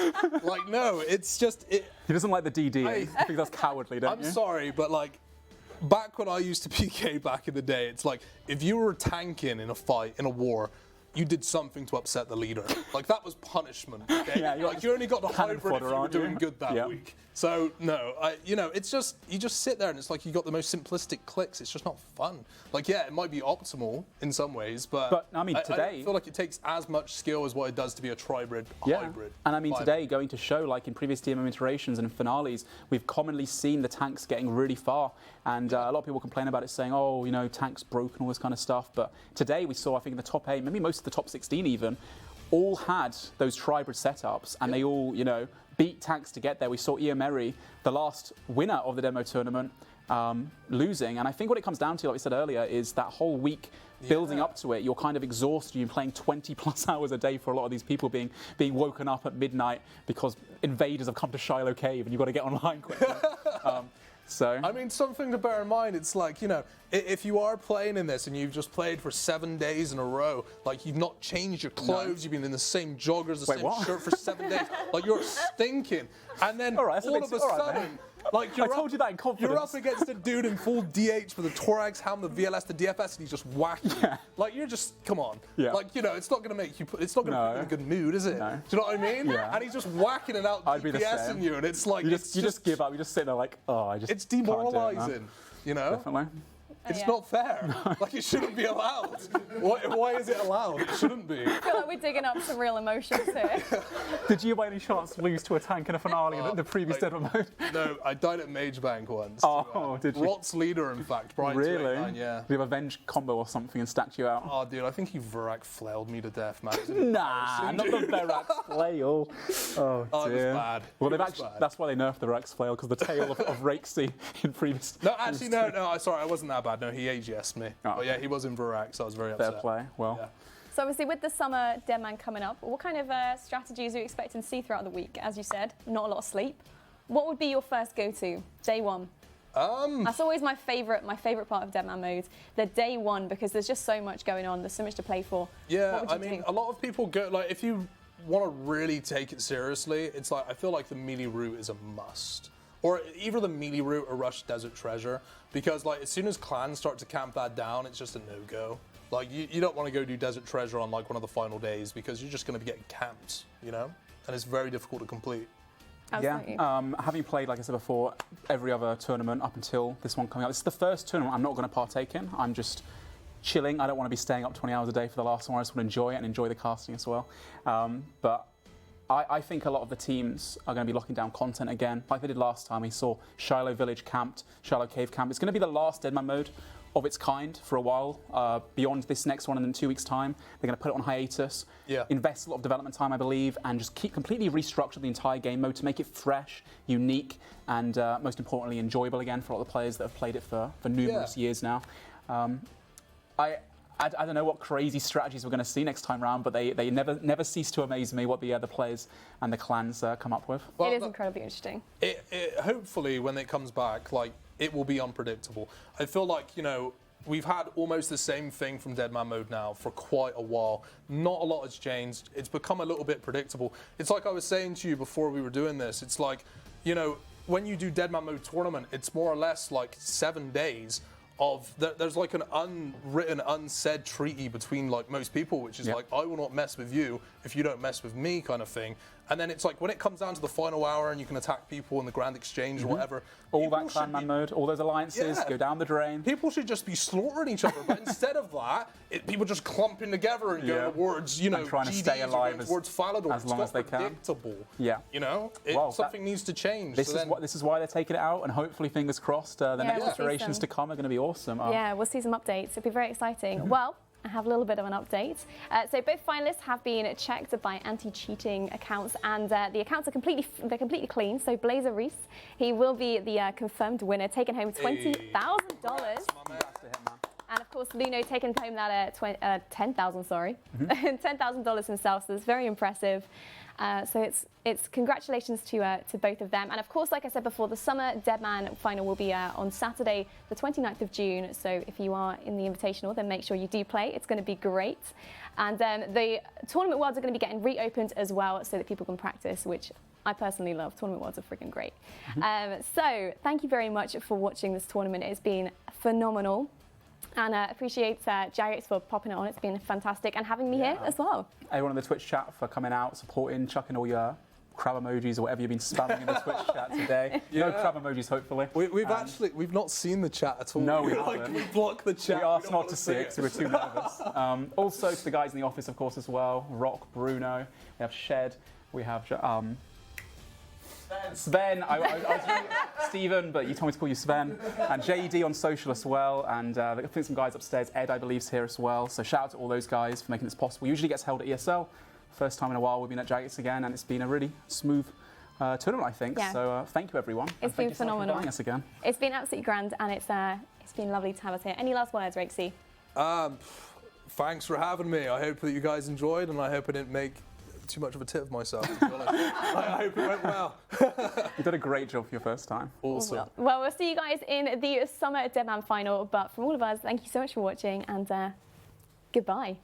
Like, no, it's just... He doesn't like the DD. I think that's cowardly, don't you? I'm sorry, but like, back when I used to PK back in the day, it's like, if you were tanking in a fight, in a war, you did something to upset the leader. Like, that was punishment. Okay? Yeah, like, you only got the hybrid if you were doing good that week. So, no, you know, it's just, you just sit there and it's like you got the most simplistic clicks. It's just not fun. Like, yeah, it might be optimal in some ways, but I mean, today... I feel like it takes as much skill as what it does to be a tri-bred hybrid. And I mean, today, going to show, like in previous DMM iterations and finales, we've commonly seen the tanks getting really far. And a lot of people complain about it, saying, oh, you know, tanks broken, all this kind of stuff. But today we saw, I think, in the top 8, maybe most of the top 16 even, all had those tri-bred setups, and they all, you know, beat tanks to get there. We saw Iameri, the last winner of the demo tournament, losing. And I think what it comes down to, like we said earlier, is that whole week building up to it, you're kind of exhausted. You're playing 20+ hours a day for a lot of these people, being woken up at midnight because invaders have come to Shiloh Cave and you've got to get online quickly. So I mean, something to bear in mind, it's like, you know, if you are playing in this and you've just played for 7 days in a row, like you've not changed your clothes, you've been in the same joggers, the same shirt for 7 days, like you're stinking. And then all of a sudden, like I told you that in confidence. You're up against a dude in full DH with the Torax helm, the VLS, the DFS, and he's just whacking. Like, you're just, come on. Like, you know, it's not going to make you, it's not going to put you in a good mood, is it? No. Do you know what I mean? And he's just whacking it out, DPSing you, and it's like, you just give up. You just sit there like, oh, I just it's demoralizing, it, you know? Definitely. It's not fair. Like, it shouldn't be allowed. Why is it allowed? It shouldn't be. I feel like we're digging up some real emotions here. Did you by any chance lose to a tank in a finale in the previous Deadman mode? No, I died at Mage Bank once. Oh, did you? Rot's leader, in fact. Really? Yeah. Did you have a Venge combo or something and stacked you out? Oh, dude, I think he Virak flailed me to death, man. Nah, not the Verax flail. Oh, dear. Oh, it was bad. Well, that's why they nerfed the Verax flail, because the tail of Rakesy in previous... No, actually, no, sorry, I wasn't that bad. No, he AGS'd me. But yeah, he was in Virak, so I was very upset. Fair play. Well... Yeah. So obviously with the summer Deadman coming up, what kind of strategies are you expecting to see throughout the week? As you said, not a lot of sleep. What would be your first go-to, day one? That's always my favourite part of Deadman mode, the day one, because there's just so much going on, there's so much to play for. Yeah, I mean, a lot of people go, like, if you want to really take it seriously, it's like, I feel like the melee route is a must. Or either the melee route or Rush Desert Treasure, because like as soon as clans start to camp that down, it's just a no-go. Like you don't want to go do Desert Treasure on like one of the final days because you're just going to be getting camped, you know? And it's very difficult to complete. Absolutely. Yeah, having played, like I said before, every other tournament up until this one coming up, this is the first tournament I'm not going to partake in. I'm just chilling. I don't want to be staying up 20 hours a day for the last one. I just want to enjoy it and enjoy the casting as well. But I think a lot of the teams are going to be locking down content again, like they did last time. We saw Shiloh Village camped, Shiloh Cave camped. It's going to be the last Deadman mode of its kind for a while. Beyond this next one, and in 2 weeks' time, they're going to put it on hiatus, invest a lot of development time, I believe, and just completely restructure the entire game mode to make it fresh, unique, and most importantly, enjoyable again for all the players that have played it for numerous years now. I don't know what crazy strategies we're going to see next time round, but they never cease to amaze me what the players and the clans come up with. Well, it is incredibly interesting. Hopefully, when it comes back, like, it will be unpredictable. I feel like, you know, we've had almost the same thing from Deadman mode now for quite a while. Not a lot has changed. It's become a little bit predictable. It's like I was saying to you before we were doing this. It's like, you know, when you do Deadman mode tournament, it's more or less like 7 days of there's like an unwritten, unsaid treaty between like most people, which is like, I will not mess with you if you don't mess with me, kind of thing. And then it's like when it comes down to the final hour and you can attack people in the Grand Exchange or whatever. All that clan man mode, all those alliances go down the drain. People should just be slaughtering each other, but instead of that, people just clumping together and going towards, you know, and trying to stay alive towards Falador. as long as they can. Predictable. Yeah. You know, something needs to change. This is why they're taking it out, and hopefully, fingers crossed, the next iterations to come are going to be awesome. Yeah, we'll see some updates. It'll be very exciting. Well, I have a little bit of an update. So both finalists have been checked by anti-cheating accounts, and the accounts are completely clean. So Blazer Reese, he will be the confirmed winner, taking home $20,000. And of course, Luno taking home that $10,000, sorry, $10,000 himself. So it's very impressive. So it's congratulations to both of them. And of course, like I said before, the Summer Deadman final will be on Saturday, the 29th of June. So if you are in the Invitational, then make sure you do play. It's going to be great. And the Tournament Worlds are going to be getting reopened as well so that people can practice, which I personally love. Tournament Worlds are freaking great. So thank you very much for watching this tournament. It's been phenomenal. And appreciate Jagex for popping it on. It's been fantastic, and having me here as well. Everyone in the Twitch chat for coming out, supporting, chucking all your crab emojis or whatever you've been spamming in the Twitch chat today. No crab emojis, hopefully. We've not seen the chat at all. No, we haven't. We block the chat. We asked not to see it because we were too nervous. Also to the guys in the office, of course, as well. Rock, Bruno, we have Shed, we have Sven, I was Stephen, but you told me to call you Sven, and JD on social as well, and I think some guys upstairs, Ed I believe is here as well, so shout out to all those guys for making this possible. Usually gets held at ESL, first time in a while we've been at Jagex again, and it's been a really smooth tournament, I think, so thank you everyone. It's been phenomenal. For joining us again. It's been absolutely grand, and it's been lovely to have us here. Any last words, Rexy? Thanks for having me. I hope that you guys enjoyed, and I hope I didn't make too much of a tit of myself. I hope it went well. You did a great job for your first time. Awesome. Well, we'll see you guys in the Summer Deadman final. But from all of us, thank you so much for watching, and goodbye.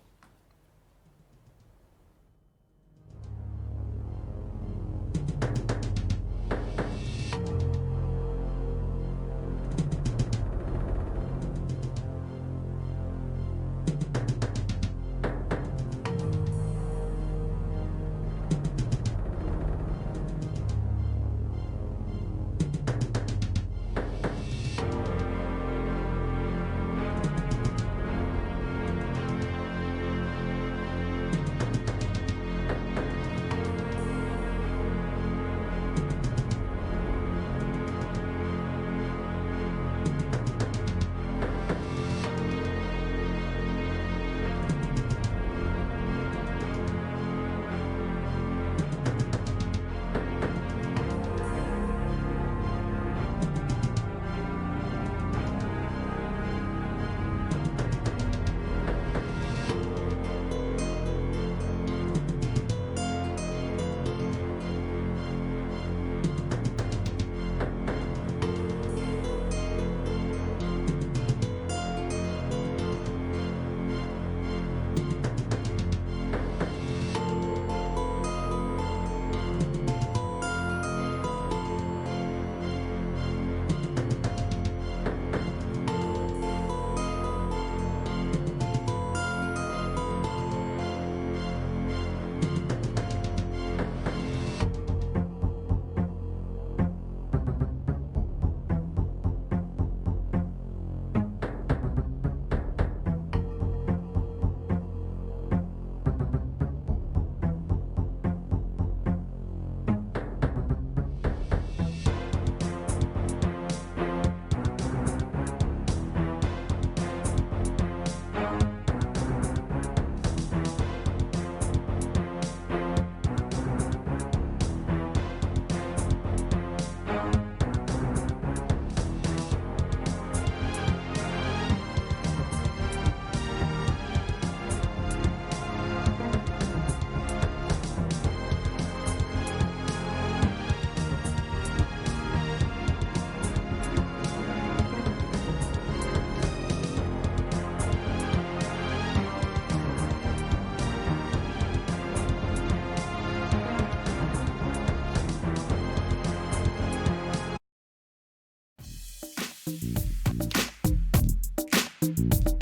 Bye.